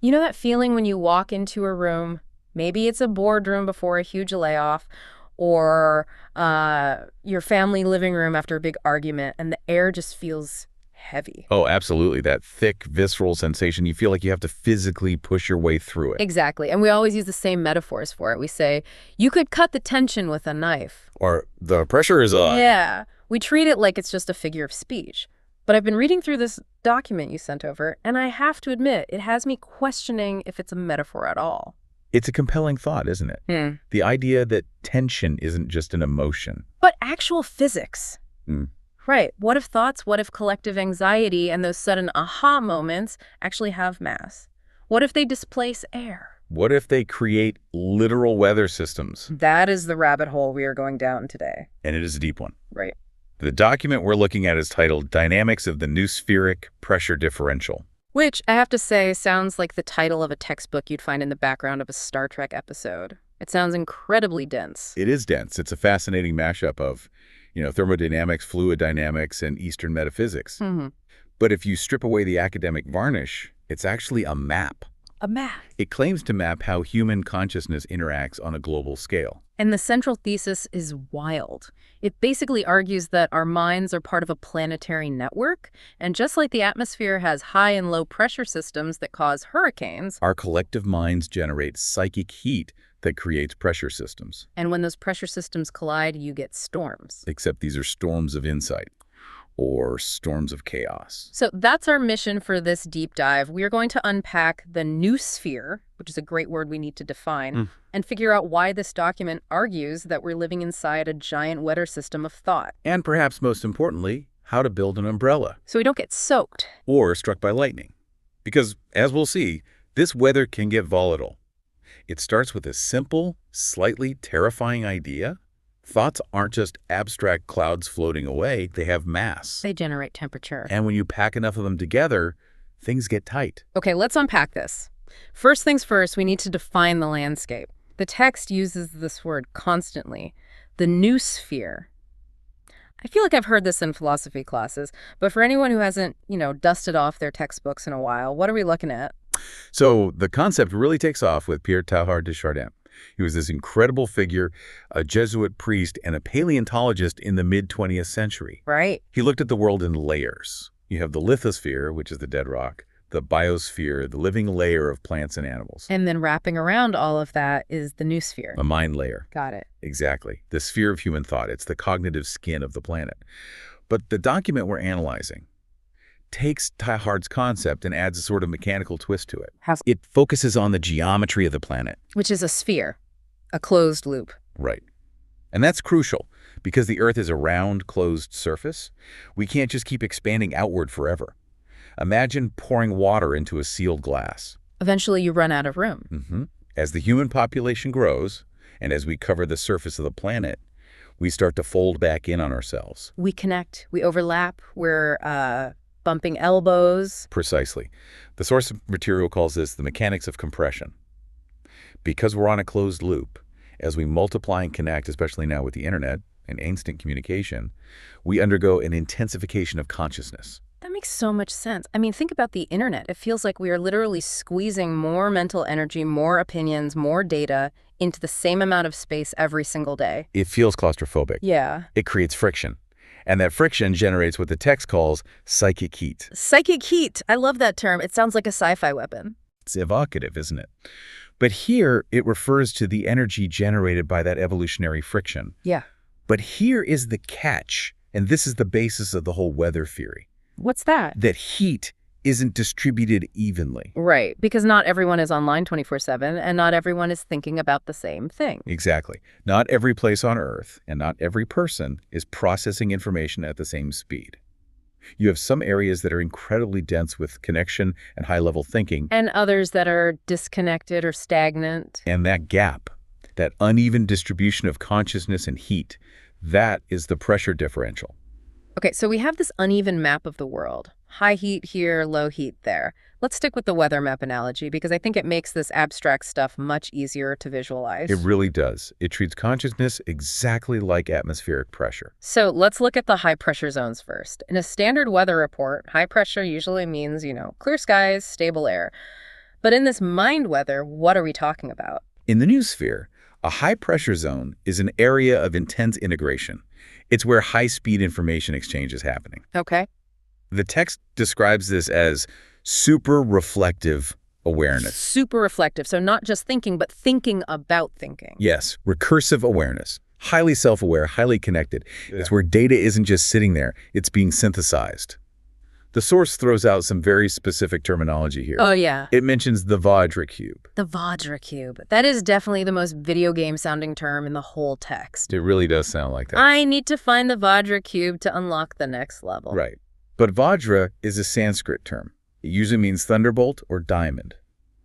You know that feeling when you walk into a room, maybe it's a boardroom before a huge layoff, or your family living room after a big argument, and the air just feels heavy. Oh, absolutely. That thick, visceral sensation. You feel like you have to physically push your way through it. Exactly. And we always use the same metaphors for it. We say, you could cut the tension with a knife. Or the pressure is on. Yeah. We treat it like it's just a figure of speech. But I've been reading through this document you sent over, and I have to admit, it has me questioning if it's a metaphor at all. It's a compelling thought, isn't it? The idea that tension isn't just an emotion. But actual physics. Right. What if thoughts, what if collective anxiety and those sudden aha moments actually have mass? What if they displace air? What if they create literal weather systems? That is the rabbit hole we are going down today. And it is a deep one. Right. The document we're looking at is titled Dynamics of the Noospheric Pressure Differential. Which, I have to say, sounds like the title of a textbook you'd find in the background of a Star Trek episode. It sounds incredibly dense. It is dense. It's a fascinating mashup of, thermodynamics, fluid dynamics, and Eastern metaphysics. But if you strip away the academic varnish, it's actually a map. A map. It claims to map how human consciousness interacts on a global scale. And the central thesis is wild. It basically argues that our minds are part of a planetary network, and just like the atmosphere has high and low pressure systems that cause hurricanes, our collective minds generate psychic heat that creates pressure systems. And when those pressure systems collide, you get storms. Except these are storms of insight, or storms of chaos. So that's our mission for this deep dive. We are going to unpack the noosphere, which is a great word we need to define, and figure out why this document argues that we're living inside a giant weather system of thought. And perhaps most importantly, how to build an umbrella. So we don't get soaked. Or struck by lightning. Because, as we'll see, this weather can get volatile. It starts with a simple, slightly terrifying idea. Thoughts aren't just abstract clouds floating away, they have mass. They generate temperature. And when you pack enough of them together, things get tight. Okay, let's unpack this. First things first, we need to define the landscape. The text uses this word constantly, the noosphere. I feel like I've heard this in philosophy classes, but for anyone who hasn't, dusted off their textbooks in a while, what are we looking at? So the concept really takes off with Pierre Teilhard de Chardin. He was this incredible figure, a Jesuit priest and a paleontologist in the mid-20th century. Right. He looked at the world in layers. You have the lithosphere, which is the dead rock, the biosphere, the living layer of plants and animals. And then wrapping around all of that is the noosphere. A mind layer. Got it. Exactly. The sphere of human thought. It's the cognitive skin of the planet. But the document we're analyzing takes Teilhard's concept and adds a sort of mechanical twist to it. How? It focuses on the geometry of the planet. Which is a sphere, a closed loop. Right. And that's crucial because the Earth is a round, closed surface. We can't just keep expanding outward forever. Imagine pouring water into a sealed glass. Eventually you run out of room. As the human population grows, and as we cover the surface of the planet, we start to fold back in on ourselves. We connect, we overlap, we're bumping elbows. Precisely. The source material calls this the mechanics of compression. Because we're on a closed loop, as we multiply and connect, especially now with the internet and instant communication, we undergo an intensification of consciousness. That makes so much sense. I mean, think about the internet. It feels like we are literally squeezing more mental energy, more opinions, more data into the same amount of space every single day. It feels claustrophobic. Yeah. It creates friction. And that friction generates what the text calls psychic heat. Psychic heat. I love that term. It sounds like a sci-fi weapon. It's evocative, isn't it? But here it refers to the energy generated by that evolutionary friction. Yeah. But here is the catch, and this is the basis of the whole weather theory. What's that? That heat isn't distributed evenly. Right, because not everyone is online 24/7, and not everyone is thinking about the same thing. Exactly. Not every place on Earth and not every person is processing information at the same speed. You have some areas that are incredibly dense with connection and high-level thinking. And others that are disconnected or stagnant. And that gap, that uneven distribution of consciousness and heat, that is the pressure differential. Okay, so we have this uneven map of the world. High heat here, low heat there. Let's stick with the weather map analogy because I think it makes this abstract stuff much easier to visualize. It really does. It treats consciousness exactly like atmospheric pressure. So let's look at the high pressure zones first. In a standard weather report, high pressure usually means, clear skies, stable air. But in this mind weather, what are we talking about? In the noosphere, a high-pressure zone is an area of intense integration. It's where high-speed information exchange is happening. Okay. The text describes this as super reflective awareness. Super reflective. So not just thinking, but thinking about thinking. Yes, recursive awareness. Highly self-aware, highly connected. It's where data isn't just sitting there, it's being synthesized. The source throws out some very specific terminology here. Oh, yeah. It mentions the Vajra cube. The Vajra cube. That is definitely the most video game sounding term in the whole text. It really does sound like that. I need to find the Vajra cube to unlock the next level. Right. But Vajra is a Sanskrit term. It usually means thunderbolt or diamond.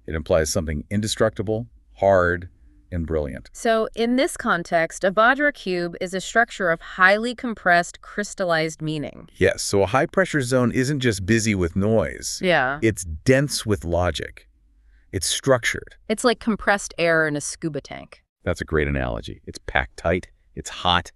It implies something indestructible, hard, and brilliant. So in this context, a Vajra cube is a structure of highly compressed, crystallized meaning. Yes, so a high-pressure zone isn't just busy with noise. Yeah. It's dense with logic. It's structured. It's like compressed air in a scuba tank. That's a great analogy. It's packed tight, it's hot,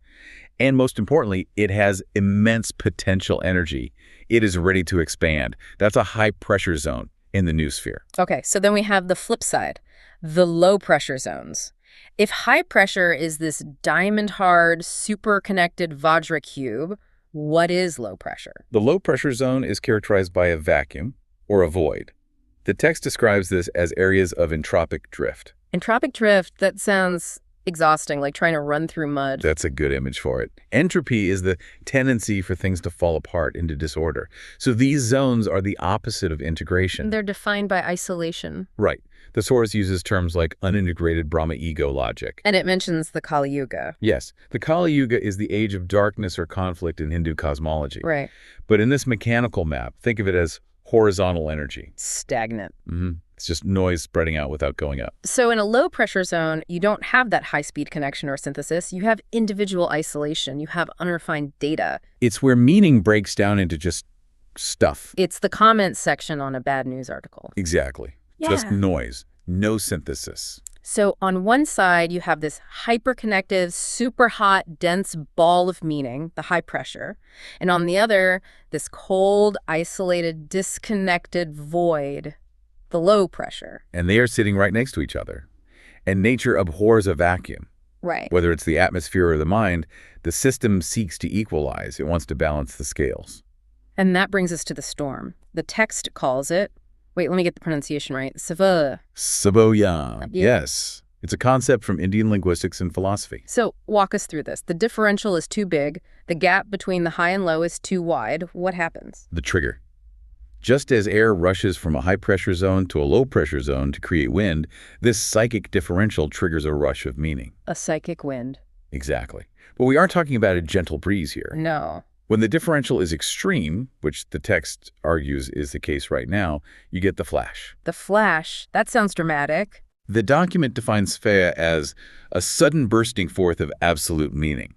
and most importantly, it has immense potential energy. It is ready to expand. That's a high-pressure zone in the noosphere. Okay, so then we have the flip side, the low-pressure zones. If high pressure is this diamond-hard, super-connected Vajra cube, what is low pressure? The low-pressure zone is characterized by a vacuum or a void. The text describes this as areas of entropic drift. Entropic drift, that sounds exhausting, like trying to run through mud. That's a good image for it. Entropy is the tendency for things to fall apart into disorder. So these zones are the opposite of integration. They're defined by isolation. Right. The source uses terms like unintegrated Brahma-ego logic. And it mentions the Kali Yuga. Yes, the Kali Yuga is the age of darkness or conflict in Hindu cosmology. Right. But in this mechanical map, think of it as horizontal energy. Stagnant. It's just noise spreading out without going up. So in a low pressure zone, you don't have that high-speed connection or synthesis. You have individual isolation. You have unrefined data. It's where meaning breaks down into just stuff. It's the comments section on a bad news article. Exactly. Yeah. Just noise, no synthesis. So on one side, you have this hyper-connective, super hot, dense ball of meaning, the high pressure. And on the other, this cold, isolated, disconnected void, the low pressure. And they are sitting right next to each other. And nature abhors a vacuum. Right. Whether it's the atmosphere or the mind, the system seeks to equalize. It wants to balance the scales. And that brings us to the storm. The text calls it, wait, let me get the pronunciation right, Sava. Saboyan. Yeah. Yes. It's a concept from Indian linguistics and philosophy. So walk us through this. The differential is too big. The gap between the high and low is too wide. What happens? The trigger. Just as air rushes from a high-pressure zone to a low-pressure zone to create wind, this psychic differential triggers a rush of meaning. A psychic wind. Exactly. But we aren't talking about a gentle breeze here. No. When the differential is extreme, which the text argues is the case right now, you get the flash. The flash, that sounds dramatic. The document defines Sphea as a sudden bursting forth of absolute meaning.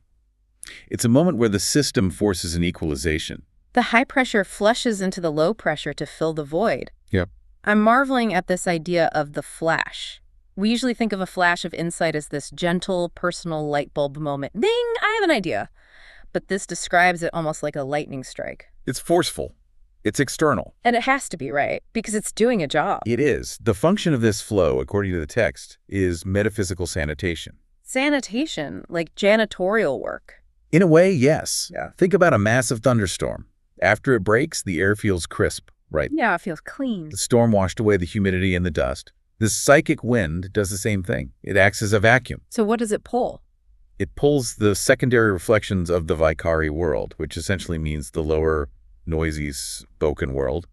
It's a moment where the system forces an equalization. The high pressure flushes into the low pressure to fill the void. Yep. I'm marveling at this idea of the flash. We usually think of a flash of insight as this gentle, personal light bulb moment. Ding, I have an idea. But this describes it almost like a lightning strike. It's forceful. It's external. And it has to be, right? Because it's doing a job. It is. The function of this flow, according to the text, is metaphysical sanitation. Sanitation, like janitorial work. In a way, yes. Yeah. Think about a massive thunderstorm. After it breaks, the air feels crisp, right? Yeah, it feels clean. The storm washed away the humidity and the dust. This psychic wind does the same thing. It acts as a vacuum. So what does it pull? It pulls the secondary reflections of the Vaikhari world, which essentially means the lower, noisy, spoken world,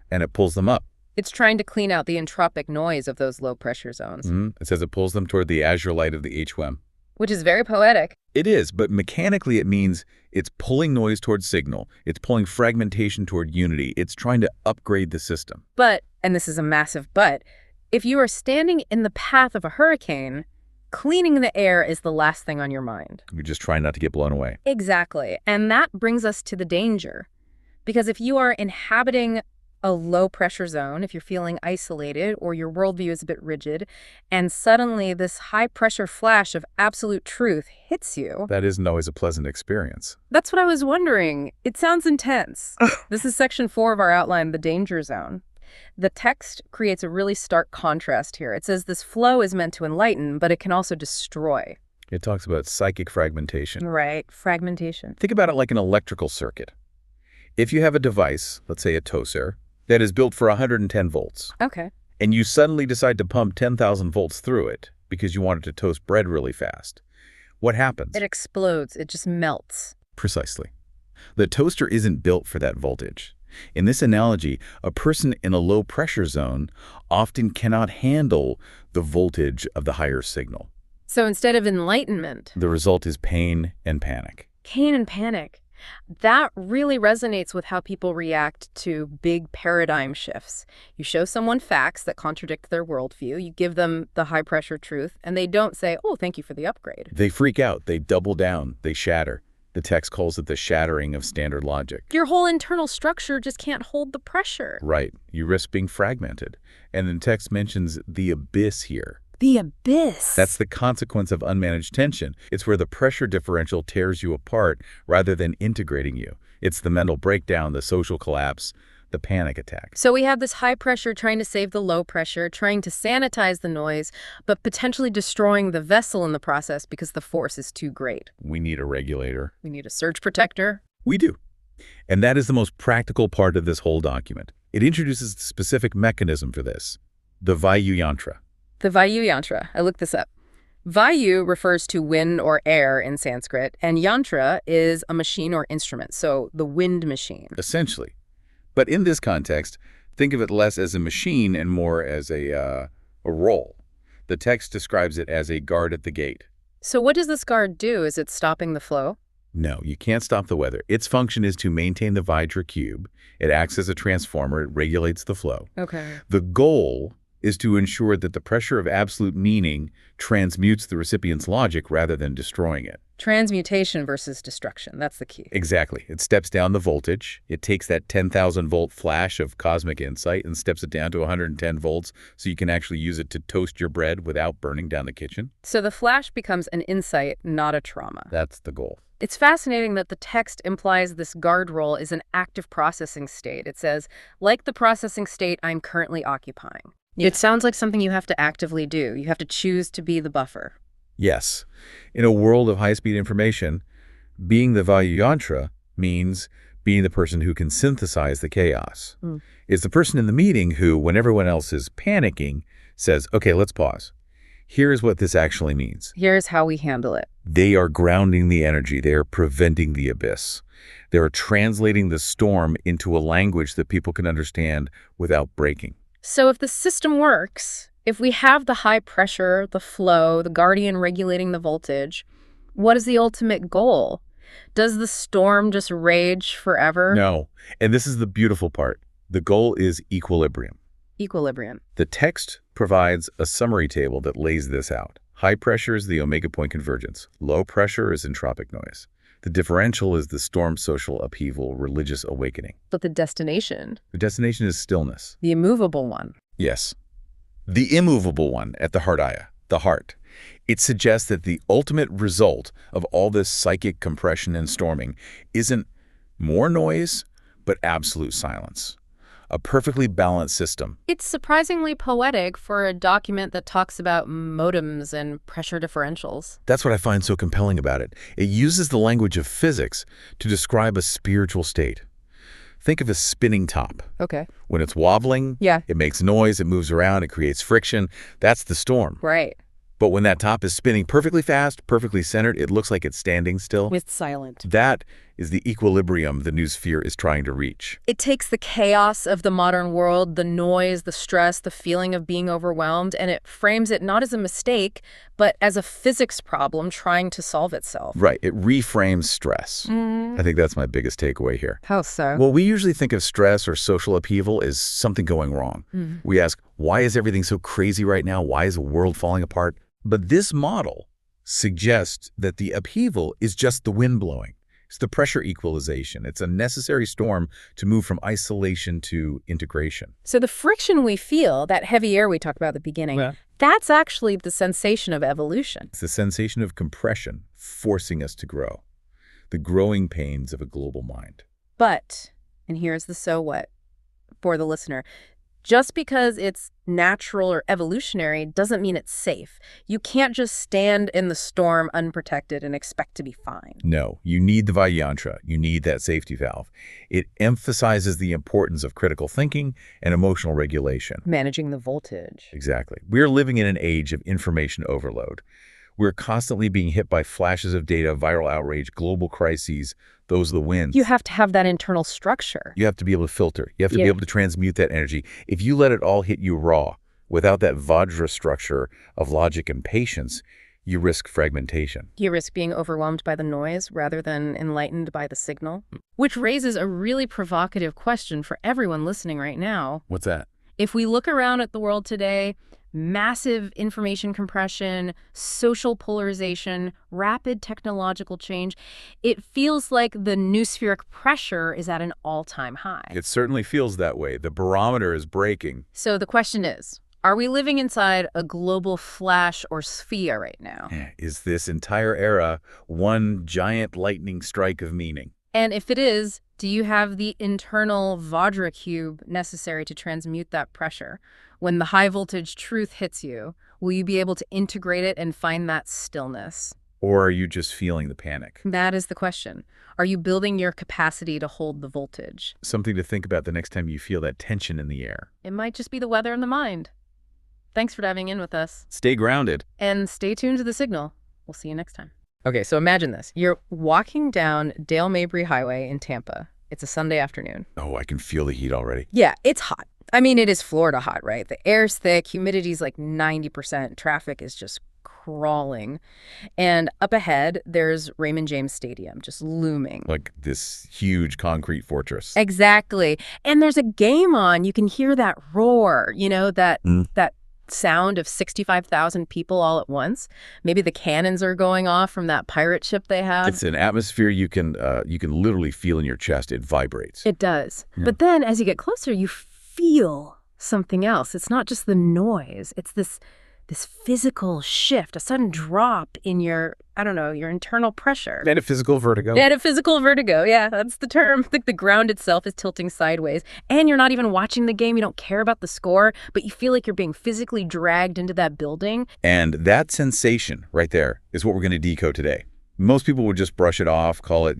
and it pulls them up. It's trying to clean out the entropic noise of those low-pressure zones. It says it pulls them toward the azure light of the HWEM. Which is very poetic. It is, but mechanically it means it's pulling noise toward signal. It's pulling fragmentation toward unity. It's trying to upgrade the system. But, and this is a massive but, if you are standing in the path of a hurricane, cleaning the air is the last thing on your mind. You're just trying not to get blown away. Exactly. And that brings us to the danger. Because if you are inhabiting a low-pressure zone, if you're feeling isolated or your worldview is a bit rigid, and suddenly this high-pressure flash of absolute truth hits you. That isn't always a pleasant experience. That's what I was wondering. It sounds intense. This is section 4 of our outline, the danger zone. The text creates a really stark contrast here. It says this flow is meant to enlighten, but it can also destroy. It talks about psychic fragmentation. Right, fragmentation. Think about it like an electrical circuit. If you have a device, let's say a toaster, that is built for 110 volts, Okay. and you suddenly decide to pump 10,000 volts through it because you wanted to toast bread really fast, what happens? It explodes. It just melts. Precisely. The toaster isn't built for that voltage. In this analogy, a person in a low-pressure zone often cannot handle the voltage of the higher signal. So instead of enlightenment, The result is pain and panic. pain and panic. That really resonates with how people react to big paradigm shifts. You show someone facts that contradict their worldview, you give them the high-pressure truth, and they don't say, oh, thank you for the upgrade. They freak out, they double down, they shatter. The text calls it the shattering of standard logic. Your whole internal structure just can't hold the pressure. Right, you risk being fragmented. And the text mentions the abyss here. The abyss. That's the consequence of unmanaged tension. It's where the pressure differential tears you apart rather than integrating you. It's the mental breakdown, the social collapse, the panic attack. So we have this high pressure trying to save the low pressure, trying to sanitize the noise, but potentially destroying the vessel in the process because the force is too great. We need a regulator. We need a surge protector. We do. And that is the most practical part of this whole document. It introduces a specific mechanism for this, the Vayu Yantra. The Vayu Yantra. I looked this up. Vayu refers to wind or air in Sanskrit, and yantra is a machine or instrument, so the wind machine. Essentially. But in this context, think of it less as a machine and more as a role. The text describes it as a guard at the gate. So what does this guard do? Is it stopping the flow? No, you can't stop the weather. Its function is to maintain the Vajra cube. It acts as a transformer. It regulates the flow. Okay. The goal is to ensure that the pressure of absolute meaning transmutes the recipient's logic rather than destroying it. Transmutation versus destruction. That's the key. Exactly. It steps down the voltage. It takes that 10,000 volt flash of cosmic insight and steps it down to 110 volts so you can actually use it to toast your bread without burning down the kitchen. So the flash becomes an insight, not a trauma. That's the goal. It's fascinating that the text implies this guard role is an active processing state. It says, like the processing state I'm currently occupying. It sounds like something you have to actively do. You have to choose to be the buffer. Yes. In a world of high-speed information, being the Vayu Yantra means being the person who can synthesize the chaos. It's the person in the meeting who, when everyone else is panicking, says, okay, let's pause. Here's what this actually means. Here's how we handle it. They are grounding the energy. They are preventing the abyss. They are translating the storm into a language that people can understand without breaking. So if the system works, if we have the high pressure, the flow, the guardian regulating the voltage, what is the ultimate goal? Does the storm just rage forever? No. And this is the beautiful part. The goal is equilibrium. Equilibrium. The text provides a summary table that lays this out. High pressure is the omega point convergence. Low pressure is entropic noise. The differential is the storm, social upheaval, religious awakening. But the destination? The destination is stillness. The immovable one. Yes. The immovable one at the heartaya, the heart. It suggests that the ultimate result of all this psychic compression and storming isn't more noise, but absolute silence. A perfectly balanced system. It's surprisingly poetic for a document that talks about modems and pressure differentials. That's what I find so compelling about it. It uses the language of physics to describe a spiritual state. Think of a spinning top. Okay. When it's wobbling, Yeah. it makes noise, it moves around, it creates friction. That's the storm. Right. But when that top is spinning perfectly fast, perfectly centered, it looks like it's standing still. With silent. That is the equilibrium the noosphere is trying to reach. It takes the chaos of the modern world, the noise, the stress, the feeling of being overwhelmed, and it frames it not as a mistake, but as a physics problem trying to solve itself. Right. It reframes stress. I think that's my biggest takeaway here. How so? Well, we usually think of stress or social upheaval as something going wrong. We ask, why is everything so crazy right now? Why is the world falling apart? But this model suggests that the upheaval is just the wind blowing. It's the pressure equalization. It's a necessary storm to move from isolation to integration. So the friction we feel, that heavy air we talked about at the beginning, that's actually the sensation of evolution. It's the sensation of compression forcing us to grow. The growing pains of a global mind. But, and here's the so what for the listener, Just because it's natural or evolutionary doesn't mean it's safe. You can't just stand in the storm unprotected and expect to be fine. No, you need the Vayantra. You need that safety valve. It emphasizes the importance of critical thinking and emotional regulation. Managing the voltage. Exactly. We're living in an age of information overload. We're constantly being hit by flashes of data, viral outrage, global crises. Those are the wins. You have to have that internal structure. You have to be able to filter. You have to be able to transmute that energy. If you let it all hit you raw, without that Vajra structure of logic and patience, you risk fragmentation. You risk being overwhelmed by the noise rather than enlightened by the signal. Which raises a really provocative question for everyone listening right now. What's that? If we look around at the world today, massive information compression, social polarization, rapid technological change, it feels like the noospheric pressure is at an all-time high. It certainly feels that way. The barometer is breaking. So the question is, are we living inside a global flash or sphere right now? Is this entire era one giant lightning strike of meaning? And if it is, do you have the internal Vajra cube necessary to transmute that pressure? When the high voltage truth hits you, will you be able to integrate it and find that stillness? Or are you just feeling the panic? That is the question. Are you building your capacity to hold the voltage? Something to think about the next time you feel that tension in the air. It might just be the weather in the mind. Thanks for diving in with us. Stay grounded. And stay tuned to the signal. We'll see you next time. Okay, so imagine this. You're walking down Dale Mabry Highway in Tampa. It's a Sunday afternoon. Oh, I can feel the heat already. Yeah, it's hot. I mean, it is Florida hot, right? The air's thick, humidity's like 90%, traffic is just crawling. And up ahead, there's Raymond James Stadium just looming. Like this huge concrete fortress. Exactly. And there's a game on. You can hear that roar, you know, that sound of 65,000 people all at once. Maybe the cannons are going off from that pirate ship they have. It's an atmosphere you can literally feel in your chest. It vibrates. It does. Yeah. But then as you get closer, you feel something else. It's not just the noise. It's this physical shift, a sudden drop in your, I don't know, your internal pressure. Metaphysical vertigo. Metaphysical vertigo, yeah, that's the term. The ground itself is tilting sideways, and you're not even watching the game. You don't care about the score, but you feel like you're being physically dragged into that building. And that sensation right there is what we're going to decode today. Most people would just brush it off, call it,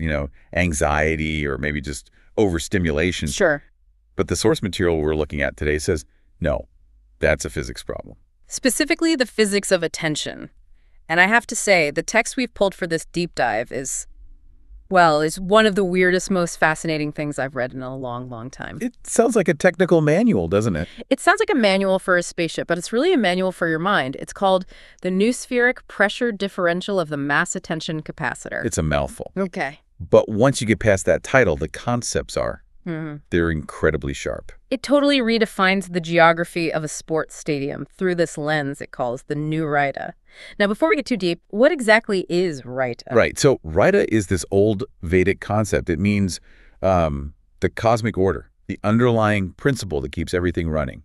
anxiety or maybe just overstimulation. Sure. But the source material we're looking at today says, no, that's a physics problem. Specifically, the physics of attention. And I have to say, the text we've pulled for this deep dive is one of the weirdest, most fascinating things I've read in a long, long time. It sounds like a technical manual, doesn't it? It sounds like a manual for a spaceship, but it's really a manual for your mind. It's called the Noospheric Pressure Differential of the Mass Attention Capacitor. It's a mouthful. Okay. But once you get past that title, the concepts are. They're incredibly sharp. It totally redefines the geography of a sports stadium through this lens it calls the new Raita. Now, before we get too deep, what exactly is Raita? Right. So Raita is this old Vedic concept. It means the cosmic order, the underlying principle that keeps everything running.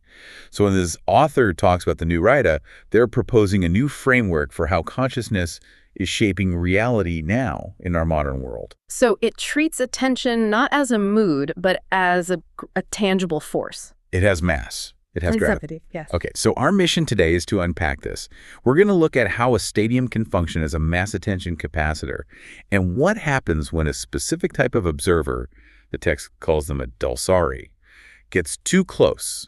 So when this author talks about the new Raita, they're proposing a new framework for how consciousness is shaping reality now in our modern world. So it treats attention not as a mood, but as a tangible force. It has mass. It has gravity. Yes. Okay, so our mission today is to unpack this. We're going to look at how a stadium can function as a mass attention capacitor and what happens when a specific type of observer, the text calls them a Dausarī, gets too close.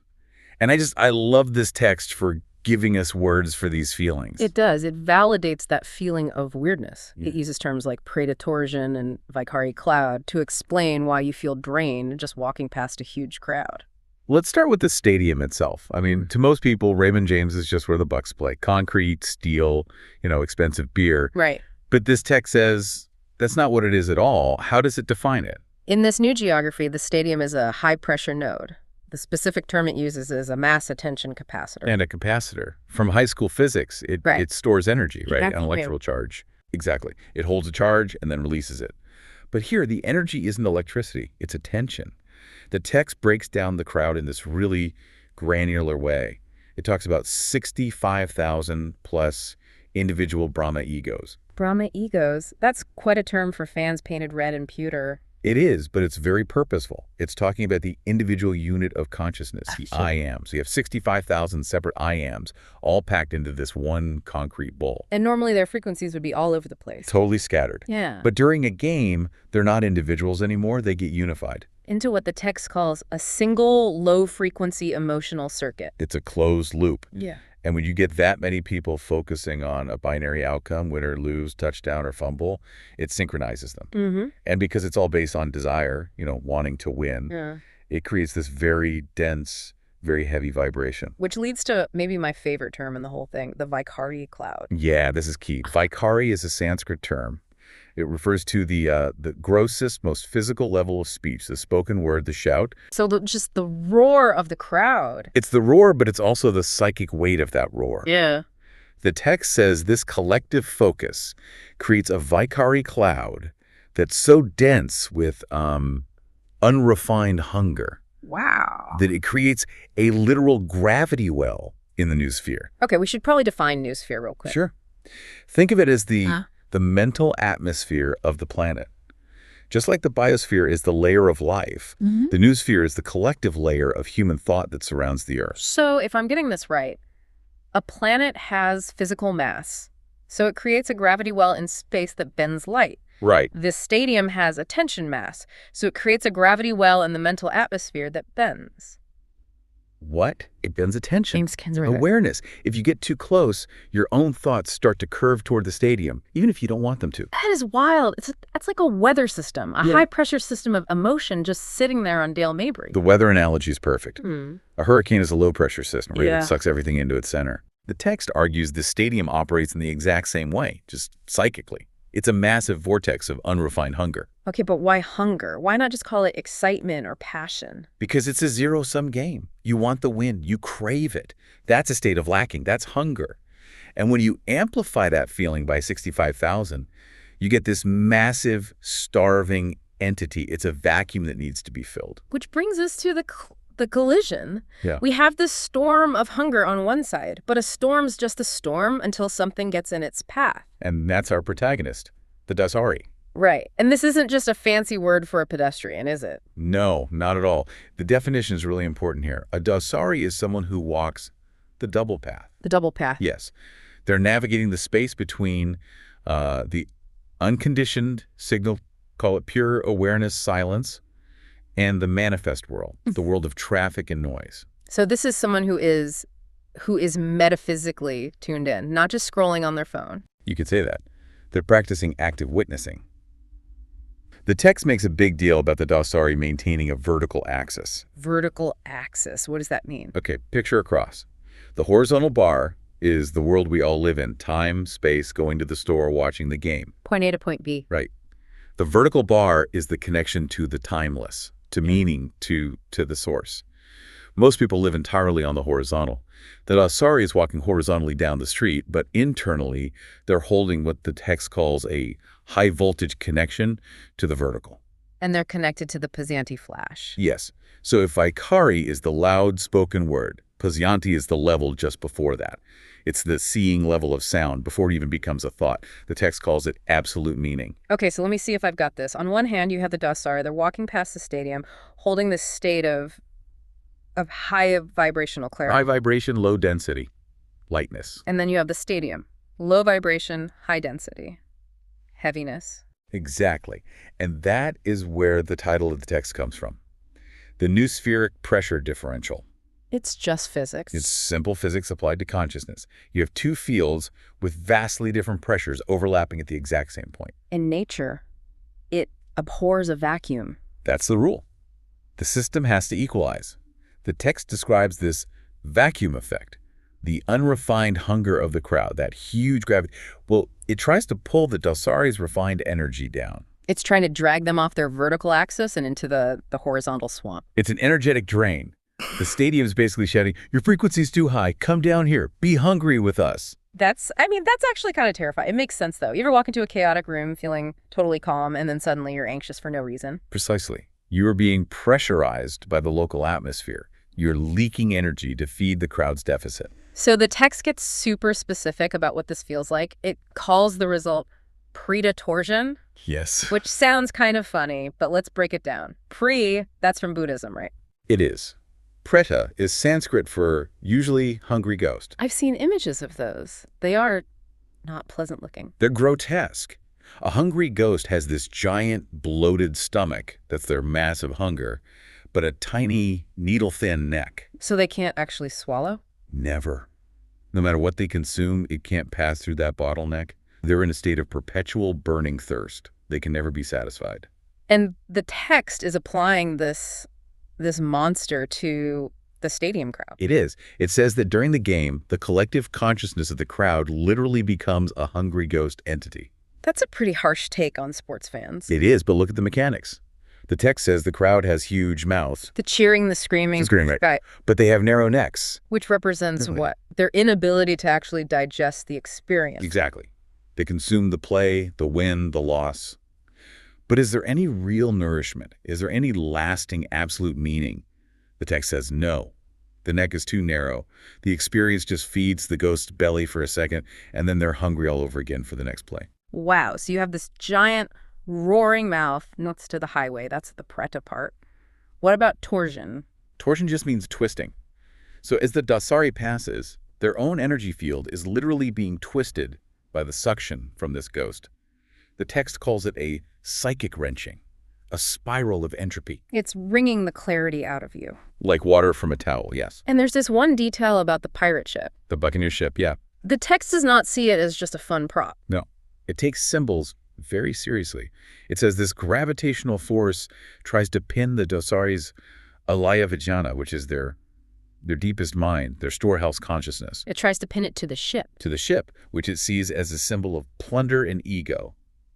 And I love this text for giving us words for these feelings. It does. It validates that feeling of weirdness. Yeah. It uses terms like Preta Torsion and Vaikhari cloud to explain why you feel drained just walking past a huge crowd. Let's start with the stadium itself. I mean, to most people, Raymond James is just where the Bucks play. Concrete, steel, expensive beer. Right. But this text says that's not what it is at all. How does it define it? In this new geography, the stadium is a high-pressure node. The specific term it uses is a mass attention capacitor. And a capacitor. From high school physics, it stores energy, right? Exactly. An electrical charge. Exactly. It holds a charge and then releases it. But here, the energy isn't electricity. It's attention. The text breaks down the crowd in this really granular way. It talks about 65,000 plus individual Brahma egos. Brahma egos? That's quite a term for fans painted red and pewter. It is, but it's very purposeful. It's talking about the individual unit of consciousness, the I am. So you have 65,000 separate I ams, all packed into this one concrete bowl. And normally their frequencies would be all over the place. Totally scattered. Yeah. But during a game, they're not individuals anymore. They get unified. Into what the text calls a single low-frequency emotional circuit. It's a closed loop. Yeah. And when you get that many people focusing on a binary outcome, win or lose, touchdown or fumble, it synchronizes them. Mm-hmm. And because it's all based on desire, wanting to win, it creates this very dense, very heavy vibration. Which leads to maybe my favorite term in the whole thing, the Vaikhari cloud. Yeah, this is key. Vaikhari is a Sanskrit term. It refers to the grossest, most physical level of speech, the spoken word, the shout. So just the roar of the crowd. It's the roar, but it's also the psychic weight of that roar. Yeah. The text says this collective focus creates a Vaikhari cloud that's so dense with unrefined hunger. Wow. That it creates a literal gravity well in the noosphere. Okay, we should probably define noosphere real quick. Sure. Think of it as the mental atmosphere of the planet. Just like the biosphere is the layer of life, the noosphere is the collective layer of human thought that surrounds the Earth. So if I'm getting this right, a planet has physical mass, so it creates a gravity well in space that bends light. Right. This stadium has attention mass, so it creates a gravity well in the mental atmosphere that bends. What? It bends attention. James Kinsler. Awareness. If you get too close, your own thoughts start to curve toward the stadium, even if you don't want them to. That is wild. It's like a weather system, a high-pressure system of emotion just sitting there on Dale Mabry. The weather analogy is perfect. A hurricane is a low-pressure system, right? It sucks everything into its center. The text argues the stadium operates in the exact same way, just psychically. It's a massive vortex of unrefined hunger. Okay, but why hunger? Why not just call it excitement or passion? Because it's a zero-sum game. You want the win. You crave it. That's a state of lacking. That's hunger. And when you amplify that feeling by 65,000, you get this massive, starving entity. It's a vacuum that needs to be filled. Which brings us to the collision. Yeah. We have this storm of hunger on one side, but a storm's just a storm until something gets in its path. And that's our protagonist, the Dausarī. Right. And this isn't just a fancy word for a pedestrian, is it? No, not at all. The definition is really important here. A Dausarī is someone who walks the double path. The double path. Yes. They're navigating the space between the unconditioned signal, call it pure awareness silence, and the manifest world, the world of traffic and noise. So this is someone who is metaphysically tuned in, not just scrolling on their phone. You could say that. They're practicing active witnessing. The text makes a big deal about the Dausarī maintaining a vertical axis. Vertical axis. What does that mean? Okay, picture a cross. The horizontal bar is the world we all live in, time, space, going to the store, watching the game. Point A to point B. Right. The vertical bar is the connection to the timeless, to meaning, to the source. Most people live entirely on the horizontal. The Dausarī is walking horizontally down the street, but internally, they're holding what the text calls a high-voltage connection to the vertical. And they're connected to the Pasanti flash. Yes. So if Vaikhari is the loud spoken word, Pasanti is the level just before that. It's the seeing level of sound before it even becomes a thought. The text calls it absolute meaning. Okay, so let me see if I've got this. On one hand, you have the Dausarī. They're walking past the stadium, holding this state of high vibrational clarity. High vibration, low density, lightness. And then you have the stadium. Low vibration, high density, heaviness. Exactly. And that is where the title of the text comes from. The Noospheric Pressure Differential. It's just physics. It's simple physics applied to consciousness. You have two fields with vastly different pressures overlapping at the exact same point. In nature, it abhors a vacuum. That's the rule. The system has to equalize. The text describes this vacuum effect, the unrefined hunger of the crowd, that huge gravity. Well, it tries to pull the Dausarī's refined energy down. It's trying to drag them off their vertical axis and into the horizontal swamp. It's an energetic drain. The stadium's basically shouting, your frequency's too high, come down here, be hungry with us. That's actually kind of terrifying. It makes sense, though. You ever walk into a chaotic room feeling totally calm, and then suddenly you're anxious for no reason? Precisely. You are being pressurized by the local atmosphere. You're leaking energy to feed the crowd's deficit. So the text gets super specific about what this feels like. It calls the result Preta Torsion, Yes. which sounds kind of funny, but let's break it down. Pre, that's from Buddhism, right? It is. Preta is Sanskrit for usually hungry ghost. I've seen images of those. They are not pleasant looking. They're grotesque. A hungry ghost has this giant bloated stomach, that's their massive hunger, but a tiny needle-thin neck. So they can't actually swallow? Never. No matter what they consume, it can't pass through that bottleneck. They're in a state of perpetual burning thirst. They can never be satisfied. And the text is applying this monster to the stadium crowd. It is. It says that during the game, the collective consciousness of the crowd literally becomes a hungry ghost entity. That's a pretty harsh take on sports fans. It is, but look at the mechanics. The text says the crowd has huge mouths. The cheering, the screaming. The screaming, right. Right. But they have narrow necks. Which represents Really? what? Their inability to actually digest the experience. Exactly. They consume the play, the win, the loss. But is there any real nourishment? Is there any lasting absolute meaning? The text says no. The neck is too narrow. The experience just feeds the ghost's belly for a second, and then they're hungry all over again for the next play. Wow. So you have this giant roaring mouth next to the highway. That's the Preta part. What about torsion? Torsion just means twisting. So as the Dausarī passes, their own energy field is literally being twisted by the suction from this ghost. The text calls it a psychic wrenching, a spiral of entropy. It's wringing the clarity out of you. Like water from a towel, yes. And there's this one detail about the pirate ship. The Buccaneer ship, yeah. The text does not see it as just a fun prop. No, it takes symbols very seriously. It says this gravitational force tries to pin the Dausarī's alaya vijnana, which is their deepest mind, their storehouse consciousness. It tries to pin it to the ship. To the ship, which it sees as a symbol of plunder and ego.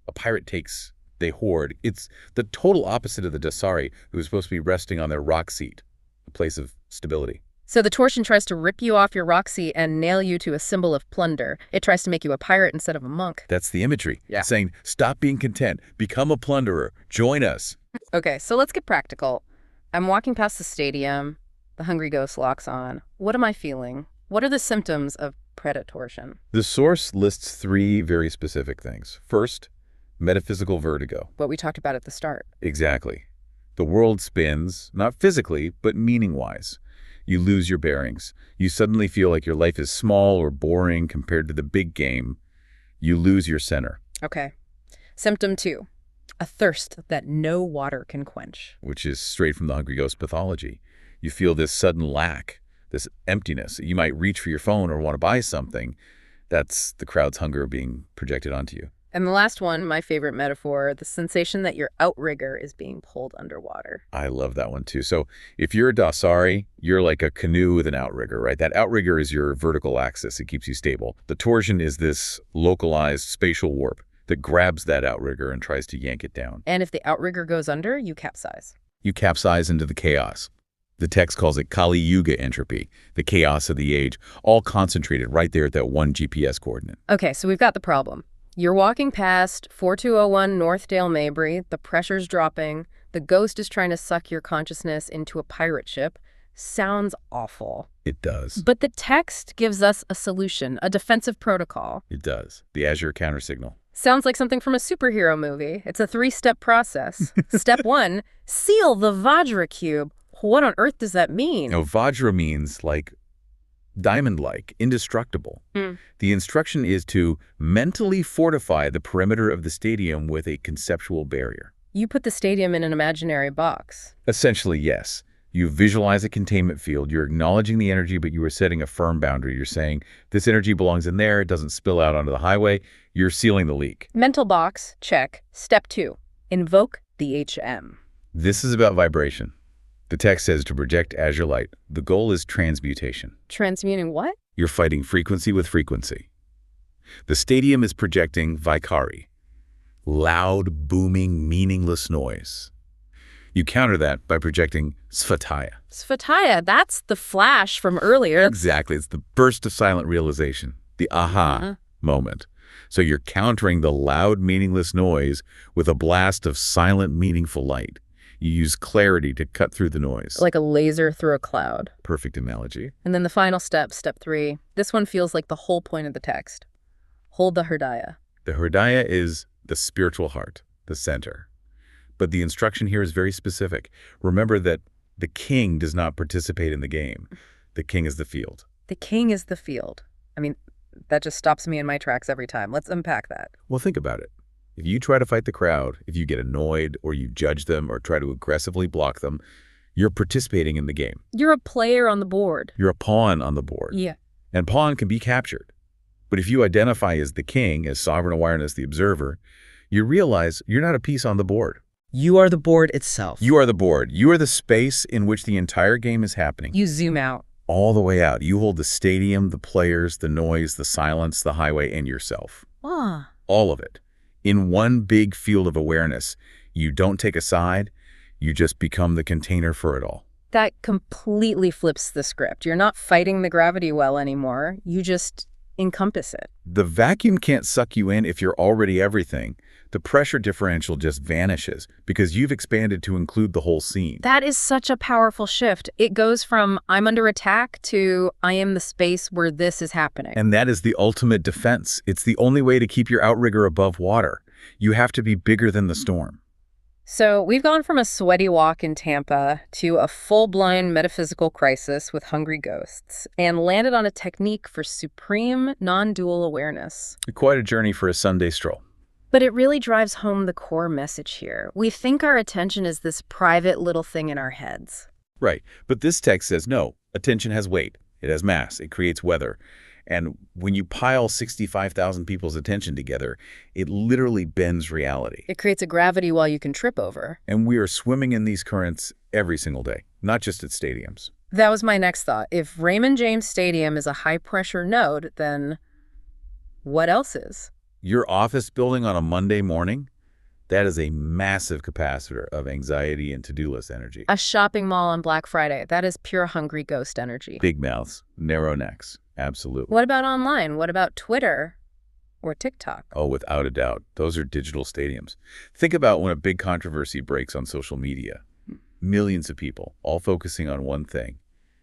A pirate takes, they hoard. It's the total opposite of the Dausarī, who is supposed to be resting on their rock seat, a place of stability. So the torsion tries to rip you off your rock seat and nail you to a symbol of plunder. It tries to make you a pirate instead of a monk. That's the imagery. Yeah. Saying, stop being content, become a plunderer, join us. Okay, so let's get practical. I'm walking past the stadium. The hungry ghost locks on. What am I feeling? What are the symptoms of Preta Torsion? The source lists 3 very specific things. First, metaphysical vertigo. What we talked about at the start. Exactly. The world spins, not physically, but meaning-wise. You lose your bearings. You suddenly feel like your life is small or boring compared to the big game. You lose your center. Okay. Symptom 2, a thirst that no water can quench. Which is straight from the hungry ghost pathology. You feel this sudden lack, this emptiness. You might reach for your phone or want to buy something. That's the crowd's hunger being projected onto you. And the last one, my favorite metaphor, the sensation that your outrigger is being pulled underwater. I love that one too. So if you're a Dausarī, you're like a canoe with an outrigger, right? That outrigger is your vertical axis. It keeps you stable. The torsion is this localized spatial warp that grabs that outrigger and tries to yank it down. And if the outrigger goes under, you capsize. You capsize into the chaos. The text calls it Kali Yuga entropy, the chaos of the age, all concentrated right there at that one GPS coordinate. Okay, so we've got the problem. You're walking past 4201 Northdale Mabry, the pressure's dropping, the ghost is trying to suck your consciousness into a pirate ship. Sounds awful. It does. But the text gives us a solution, a defensive protocol. It does. The Azure counter signal. Sounds like something from a superhero movie. It's a 3-step process. Step 1, seal the Vajra cube. What on earth does that mean? Vajra means like diamond-like, indestructible. The instruction is to mentally fortify the perimeter of the stadium with a conceptual barrier. You put the stadium in an imaginary box. Essentially, yes. You visualize a containment field. You're acknowledging the energy, but you are setting a firm boundary. You're saying, this energy belongs in there. It doesn't spill out onto the highway. You're sealing the leak. Mental box, check. Step 2, invoke the HM. This is about vibration. The text says to project azure light. The goal is transmutation. Transmuting what? You're fighting frequency with frequency. The stadium is projecting Vaikhari, loud, booming, meaningless noise. You counter that by projecting Sphataya. Sphataya, that's the flash from earlier. Exactly. It's the burst of silent realization, the aha moment. So you're countering the loud, meaningless noise with a blast of silent, meaningful light. You use clarity to cut through the noise. Like a laser through a cloud. Perfect analogy. And then the final step, step 3. This one feels like the whole point of the text. Hold the hridaya. The hridaya is the spiritual heart, the center. But the instruction here is very specific. Remember that the king does not participate in the game. The king is the field. The king is the field. I mean, that just stops me in my tracks every time. Let's unpack that. Well, think about it. If you try to fight the crowd, if you get annoyed or you judge them or try to aggressively block them, you're participating in the game. You're a player on the board. You're a pawn on the board. Yeah. And pawn can be captured. But if you identify as the king, as sovereign awareness, the observer, you realize you're not a piece on the board. You are the board itself. You are the board. You are the space in which the entire game is happening. You zoom out. All the way out. You hold the stadium, the players, the noise, the silence, the highway, and yourself. Ah. All of it. In one big field of awareness. You don't take a side. You just become the container for it all. That completely flips the script. You're not fighting the gravity well anymore. You just encompass it. The vacuum can't suck you in if you're already everything. The pressure differential just vanishes because you've expanded to include the whole scene. That is such a powerful shift. It goes from I'm under attack to I am the space where this is happening. And that is the ultimate defense. It's the only way to keep your outrigger above water. You have to be bigger than the storm. So we've gone from a sweaty walk in Tampa to a full-blown metaphysical crisis with hungry ghosts and landed on a technique for supreme non-dual awareness. Quite a journey for a Sunday stroll. But it really drives home the core message here. We think our attention is this private little thing in our heads. Right. But this text says no. Attention has weight. It has mass. It creates weather. And when you pile 65,000 people's attention together, it literally bends reality. It creates a gravity well you can trip over. And we are swimming in these currents every single day, not just at stadiums. That was my next thought. If Raymond James Stadium is a high-pressure node, then what else is? Your office building on a Monday morning, that is a massive capacitor of anxiety and to-do list energy. A shopping mall on Black Friday, that is pure hungry ghost energy. Big mouths, narrow necks, absolutely. What about online? What about Twitter or TikTok? Oh, without a doubt. Those are digital stadiums. Think about when a big controversy breaks on social media. Millions of people, all focusing on one thing,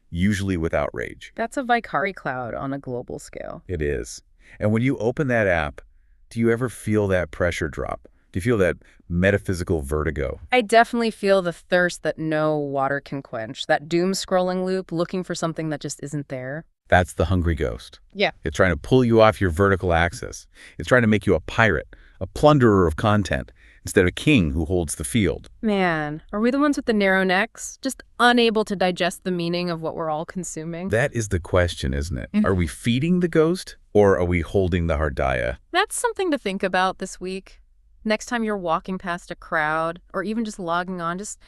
usually with outrage. That's a Vaikhari cloud on a global scale. It is. And when you open that app, do you ever feel that pressure drop? Do you feel that metaphysical vertigo? I definitely feel the thirst that no water can quench, that doom scrolling loop looking for something that just isn't there. That's the hungry ghost. Yeah. It's trying to pull you off your vertical axis. It's trying to make you a pirate, a plunderer of content, instead of a king who holds the field. Man, are we the ones with the narrow necks, just unable to digest the meaning of what we're all consuming? That is the question, isn't it? Are we feeding the ghost, or are we holding the hridaya? That's something to think about this week. Next time you're walking past a crowd, or even just logging on, just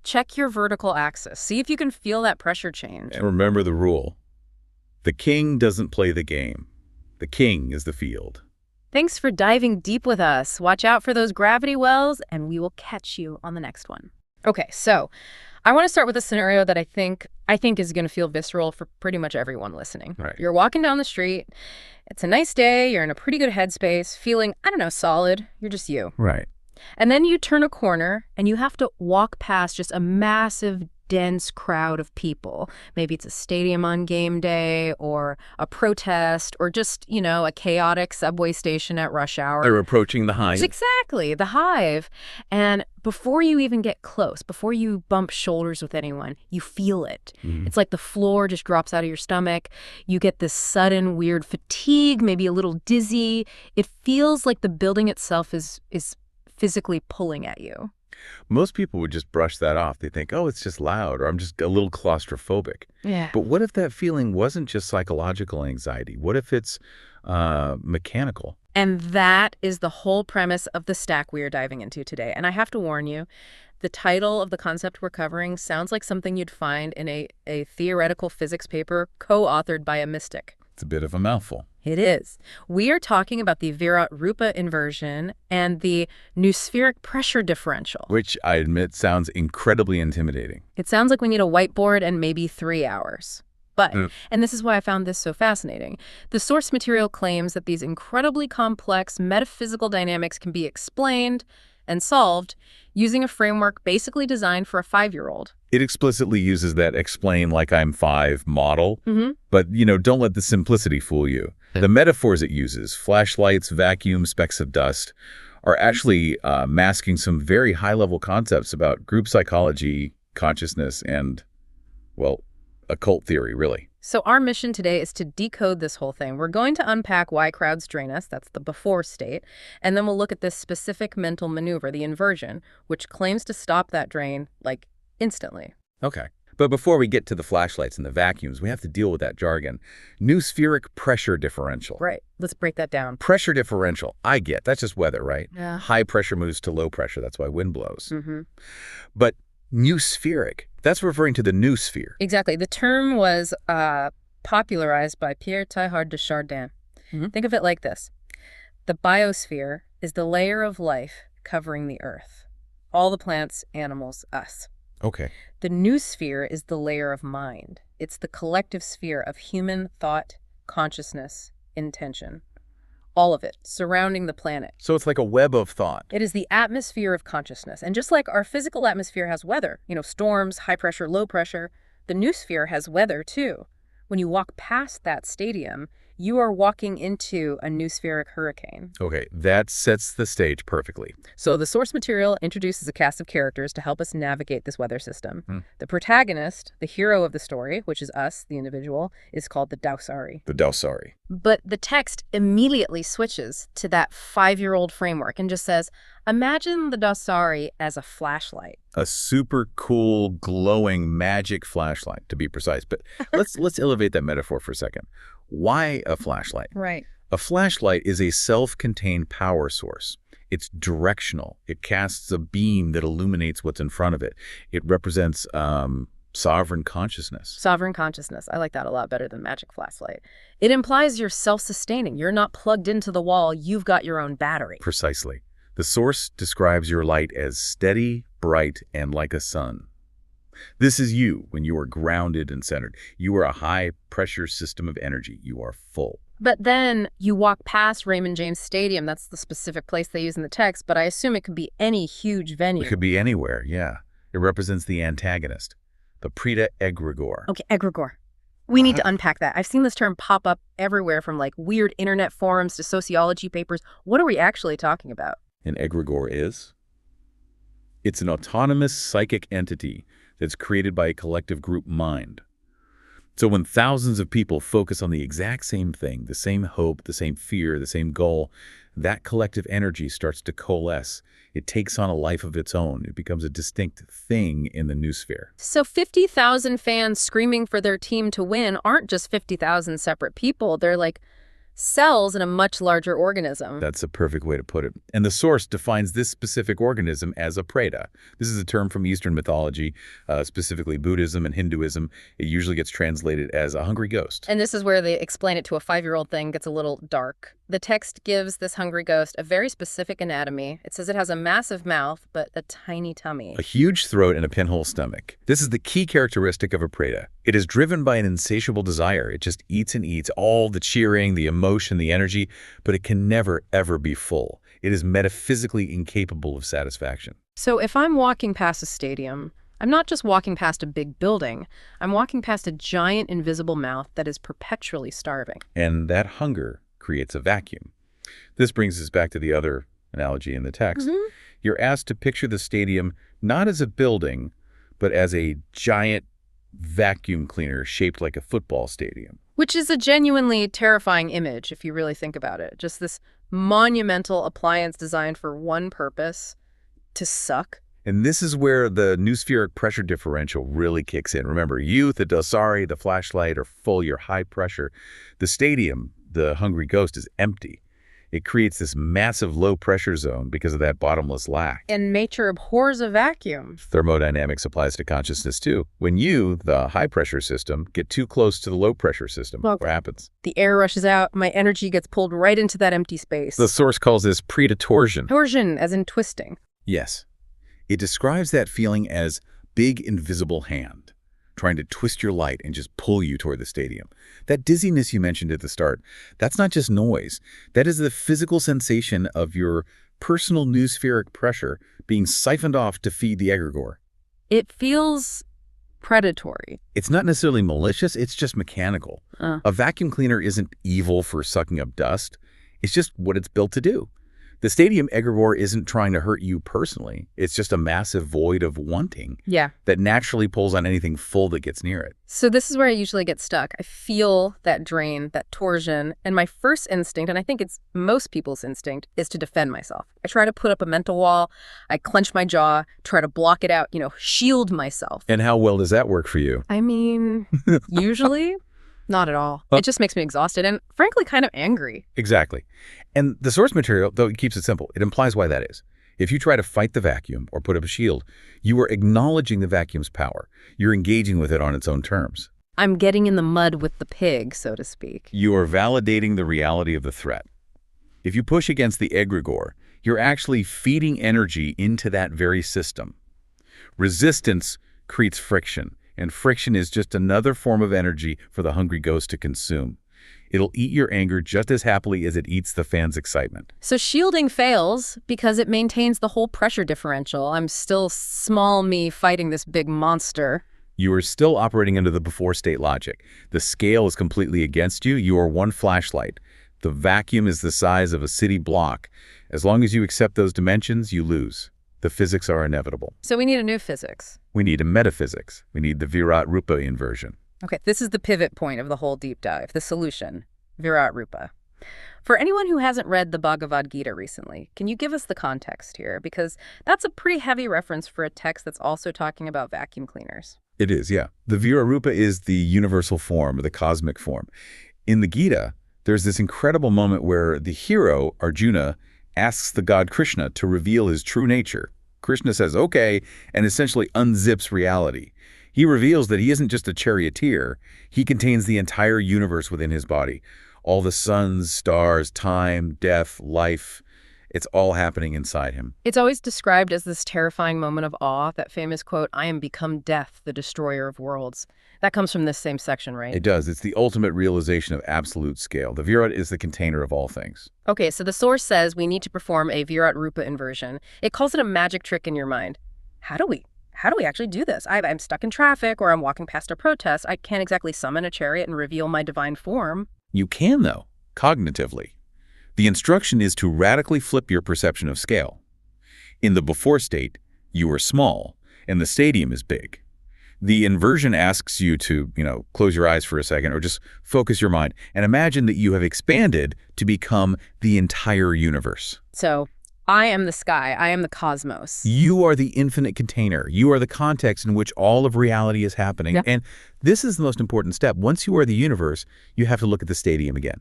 check your vertical axis. See if you can feel that pressure change. And remember the rule. The king doesn't play the game. The king is the field. Thanks for diving deep with us. Watch out for those gravity wells, and we will catch you on the next one. Okay, so I want to start with a scenario that I think is going to feel visceral for pretty much everyone listening. Right. You're walking down the street. It's a nice day. You're in a pretty good headspace, feeling, I don't know, solid. You're just you. Right. And then you turn a corner, and you have to walk past just a massive, dense crowd of people. Maybe it's a stadium on game day, or a protest, or just, a chaotic subway station at rush hour. They're approaching the hive. Exactly, the hive. And before you even get close, before you bump shoulders with anyone, you feel it. It's like the floor just drops out of your stomach. You get this sudden weird fatigue, maybe a little dizzy. It feels like the building itself is physically pulling at you. Most people would just brush that off. They think, oh, it's just loud, or I'm just a little claustrophobic. Yeah. But what if that feeling wasn't just psychological anxiety? What if it's mechanical? And that is the whole premise of the stack we are diving into today. And I have to warn you, the title of the concept we're covering sounds like something you'd find in a theoretical physics paper co-authored by a mystic. It's a bit of a mouthful. It is. We are talking about the Virat Rupa Inversion and the Noospheric Pressure Differential. Which I admit sounds incredibly intimidating. It sounds like we need a whiteboard and maybe 3 hours. But, and this is why I found this so fascinating, the source material claims that these incredibly complex metaphysical dynamics can be explained and solved using a framework basically designed for a 5-year-old. It explicitly uses that explain like I'm 5 model, but, don't let the simplicity fool you. The metaphors it uses, flashlights, vacuum, specks of dust, are actually masking some very high-level concepts about group psychology, consciousness, and, well, occult theory, really. So our mission today is to decode this whole thing. We're going to unpack why crowds drain us, that's the before state, and then we'll look at this specific mental maneuver, the inversion, which claims to stop that drain, like, instantly. Okay. But before we get to the flashlights and the vacuums, we have to deal with that jargon. Noospheric pressure differential. Right. Let's break that down. Pressure differential, I get. That's just weather, right? Yeah. High pressure moves to low pressure. That's why wind blows. Mm-hmm. But noospheric, that's referring to the noosphere. Exactly. The term was popularized by Pierre Teilhard de Chardin. Mm-hmm. Think of it like this. The biosphere is the layer of life covering the Earth. All the plants, animals, us. Okay. The noosphere is the layer of mind. It's the collective sphere of human thought, consciousness, intention. All of it, surrounding the planet. So it's like a web of thought. It is the atmosphere of consciousness. And just like our physical atmosphere has weather, storms, high pressure, low pressure, the noosphere has weather too. When you walk past that stadium, you are walking into a noospheric hurricane. Okay, that sets the stage perfectly. So the source material introduces a cast of characters to help us navigate this weather system. The protagonist, the hero of the story, which is us, the individual, is called the Dausarī. The Dausarī. But the text immediately switches to that 5-year-old framework and just says, imagine the Dausarī as a flashlight. A super cool, glowing, magic flashlight, to be precise. But let's elevate that metaphor for a second. Why a flashlight? Right. A flashlight is a self-contained power source. It's directional. It casts a beam that illuminates what's in front of it. It represents sovereign consciousness. Sovereign consciousness. I like that a lot better than magic flashlight. It implies you're self-sustaining. You're not plugged into the wall. You've got your own battery. Precisely. The source describes your light as steady, bright, and like a sun. This is you when you are grounded and centered. You are a high-pressure system of energy. You are full. But then you walk past Raymond James Stadium. That's the specific place they use in the text, but I assume it could be any huge venue. It could be anywhere, yeah. It represents the antagonist, the Preta egregore. Okay, egregore. We need to unpack that. I've seen this term pop up everywhere from like weird internet forums to sociology papers. What are we actually talking about? An egregore is? It's an autonomous psychic entity that's created by a collective group mind. So when thousands of people focus on the exact same thing, the same hope, the same fear, the same goal, that collective energy starts to coalesce. It takes on a life of its own. It becomes a distinct thing in the noosphere. So 50,000 fans screaming for their team to win aren't just 50,000 separate people. They're like cells in a much larger organism. That's a perfect way to put it. And the source defines this specific organism as a Preta. This is a term from Eastern mythology, specifically Buddhism and Hinduism. It usually gets translated as a hungry ghost. And this is where they explain it to a 5-year-old thing gets a little dark. The text gives this hungry ghost a very specific anatomy. It says it has a massive mouth, but a tiny tummy. A huge throat and a pinhole stomach. This is the key characteristic of a Preta. It is driven by an insatiable desire. It just eats and eats all the cheering, the emotion, the energy, but it can never, ever be full. It is metaphysically incapable of satisfaction. So if I'm walking past a stadium, I'm not just walking past a big building. I'm walking past a giant invisible mouth that is perpetually starving. And that hunger creates a vacuum. This brings us back to the other analogy in the text. You're asked to picture the stadium not as a building, but as a giant vacuum cleaner shaped like a football stadium. Which is a genuinely terrifying image, if you really think about it. Just this monumental appliance designed for one purpose, to suck. And this is where the Noospheric Pressure Differential really kicks in. Remember, you, the Dausarī, the flashlight are full, you're high pressure. The stadium, the hungry ghost, is empty. It creates this massive low-pressure zone because of that bottomless lack. And nature abhors a vacuum. Thermodynamics applies to consciousness, too. When you, the high-pressure system, get too close to the low-pressure system, what happens? The air rushes out, my energy gets pulled right into that empty space. The source calls this Preta Torsion. Torsion, as in twisting. Yes. It describes that feeling as big invisible hand, trying to twist your light and just pull you toward the stadium. That dizziness you mentioned at the start, that's not just noise. That is the physical sensation of your personal noospheric pressure being siphoned off to feed the egregore. It feels predatory. It's not necessarily malicious, it's just mechanical. A vacuum cleaner isn't evil for sucking up dust. It's just what it's built to do. The stadium egregore isn't trying to hurt you personally. It's just a massive void of wanting that naturally pulls on anything full that gets near it. So this is where I usually get stuck. I feel that drain, that torsion, and my first instinct, and I think it's most people's instinct, is to defend myself. I try to put up a mental wall. I clench my jaw, try to block it out, shield myself. And how well does that work for you? I mean, usually not at all. It just makes me exhausted and, frankly, kind of angry. Exactly. And the source material, though it keeps it simple, it implies why that is. If you try to fight the vacuum or put up a shield, you are acknowledging the vacuum's power. You're engaging with it on its own terms. I'm getting in the mud with the pig, so to speak. You are validating the reality of the threat. If you push against the egregore, you're actually feeding energy into that very system. Resistance creates friction, and friction is just another form of energy for the hungry ghost to consume. It'll eat your anger just as happily as it eats the fan's excitement. So shielding fails because it maintains the whole pressure differential. I'm still small me fighting this big monster. You are still operating under the before state logic. The scale is completely against you. You are one flashlight. The vacuum is the size of a city block. As long as you accept those dimensions, you lose. The physics are inevitable. So we need a new physics. We need a metaphysics. We need the Virat Rupa inversion. Okay, this is the pivot point of the whole deep dive, the solution, Virat Rupa. For anyone who hasn't read the Bhagavad Gita recently, can you give us the context here? Because that's a pretty heavy reference for a text that's also talking about vacuum cleaners. It is, yeah. The Virat Rupa is the universal form, or the cosmic form. In the Gita, there's this incredible moment where the hero, Arjuna, asks the god Krishna to reveal his true nature. Krishna says, okay, and essentially unzips reality. He reveals that he isn't just a charioteer. He contains the entire universe within his body. All the suns, stars, time, death, life. It's all happening inside him. It's always described as this terrifying moment of awe, that famous quote, "I am become death, the destroyer of worlds." That comes from this same section, right? It does. It's the ultimate realization of absolute scale. The Virat is the container of all things. Okay, so the source says we need to perform a Virat Rupa inversion. It calls it a magic trick in your mind. How do we actually do this? I'm stuck in traffic or I'm walking past a protest. I can't exactly summon a chariot and reveal my divine form. You can, though, cognitively. The instruction is to radically flip your perception of scale. In the before state, you are small, and the stadium is big. The inversion asks you to, close your eyes for a second or just focus your mind and imagine that you have expanded to become the entire universe. So I am the sky. I am the cosmos. You are the infinite container. You are the context in which all of reality is happening. Yep. And this is the most important step. Once you are the universe, you have to look at the stadium again.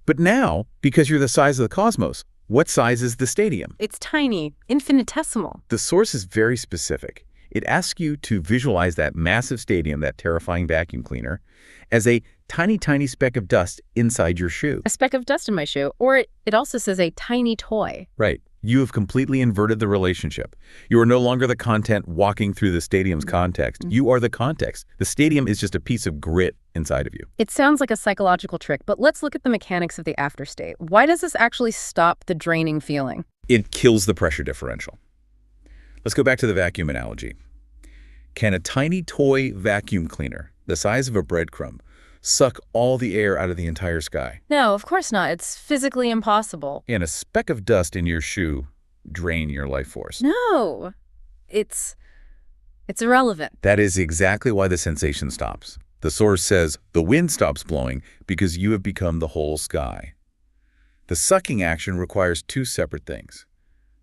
But now, because you're the size of the cosmos, what size is the stadium? It's tiny, infinitesimal. The source is very specific. It asks you to visualize that massive stadium, that terrifying vacuum cleaner, as a tiny, tiny speck of dust inside your shoe. A speck of dust in my shoe. Or it also says a tiny toy. Right. You have completely inverted the relationship. You are no longer the content walking through the stadium's context. You are the context. The stadium is just a piece of grit inside of you. It sounds like a psychological trick, but let's look at the mechanics of the afterstate. Why does this actually stop the draining feeling? It kills the pressure differential. Let's go back to the vacuum analogy. Can a tiny toy vacuum cleaner, the size of a breadcrumb, suck all the air out of the entire sky? No, of course not. It's physically impossible. And a speck of dust in your shoe drain your life force? No, it's irrelevant. That is exactly why the sensation stops. The source says the wind stops blowing because you have become the whole sky. The sucking action requires two separate things,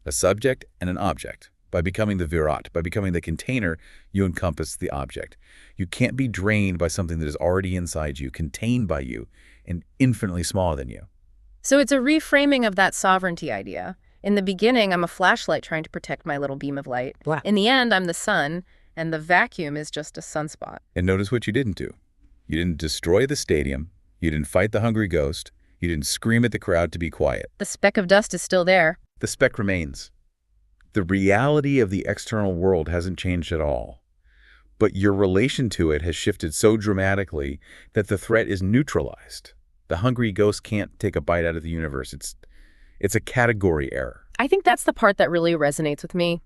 a subject and an object. By becoming the Virat, by becoming the container, you encompass the object. You can't be drained by something that is already inside you, contained by you, and infinitely smaller than you. So it's a reframing of that sovereignty idea. In the beginning, I'm a flashlight trying to protect my little beam of light. Blah. In the end, I'm the sun, and the vacuum is just a sunspot. And notice what you didn't do. You didn't destroy the stadium. You didn't fight the hungry ghost. You didn't scream at the crowd to be quiet. The speck of dust is still there. The speck remains. The reality of the external world hasn't changed at all, but your relation to it has shifted so dramatically that the threat is neutralized. The hungry ghost can't take a bite out of the universe. It's a category error. I think that's the part that really resonates with me.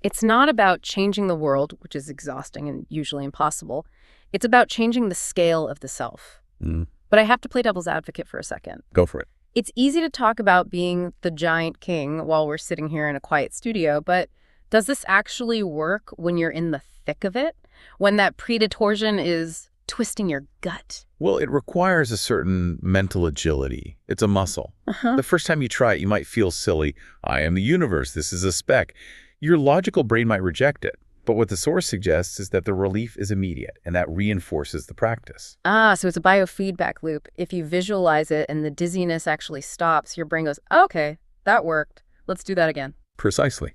It's not about changing the world, which is exhausting and usually impossible. It's about changing the scale of the self. But I have to play devil's advocate for a second. Go for it. It's easy to talk about being the giant king while we're sitting here in a quiet studio, but does this actually work when you're in the thick of it? When that Preta Torsion is twisting your gut? Well, it requires a certain mental agility. It's a muscle. The first time you try it, you might feel silly. I am the universe. This is a speck. Your logical brain might reject it. But what the source suggests is that the relief is immediate, and that reinforces the practice. So it's a biofeedback loop. If you visualize it and the dizziness actually stops, your brain goes, okay, that worked. Let's do that again. Precisely.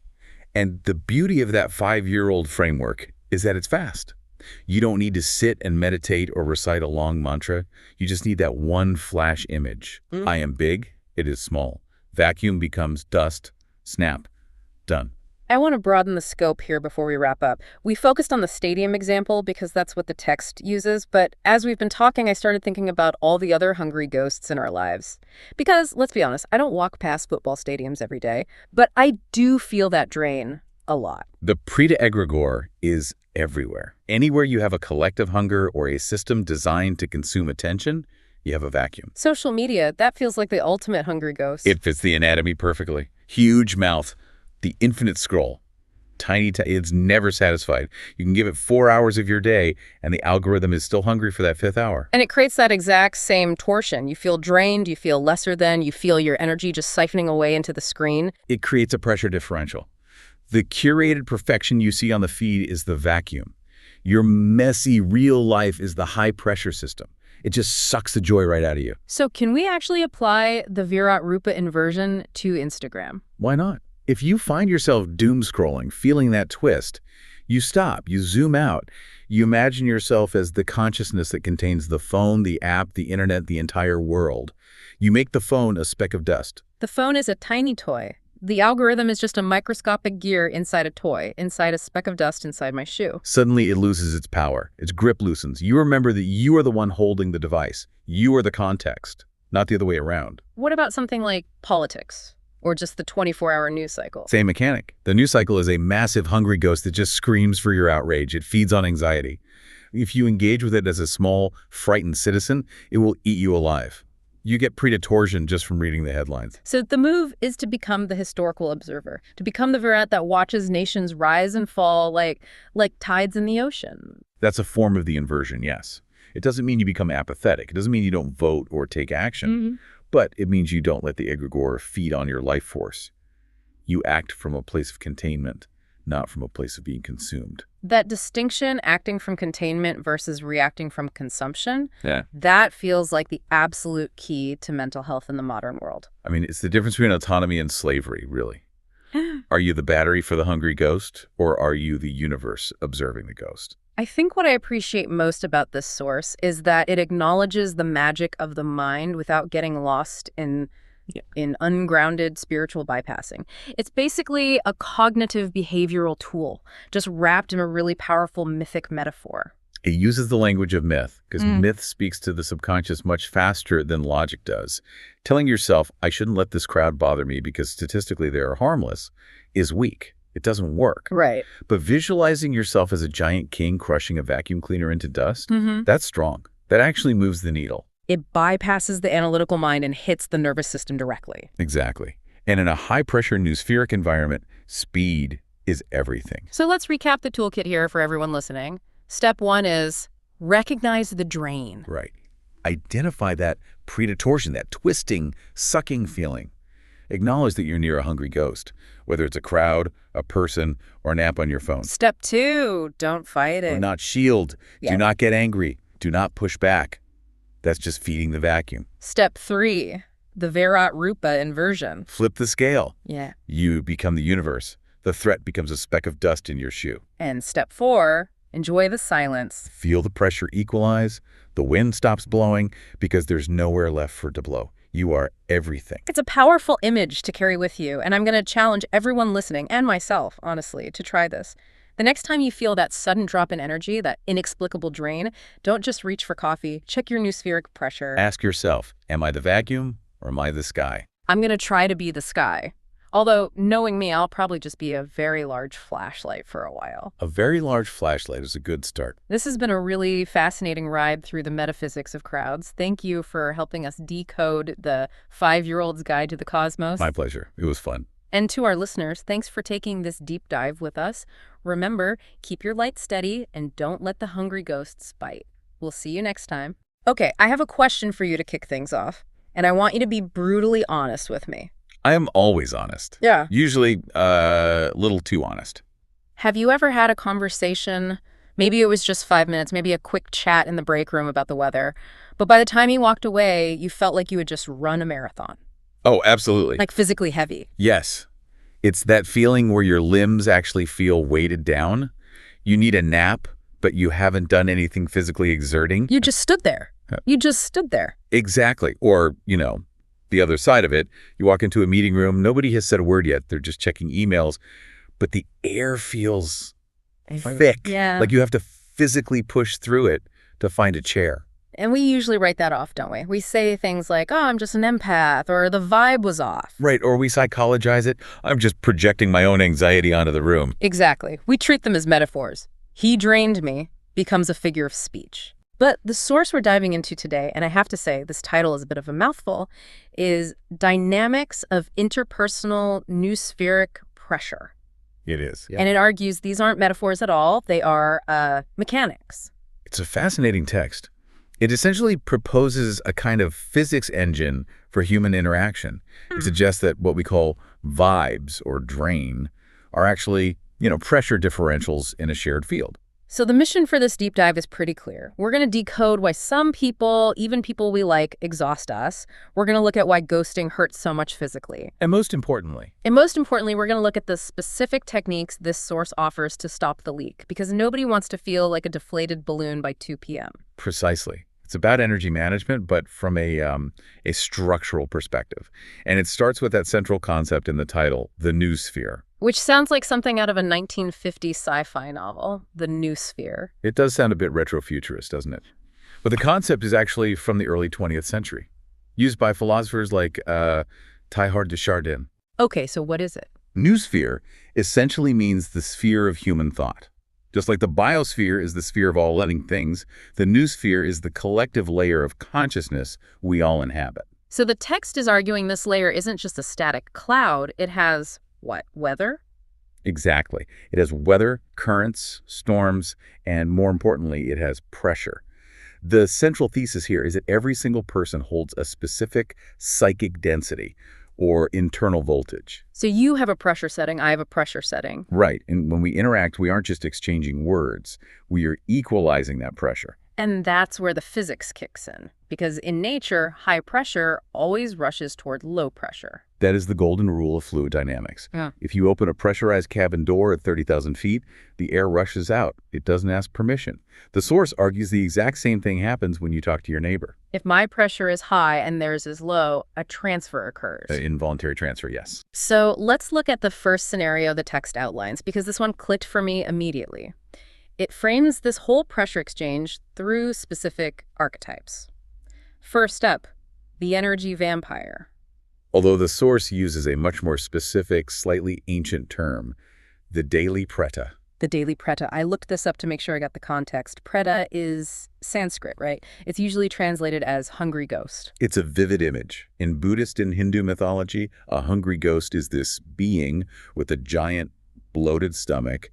And the beauty of that 5-year-old framework is that it's fast. You don't need to sit and meditate or recite a long mantra. You just need that one flash image. I am big, it is small. Vacuum becomes dust, snap, done. I want to broaden the scope here before we wrap up. We focused on the stadium example because that's what the text uses, but as we've been talking, I started thinking about all the other hungry ghosts in our lives. Because, let's be honest, I don't walk past football stadiums every day, but I do feel that drain a lot. The Preta egregore is everywhere. Anywhere you have a collective hunger or a system designed to consume attention, you have a vacuum. Social media, that feels like the ultimate hungry ghost. It fits the anatomy perfectly. Huge mouth. The infinite scroll. Tiny, it's never satisfied. You can give it 4 hours of your day, and the algorithm is still hungry for that 5th hour. And it creates that exact same torsion. You feel drained, you feel lesser than, you feel your energy just siphoning away into the screen. It creates a pressure differential. The curated perfection you see on the feed is the vacuum. Your messy, real life is the high-pressure system. It just sucks the joy right out of you. So can we actually apply the Virat Rupa Inversion to Instagram? Why not? If you find yourself doom scrolling, feeling that twist, you stop, you zoom out, you imagine yourself as the consciousness that contains the phone, the app, the internet, the entire world. You make the phone a speck of dust. The phone is a tiny toy. The algorithm is just a microscopic gear inside a toy, inside a speck of dust inside my shoe. Suddenly it loses its power. Its grip loosens. You remember that you are the one holding the device. You are the context, not the other way around. What about something like politics? Or just the 24-hour news cycle? Same mechanic. The news cycle is a massive hungry ghost that just screams for your outrage. It feeds on anxiety. If you engage with it as a small, frightened citizen, it will eat you alive. You get Preta Torsion just from reading the headlines. So the move is to become the historical observer, to become the Virat that watches nations rise and fall like tides in the ocean. That's a form of the inversion, yes. It doesn't mean you become apathetic. It doesn't mean you don't vote or take action. But it means you don't let the egregore feed on your life force. You act from a place of containment, not from a place of being consumed. That distinction, acting from containment versus reacting from consumption, Yeah. that feels like the absolute key to mental health in the modern world. I mean, it's the difference between autonomy and slavery, really. Are you the battery for the hungry ghost, or are you the universe observing the ghost? I think what I appreciate most about this source is that it acknowledges the magic of the mind without getting lost in ungrounded spiritual bypassing. It's basically a cognitive behavioral tool, just wrapped in a really powerful mythic metaphor. It uses the language of myth, because myth speaks to the subconscious much faster than logic does. Telling yourself, I shouldn't let this crowd bother me because statistically they are harmless, is weak. It doesn't work. Right. But visualizing yourself as a giant king crushing a vacuum cleaner into dust, that's strong. That actually moves the needle. It bypasses the analytical mind and hits the nervous system directly. Exactly. And in a high-pressure noospheric environment, speed is everything. So let's recap the toolkit here for everyone listening. Step 1 is recognize the drain. Right. Identify that Preta Torsion, that twisting, sucking feeling. Acknowledge that you're near a hungry ghost, whether it's a crowd, a person, or an app on your phone. Step 2, don't fight it. Do not shield. Yeah. Do not get angry. Do not push back. That's just feeding the vacuum. Step 3, the Virat Rupa Inversion. Flip the scale. Yeah. You become the universe. The threat becomes a speck of dust in your shoe. And step 4, enjoy the silence. Feel the pressure equalize. The wind stops blowing because there's nowhere left for it to blow. You are everything. It's a powerful image to carry with you, and I'm going to challenge everyone listening, and myself, honestly, to try this. The next time you feel that sudden drop in energy, that inexplicable drain, don't just reach for coffee. Check your noospheric pressure. Ask yourself, am I the vacuum or am I the sky? I'm going to try to be the sky. Although, knowing me, I'll probably just be a very large flashlight for a while. A very large flashlight is a good start. This has been a really fascinating ride through the metaphysics of crowds. Thank you for helping us decode the 5-year-old's guide to the cosmos. My pleasure. It was fun. And to our listeners, thanks for taking this deep dive with us. Remember, keep your light steady and don't let the hungry ghosts bite. We'll see you next time. Okay, I have a question for you to kick things off, and I want you to be brutally honest with me. I am always honest. Yeah. Usually a little too honest. Have you ever had a conversation, maybe it was just 5 minutes, maybe a quick chat in the break room about the weather, but by the time you walked away, you felt like you had just run a marathon? Oh, absolutely. Like physically heavy? Yes. It's that feeling where your limbs actually feel weighted down. You need a nap, but you haven't done anything physically exerting. You just stood there. You just stood there. Exactly. Or, the other side of it, you walk into a meeting room, nobody has said a word yet. They're just checking emails, but the air feels thick. Yeah. Like you have to physically push through it to find a chair. And we usually write that off, don't we? We say things like, oh, I'm just an empath, or the vibe was off. Right, or we psychologize it. I'm just projecting my own anxiety onto the room. Exactly. We treat them as metaphors. He drained me becomes a figure of speech. But the source we're diving into today, and I have to say this title is a bit of a mouthful, is Dynamics of Interpersonal Noospheric Pressure. It is. Yeah. And it argues these aren't metaphors at all. They are mechanics. It's a fascinating text. It essentially proposes a kind of physics engine for human interaction. It suggests that what we call vibes or drain are actually, pressure differentials in a shared field. So the mission for this deep dive is pretty clear. We're going to decode why some people, even people we like, exhaust us. We're going to look at why ghosting hurts so much physically. And most importantly, we're going to look at the specific techniques this source offers to stop the leak, because nobody wants to feel like a deflated balloon by 2 p.m. Precisely. It's about energy management, but from a structural perspective. And it starts with that central concept in the title, the noosphere. Which sounds like something out of a 1950s sci-fi novel, the Noosphere. It does sound a bit retrofuturist, doesn't it? But the concept is actually from the early 20th century, used by philosophers like Teilhard de Chardin. Okay, so what is it? Noosphere essentially means the sphere of human thought. Just like the biosphere is the sphere of all living things, the noosphere is the collective layer of consciousness we all inhabit. So the text is arguing this layer isn't just a static cloud, it has, what, weather? Exactly. It has weather, currents, storms, and more importantly, it has pressure. The central thesis here is that every single person holds a specific psychic density or internal voltage. So you have a pressure setting, I have a pressure setting. Right. And when we interact, we aren't just exchanging words. We are equalizing that pressure. And that's where the physics kicks in. Because in nature, high pressure always rushes toward low pressure. That is the golden rule of fluid dynamics. Yeah. If you open a pressurized cabin door at 30,000 feet, the air rushes out. It doesn't ask permission. The source argues the exact same thing happens when you talk to your neighbor. If my pressure is high and theirs is low, a transfer occurs. Involuntary transfer, yes. So let's look at the first scenario the text outlines, because this one clicked for me immediately. It frames this whole pressure exchange through specific archetypes. First up, the energy vampire. Although the source uses a much more specific, slightly ancient term, the daily Preta. The daily Preta. I looked this up to make sure I got the context. Preta is Sanskrit, right? It's usually translated as hungry ghost. It's a vivid image. In Buddhist and Hindu mythology, a hungry ghost is this being with a giant bloated stomach,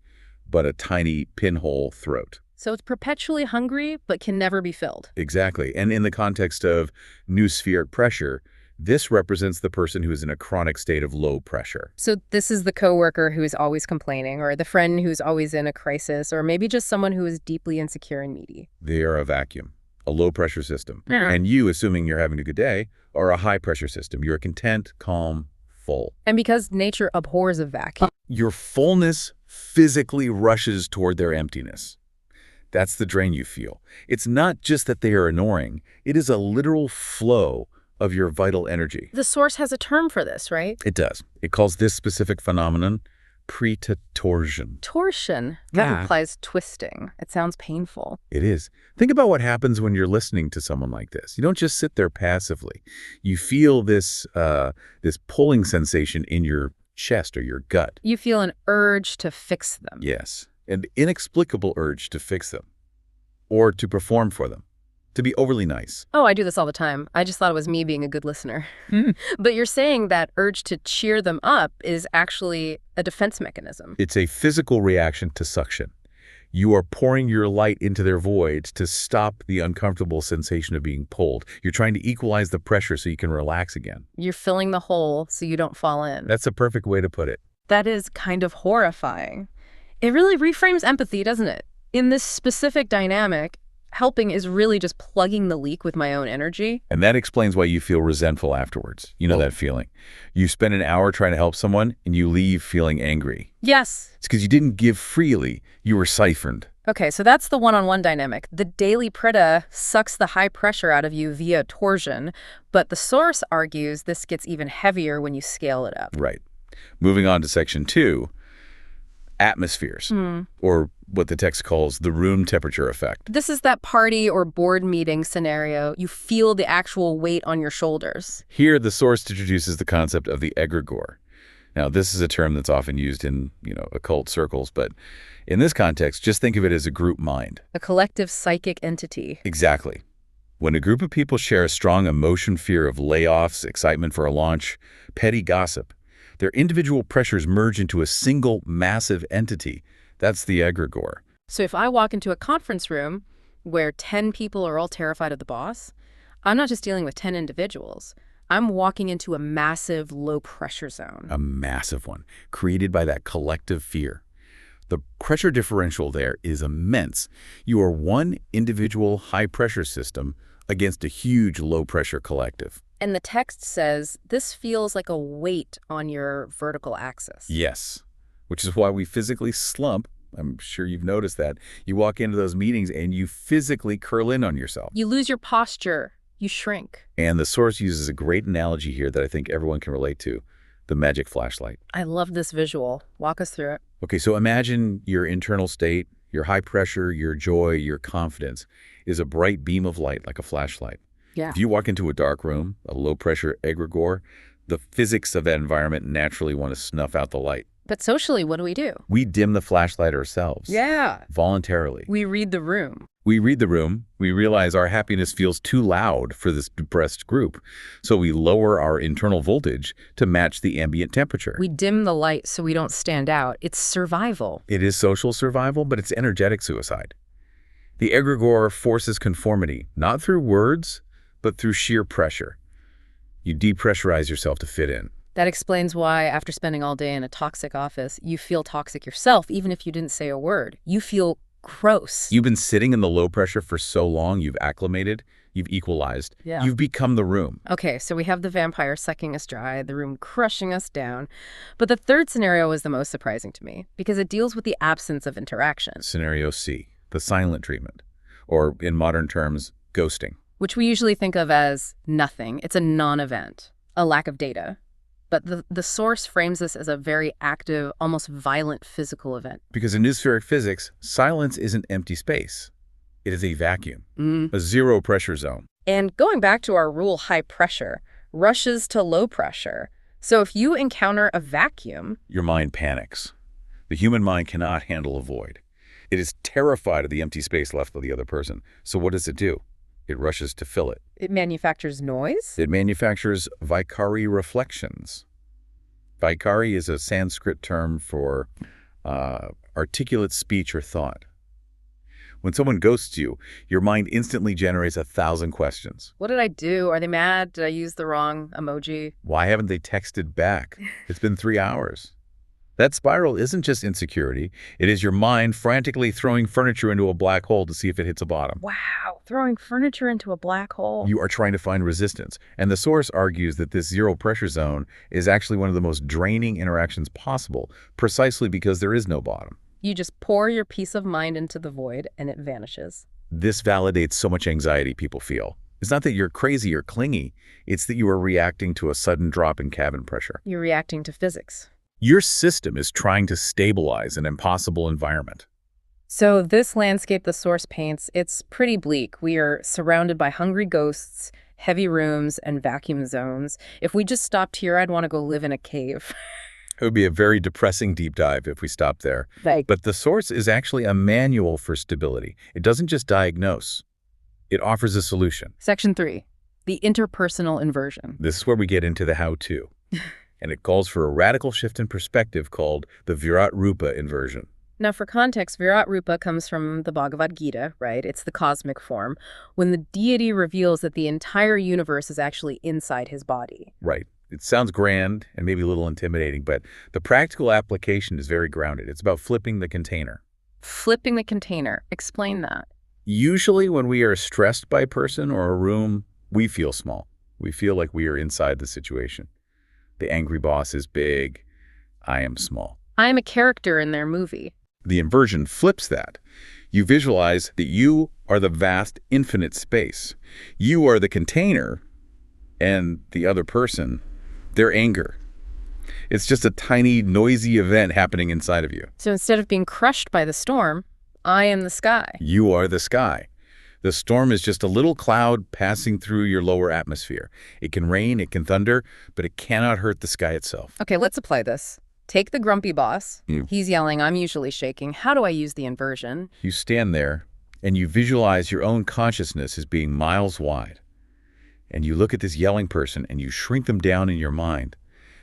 but a tiny pinhole throat. So it's perpetually hungry, but can never be filled. Exactly. And in the context of Noospheric pressure, this represents the person who is in a chronic state of low pressure. So this is the coworker who is always complaining, or the friend who's always in a crisis, or maybe just someone who is deeply insecure and needy. They are a vacuum, a low pressure system. Yeah. And you, assuming you're having a good day, are a high pressure system. You're content, calm, full. And because nature abhors a vacuum. Your fullness physically rushes toward their emptiness. That's the drain you feel. It's not just that they are annoying. It is a literal flow of your vital energy. The source has a term for this, right? It does. It calls this specific phenomenon Preta Torsion. Torsion. That Yeah. implies twisting. It sounds painful. It is. Think about what happens when you're listening to someone like this. You don't just sit there passively. You feel this pulling sensation in your chest or your gut. You feel an urge to fix them. Yes, an inexplicable urge to fix them or to perform for them, to be overly nice. Oh, I do this all the time. I just thought it was me being a good listener. But you're saying that urge to cheer them up is actually a defense mechanism. It's a physical reaction to suction. You are pouring your light into their voids to stop the uncomfortable sensation of being pulled. You're trying to equalize the pressure so you can relax again. You're filling the hole so you don't fall in. That's a perfect way to put it. That is kind of horrifying. It really reframes empathy, doesn't it? In this specific dynamic, helping is really just plugging the leak with my own energy. And that explains why you feel resentful afterwards. You know that feeling. You spend an hour trying to help someone and you leave feeling angry. Yes. It's because you didn't give freely. You were siphoned. Okay, so that's the one-on-one dynamic. The daily Preta sucks the high pressure out of you via torsion, but the source argues this gets even heavier when you scale it up. Right. Moving on to section 2, atmospheres, or what the text calls the room temperature effect. This is that party or board meeting scenario. You feel the actual weight on your shoulders. Here, the source introduces the concept of the egregore. Now, this is a term that's often used in, occult circles, but in this context, just think of it as a group mind. A collective psychic entity. Exactly. When a group of people share a strong emotion, fear of layoffs, excitement for a launch, petty gossip, their individual pressures merge into a single massive entity. That's the egregore. So if I walk into a conference room where 10 people are all terrified of the boss, I'm not just dealing with 10 individuals. I'm walking into a massive low-pressure zone. A massive one, created by that collective fear. The pressure differential there is immense. You are one individual high-pressure system against a huge low-pressure collective. And the text says this feels like a weight on your vertical axis. Yes, which is why we physically slump. I'm sure you've noticed that. You walk into those meetings and you physically curl in on yourself. You lose your posture. You shrink. And the source uses a great analogy here that I think everyone can relate to, the magic flashlight. I love this visual. Walk us through it. Okay, so imagine your internal state, your high pressure, your joy, your confidence is a bright beam of light like a flashlight. Yeah. If you walk into a dark room, a low-pressure egregore, the physics of that environment naturally want to snuff out the light. But socially, what do? We dim the flashlight ourselves. Yeah. Voluntarily. We read the room. We read the room. We realize our happiness feels too loud for this depressed group. So we lower our internal voltage to match the ambient temperature. We dim the light so we don't stand out. It's survival. It is social survival, but it's energetic suicide. The egregore forces conformity, not through words, but through sheer pressure. You depressurize yourself to fit in. That explains why, after spending all day in a toxic office, you feel toxic yourself, even if you didn't say a word. You feel gross. You've been sitting in the low pressure for so long, you've acclimated, you've equalized, Yeah. You've become the room. Okay, so we have the vampire sucking us dry, the room crushing us down. But the third scenario is the most surprising to me, because it deals with the absence of interaction. Scenario C, the silent treatment, or in modern terms, ghosting. Which we usually think of as nothing. It's a non-event, a lack of data. But the source frames this as a very active, almost violent physical event. Because in noospheric physics, silence isn't empty space. It is a vacuum, a zero pressure zone. And going back to our rule, high pressure rushes to low pressure. So if you encounter a vacuum, Your mind panics. The human mind cannot handle a void. It is terrified of the empty space left by the other person. So what does it do? It rushes to fill it. it manufactures noise. It manufactures Vaikhari reflections. Vaikhari is a Sanskrit term for articulate speech or thought. When someone ghosts you, your mind instantly generates 1,000 questions. What did I do? Are they mad? Did I use the wrong emoji? Why haven't they texted back? It's been 3 hours. That spiral isn't just insecurity. It is your mind frantically throwing furniture into a black hole to see if it hits a bottom. Wow, throwing furniture into a black hole. You are trying to find resistance. And the source argues that this zero pressure zone is actually one of the most draining interactions possible, precisely because there is no bottom. You just pour your peace of mind into the void and it vanishes. This validates so much anxiety people feel. It's not that you're crazy or clingy. It's that you are reacting to a sudden drop in cabin pressure. You're reacting to physics. Your system is trying to stabilize an impossible environment. So this landscape the source paints, it's pretty bleak. We are surrounded by hungry ghosts, heavy rooms, and vacuum zones. If we just stopped here, I'd want to go live in a cave. It would be a very depressing deep dive if we stopped there. Right. But the source is actually a manual for stability. It doesn't just diagnose. It offers a solution. Section 3, the interpersonal inversion. This is where we get into the how-to. And it calls for a radical shift in perspective called the Virat Rupa Inversion. Now, for context, Virat Rupa comes from the Bhagavad Gita, right? It's the cosmic form, when the deity reveals that the entire universe is actually inside his body. Right. It sounds grand and maybe a little intimidating, but the practical application is very grounded. It's about flipping the container. Flipping the container. Explain that. Usually when we are stressed by a person or a room, we feel small. We feel like we are inside the situation. The angry boss is big. I am small. I am a character in their movie. The inversion flips that. You visualize that you are the vast, infinite space. You are the container, and the other person, their anger. It's just a tiny, noisy event happening inside of you. So instead of being crushed by the storm, I am the sky. You are the sky. The storm is just a little cloud passing through your lower atmosphere. It can rain, it can thunder, but it cannot hurt the sky itself. Okay, let's apply this. Take the grumpy boss. You. He's yelling, I'm usually shaking. How do I use the inversion? You stand there, and you visualize your own consciousness as being miles wide. And you look at this yelling person, and you shrink them down in your mind.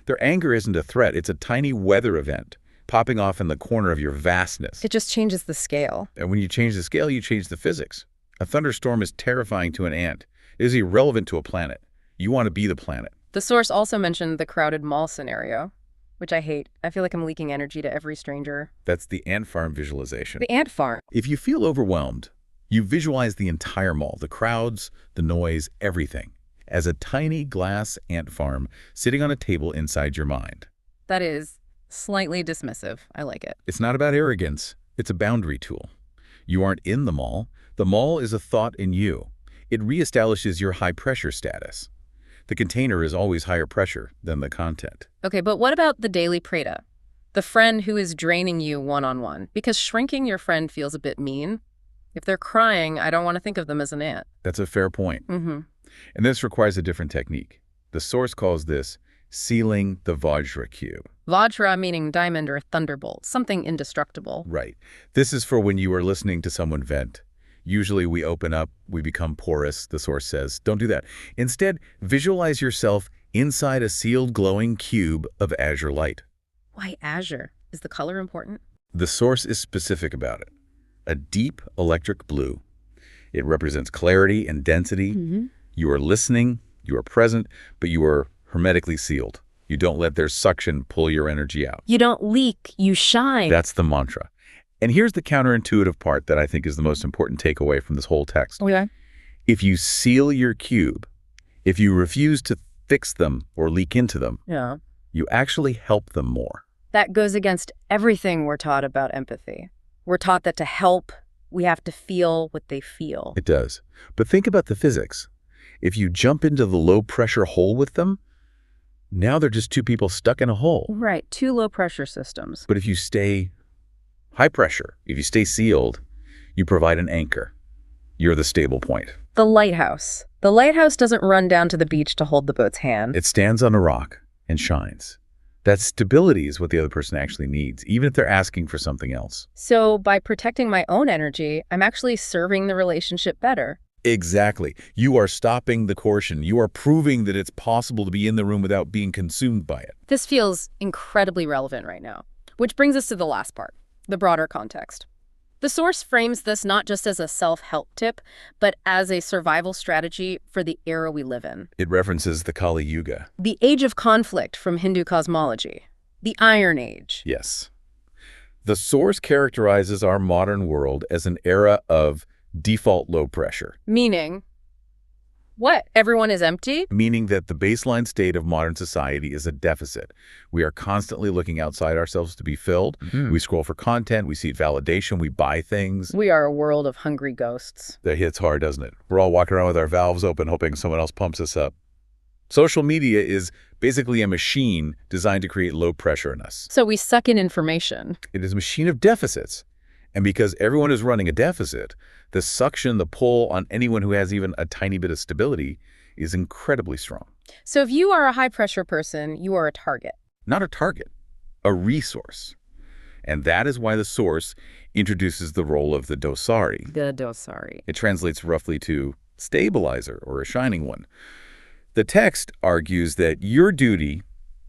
Their anger isn't a threat. It's a tiny weather event popping off in the corner of your vastness. It just changes the scale. And when you change the scale, you change the physics. A thunderstorm is terrifying to an ant. It is irrelevant to a planet. You want to be the planet. The source also mentioned the crowded mall scenario, which I hate. I feel like I'm leaking energy to every stranger. That's the ant farm visualization. The ant farm. If you feel overwhelmed, you visualize the entire mall, the crowds, the noise, everything, as a tiny glass ant farm sitting on a table inside your mind. That is slightly dismissive. I like it. It's not about arrogance. It's a boundary tool. You aren't in the mall. The mall is a thought in you. It reestablishes your high-pressure status. The container is always higher pressure than the content. Okay, but what about the daily Preta? The friend who is draining you one-on-one? Because shrinking your friend feels a bit mean. If they're crying, I don't want to think of them as an ant. That's a fair point. Mm-hmm. And this requires a different technique. The source calls this sealing the Vajra cube. Vajra meaning diamond or thunderbolt, something indestructible. Right. This is for when you are listening to someone vent. Usually we open up, we become porous, the source says. Don't do that. Instead, visualize yourself inside a sealed glowing cube of azure light. Why azure? Is the color important? The source is specific about it. A deep electric blue. It represents clarity and density. Mm-hmm. You are listening, you are present, but you are hermetically sealed. You don't let their suction pull your energy out. You don't leak, you shine. That's the mantra. And here's the counterintuitive part that I think is the most important takeaway from this whole text. Okay. If you seal your cube, if you refuse to fix them or leak into them, Yeah. you actually help them more. That goes against everything we're taught about empathy. We're taught that to help, we have to feel what they feel. It does. But think about the physics. If you jump into the low-pressure hole with them, now they're just two people stuck in a hole. Right, 2 low-pressure systems. But if you stay high pressure, if you stay sealed, you provide an anchor. You're the stable point. The lighthouse. The lighthouse doesn't run down to the beach to hold the boat's hand. It stands on a rock and shines. That stability is what the other person actually needs, even if they're asking for something else. So by protecting my own energy, I'm actually serving the relationship better. Exactly. You are stopping the coercion. You are proving that it's possible to be in the room without being consumed by it. This feels incredibly relevant right now, which brings us to the last part, the broader context. The source frames this not just as a self-help tip, but as a survival strategy for the era we live in. It references the Kali Yuga. The age of conflict from Hindu cosmology. The Iron Age. Yes. The source characterizes our modern world as an era of default low pressure. Meaning, what? Everyone is empty? Meaning that the baseline state of modern society is a deficit. We are constantly looking outside ourselves to be filled. We scroll for content, we seek validation, we buy things. We are a world of hungry ghosts. That hits hard, doesn't it? We're all walking around with our valves open, hoping someone else pumps us up. Social media is basically a machine designed to create low pressure in us. So we suck in information. It is a machine of deficits. And because everyone is running a deficit, the suction, the pull on anyone who has even a tiny bit of stability is incredibly strong. So if you are a high-pressure person, you are a target. Not a target. a resource. And that is why the source introduces the role of the Dausarī. The Dausarī. It translates roughly to stabilizer or a shining one. The text argues that your duty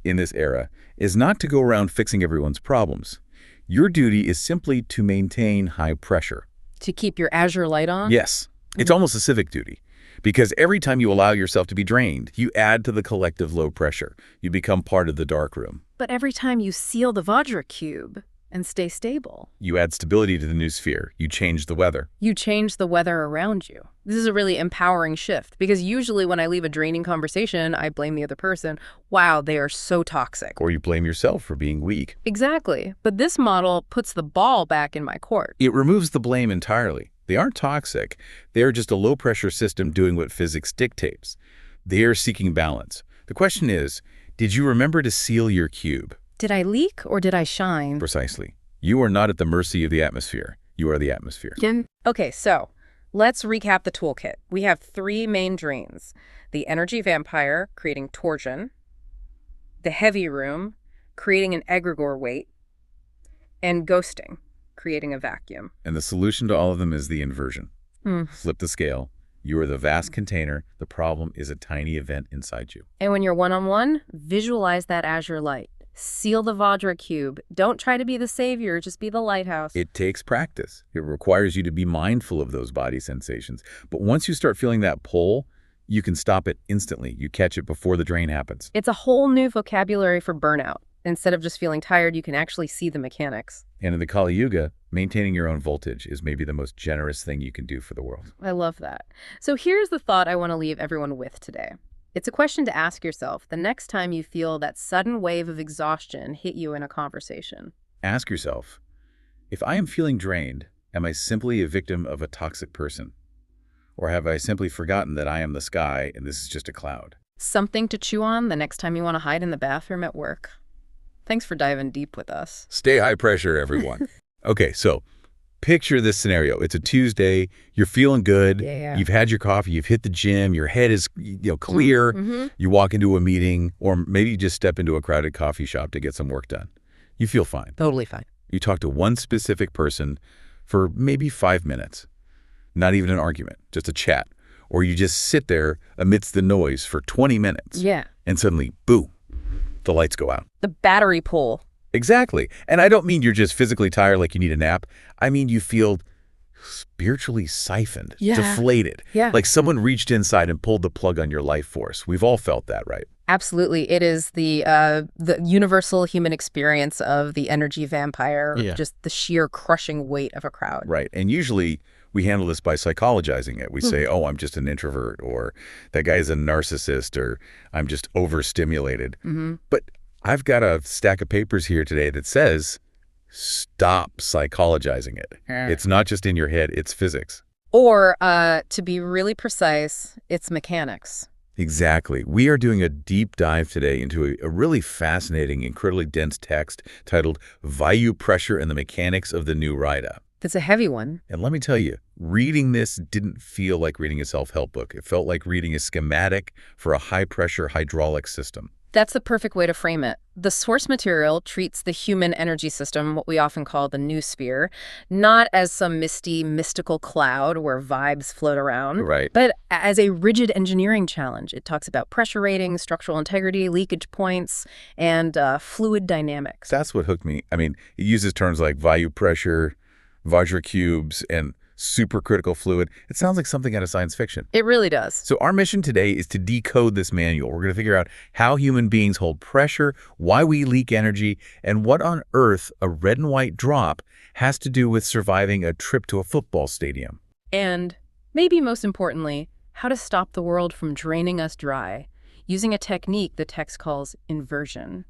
in this era is not to go around fixing everyone's problems. Your duty is simply to maintain high pressure. To keep your azure light on? Yes. It's almost a civic duty. Because every time you allow yourself to be drained, you add to the collective low pressure. You become part of the dark room. But every time you seal the Vajra cube and stay stable, You add stability to the noosphere. You change the weather. you change the weather around you. This is a really empowering shift, because usually when I leave a draining conversation, I blame the other person. Wow, they are so toxic. Or you blame yourself for being weak. Exactly. But this model puts the ball back in my court. It removes the blame entirely. They aren't toxic. They are just a low-pressure system doing what physics dictates. They are seeking balance. The question is, did you remember to seal your cube? Did I leak or did I shine? Precisely. You are not at the mercy of the atmosphere. You are the atmosphere. Okay, so let's recap the toolkit. We have 3 main drains. The energy vampire, creating torsion. The heavy room, creating an egregore weight. And ghosting, creating a vacuum. And the solution to all of them is the inversion. Flip the scale. You are the vast container. The problem is a tiny event inside you. And when you're one-on-one, visualize that azure light. Seal the Vajra cube. Don't try to be the savior, just be the lighthouse. It takes practice. It requires you to be mindful of those body sensations. But once you start feeling that pull, you can stop it instantly. You catch it before the drain happens. It's a whole new vocabulary for burnout. Instead of just feeling tired, you can actually see the mechanics. And in the Kali Yuga, maintaining your own voltage is maybe the most generous thing you can do for the world. I love that. So here's the thought I want to leave everyone with today. It's a question to ask yourself the next time you feel that sudden wave of exhaustion hit you in a conversation. Ask yourself, if I am feeling drained, am I simply a victim of a toxic person? Or have I simply forgotten that I am the sky and this is just a cloud? Something to chew on the next time you want to hide in the bathroom at work. Thanks for diving deep with us. Stay high pressure, everyone. Okay, so picture this scenario. It's a Tuesday. You're feeling good. Yeah. You've had your coffee. You've hit the gym. Your head is clear. Mm-hmm. You walk into a meeting, or maybe you just step into a crowded coffee shop to get some work done. You feel fine. Totally fine. You talk to one specific person for maybe 5 minutes. Not even an argument, just a chat. Or you just sit there amidst the noise for 20 minutes. Yeah. And suddenly, boom, the lights go out. The battery pull. Exactly. And I don't mean you're just physically tired like you need a nap. I mean you feel spiritually siphoned, deflated. Yeah. Like someone reached inside and pulled the plug on your life force. We've all felt that, right? Absolutely. It is the universal human experience of the energy vampire, just the sheer crushing weight of a crowd. Right. And usually we handle this by psychologizing it. We say, oh, I'm just an introvert, or that guy's a narcissist, or I'm just overstimulated. But I've got a stack of papers here today that says, stop psychologizing it. It's not just in your head, it's physics. Or, to be really precise, it's mechanics. Exactly. We are doing a deep dive today into a really fascinating, incredibly dense text titled Vayu Pressure and the Mechanics of the New Raida. That's a heavy one. And let me tell you, reading this didn't feel like reading a self-help book. It felt like reading a schematic for a high-pressure hydraulic system. That's the perfect way to frame it. The source material treats the human energy system, what we often call the noosphere, not as some misty, mystical cloud where vibes float around, Right. but as a rigid engineering challenge. It talks about pressure ratings, structural integrity, leakage points, and fluid dynamics. That's what hooked me. I mean, it uses terms like Vayu pressure, Vajra cubes, and supercritical fluid. It sounds like something out of science fiction. It really does. So our mission today is to decode this manual. We're going to figure out how human beings hold pressure, why we leak energy, and what on earth a red and white drop has to do with surviving a trip to a football stadium. And maybe most importantly, how to stop the world from draining us dry, using a technique the text calls inversion.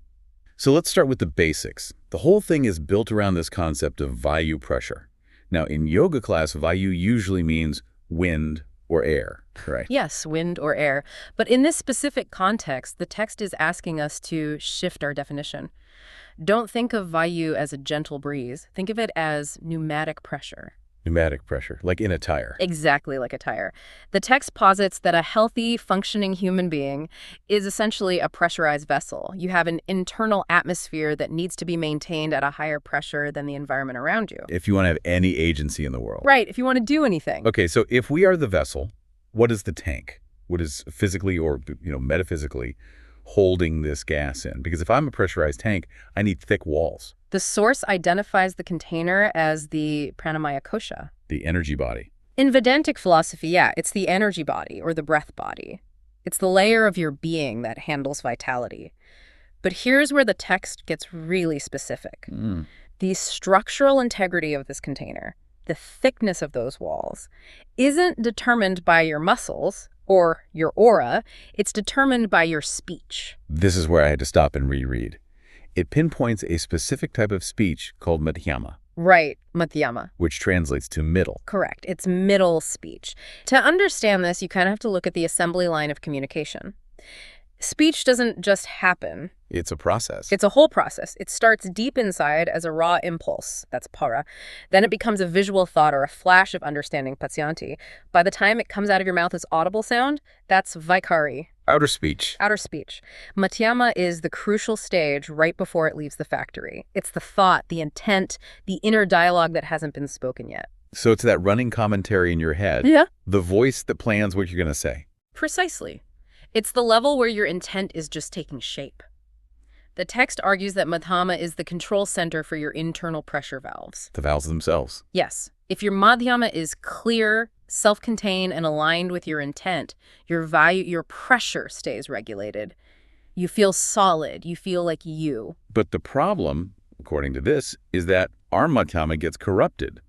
So let's start with the basics. The whole thing is built around this concept of Vayu pressure. Now, in yoga class, Vayu usually means wind or air, right? Yes, wind or air. But in this specific context, the text is asking us to shift our definition. Don't think of Vayu as a gentle breeze. Think of it as pneumatic pressure. Pneumatic pressure, like in a tire. Exactly like a tire. The text posits that a healthy, functioning human being is essentially a pressurized vessel. You have an internal atmosphere that needs to be maintained at a higher pressure than the environment around you. If you want to have any agency in the world. Right, if you want to do anything. Okay, so if we are the vessel, what is the tank? What is physically or metaphysically holding this gas in? Because if I'm a pressurized tank, I need thick walls. The source identifies the container as the pranamaya kosha. The energy body. In Vedantic philosophy, yeah, it's the energy body or the breath body. It's the layer of your being that handles vitality. But here's where the text gets really specific. The structural integrity of this container, the thickness of those walls, isn't determined by your muscles or your aura. It's determined by your speech. This is where I had to stop and reread. It pinpoints a specific type of speech called madhyama. Right, madhyama. Which translates to middle. Correct. It's middle speech. To understand this, you kind of have to look at the assembly line of communication. Speech doesn't just happen. It's a process. It's a whole process. It starts deep inside as a raw impulse, that's para. Then it becomes a visual thought or a flash of understanding, patsyanti. By the time it comes out of your mouth as audible sound, that's Vaikhari. Outer speech. Outer speech. Madhyama is the crucial stage right before it leaves the factory. It's the thought, the intent, the inner dialogue that hasn't been spoken yet. So it's that running commentary in your head. Yeah. The voice that plans what you're going to say. Precisely. It's the level where your intent is just taking shape. The text argues that madhyama is the control center for your internal pressure valves. The valves themselves. Yes. If your madhyama is clear, self-contained, and aligned with your intent, your pressure stays regulated. You feel solid. You feel like you. But the problem, according to this, is that our madhyama gets corrupted.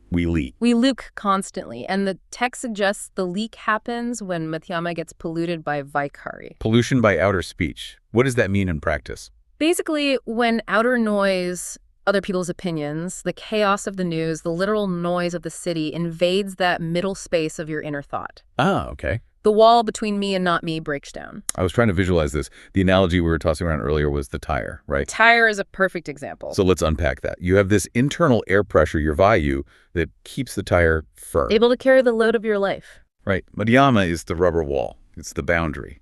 We leak. We leak constantly, and the text suggests the leak happens when madhyama gets polluted by Vaikhari. Pollution by outer speech. What does that mean in practice? Basically, when outer noise, other people's opinions, the chaos of the news, the literal noise of the city invades that middle space of your inner thought. Ah, okay. The wall between me and not me breaks down. I was trying to visualize this. The analogy we were tossing around earlier was the tire, right? Tire is a perfect example. So let's unpack that. You have this internal air pressure, your vayu, that keeps the tire firm. Able to carry the load of your life. Right. Madhyama is the rubber wall. It's the boundary.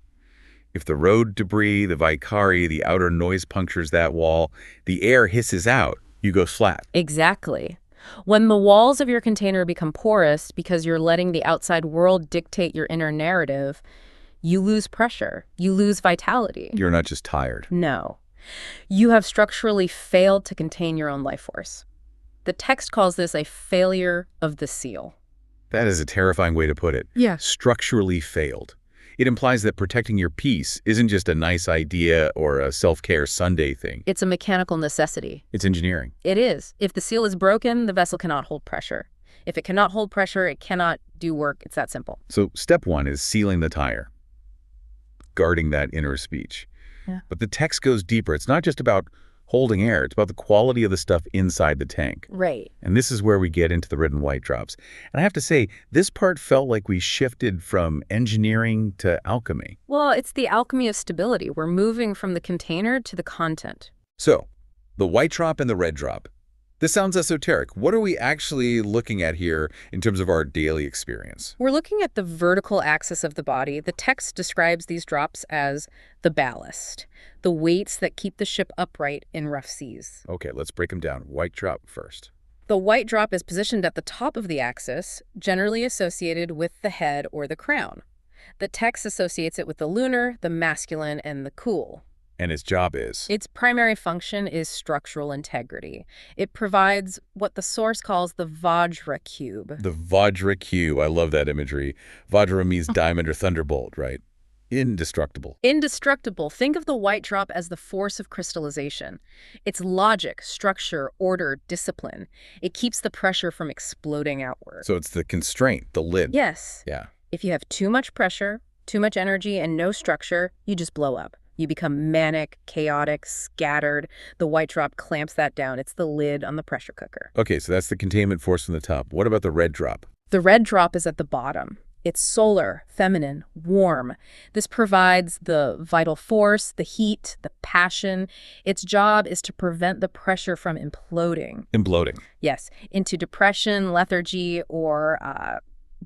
If the road debris, the Vaikhari, the outer noise punctures that wall, the air hisses out, you go flat. Exactly. When the walls of your container become porous because you're letting the outside world dictate your inner narrative, you lose pressure. You lose vitality. You're not just tired. No. You have structurally failed to contain your own life force. The text calls this a failure of the seal. That is a terrifying way to put it. Yeah. Structurally failed. It implies that protecting your peace isn't just a nice idea or a self-care Sunday thing. It's a mechanical necessity. It's engineering. It is. If the seal is broken, the vessel cannot hold pressure. If it cannot hold pressure, it cannot do work. It's that simple. So step one is sealing the tire, guarding that inner speech. Yeah. But the text goes deeper. It's not just about holding air. It's about the quality of the stuff inside the tank. Right. And this is where we get into the red and white drops. And I have to say, this part felt like we shifted from engineering to alchemy. Well, it's the alchemy of stability. We're moving from the container to the content. So, the white drop and the red drop. This sounds esoteric. What are we actually looking at here in terms of our daily experience? We're looking at the vertical axis of the body. The text describes these drops as the ballast, the weights that keep the ship upright in rough seas. Okay, let's break them down. White drop first. The white drop is positioned at the top of the axis, generally associated with the head or the crown. The text associates it with the lunar, the masculine, and the cool. And its job is? Its primary function is structural integrity. It provides what the source calls the Vajra cube. The Vajra cube. I love that imagery. Vajra means diamond or thunderbolt, right? Indestructible. Indestructible. Think of the white drop as the force of crystallization. It's logic, structure, order, discipline. It keeps the pressure from exploding outward. So it's the constraint, the lid. Yes. Yeah. If you have too much pressure, too much energy, and no structure, you just blow up. You become manic, chaotic, scattered. The white drop clamps that down. It's the lid on the pressure cooker. Okay, so that's the containment force from the top. What about the red drop? The red drop is at the bottom. It's solar, feminine, warm. This provides the vital force, the heat, the passion. Its job is to prevent the pressure from imploding. Imploding. Yes, into depression, lethargy, or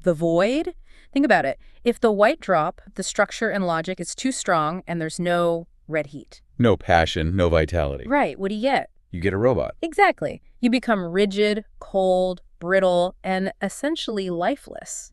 the void. Think about it. If the white drop, the structure and logic is too strong and there's no red heat. No passion, no vitality. Right, what do you get? You get a robot. Exactly. You become rigid, cold, brittle, and essentially lifeless.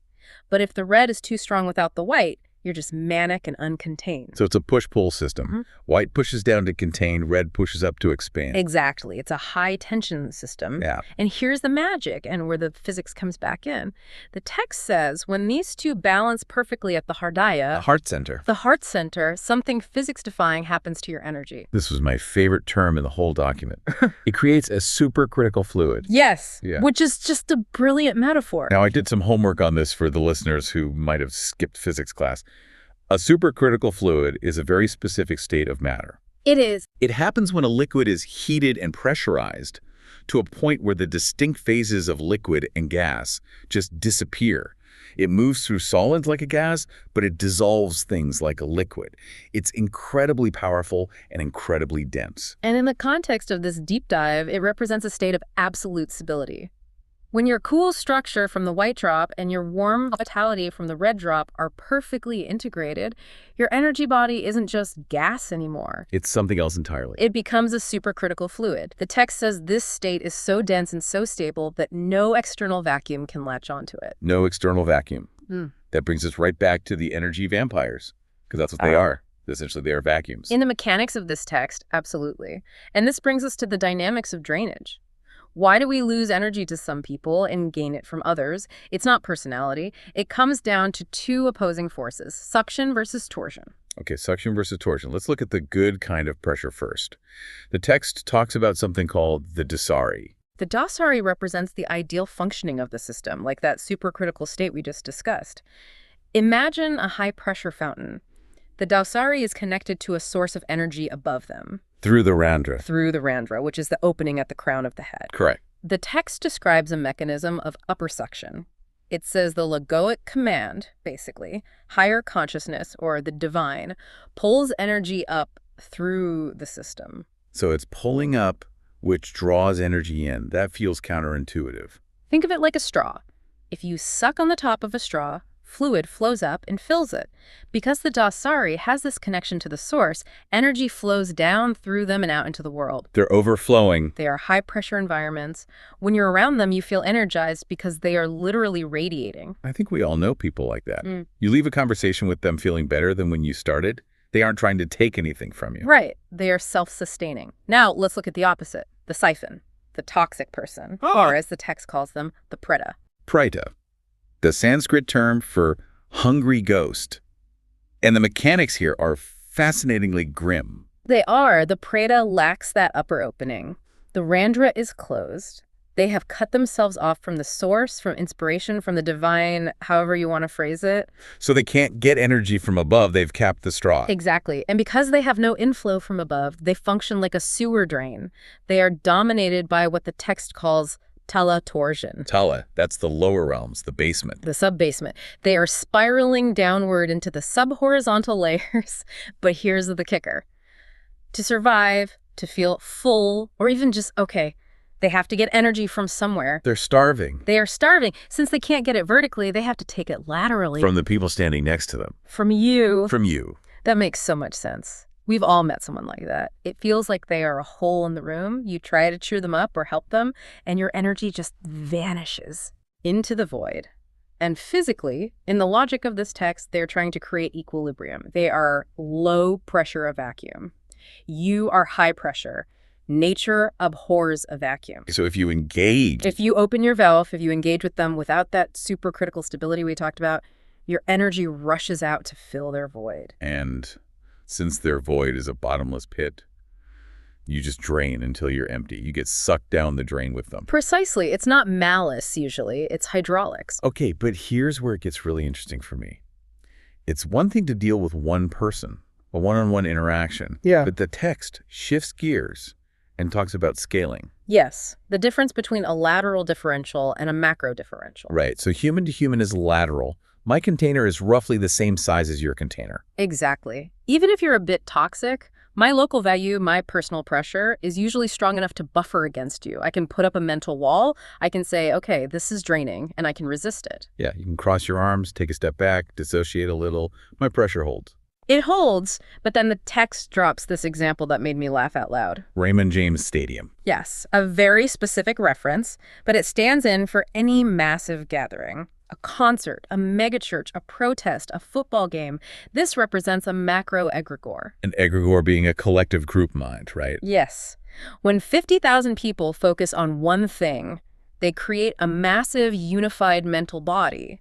But if the red is too strong without the white, you're just manic and uncontained. So it's a push-pull system. White pushes down to contain, red pushes up to expand. Exactly. It's a high-tension system. Yeah. And here's the magic, and where the physics comes back in. The text says when these two balance perfectly at the hardaya, The heart center. something physics-defying happens to your energy. This was my favorite term in the whole document. It creates a supercritical fluid. Yes, Yeah. which is just a brilliant metaphor. Now, I did some homework on this for the listeners who might have skipped physics class. A supercritical fluid is a very specific state of matter. It is. It happens when a liquid is heated and pressurized to a point where the distinct phases of liquid and gas just disappear. It moves through solids like a gas, but it dissolves things like a liquid. It's incredibly powerful and incredibly dense. And in the context of this deep dive, it represents a state of absolute stability. When your cool structure from the white drop and your warm vitality from the red drop are perfectly integrated, your energy body isn't just gas anymore. It's something else entirely. It becomes a supercritical fluid. The text says this state is so dense and so stable that no external vacuum can latch onto it. No external vacuum. Mm. That brings us right back to the energy vampires, because that's what they are. Essentially, they are vacuums. In the mechanics of this text, absolutely. And this brings us to the dynamics of drainage. Why do we lose energy to some people and gain it from others? It's not personality. It comes down to two opposing forces, suction versus torsion. Okay, suction versus torsion. Let's look at the good kind of pressure first. The text talks about something called the Dausarī. The Dausarī represents the ideal functioning of the system, like that supercritical state we just discussed. Imagine a high-pressure fountain. The Dausarī is connected to a source of energy above them. Through the Randra. Through the Randra, which is the opening at the crown of the head. Correct. The text describes a mechanism of upper suction. It says the Logoic command, basically, higher consciousness, or the divine, pulls energy up through the system. So it's pulling up, which draws energy in. That feels counterintuitive. Think of it like a straw. If you suck on the top of a straw, fluid flows up and fills it. Because the Dausarī has this connection to the source, energy flows down through them and out into the world. They're overflowing. They are high-pressure environments. When you're around them, you feel energized because they are literally radiating. I think we all know people like that. You leave a conversation with them feeling better than when you started. They aren't trying to take anything from you. Right. They are self-sustaining. Now, let's look at the opposite, the siphon, the toxic person, or as the text calls them, the Preta. Preta, the Sanskrit term for hungry ghost. And the mechanics here are fascinatingly grim. They are. The Preta lacks that upper opening. The Randra is closed. They have cut themselves off from the source, from inspiration, from the divine, however you want to phrase it. So they can't get energy from above. They've capped the straw. Exactly. And because they have no inflow from above, they function like a sewer drain. They are dominated by what the text calls Preta Torsion. Tala, that's the lower realms, the basement. The sub-basement. They are spiraling downward into the sub-horizontal layers. But here's the kicker. To survive, to feel full, or even just okay, they have to get energy from somewhere. They're starving. They are starving. Since they can't get it vertically, they have to take it laterally. From the people standing next to them. From you. From you. That makes so much sense. We've all met someone like that. It feels like they are a hole in the room. You try to cheer them up or help them, and your energy just vanishes into the void. And physically, in the logic of this text, they're trying to create equilibrium. They are low pressure, a vacuum. You are high pressure. Nature abhors a vacuum. So if you engage... If you open your valve, if you engage with them without that supercritical stability we talked about, your energy rushes out to fill their void. And since their void is a bottomless pit, you just drain until you're empty. You get sucked down the drain with them. Precisely. It's not malice, usually. It's hydraulics. Okay, but here's where it gets really interesting for me. It's one thing to deal with one person, a one-on-one interaction. Yeah. But the text shifts gears and talks about scaling. Yes, the difference between a lateral differential and a macro differential. Right, so human to human is lateral, My container is roughly the same size as your container. Exactly. Even if you're a bit toxic, my local value, my personal pressure, is usually strong enough to buffer against you. I can put up a mental wall. I can say, okay, this is draining, and I can resist it. Yeah, you can cross your arms, take a step back, dissociate a little. My pressure holds. It holds, but then the text drops this example that made me laugh out loud. Raymond James Stadium. Yes, a very specific reference, but it stands in for any massive gathering. A concert, a megachurch, a protest, a football game. This represents a macro egregore. An egregore being a collective group mind, right? Yes. When 50,000 people focus on one thing, they create a massive unified mental body.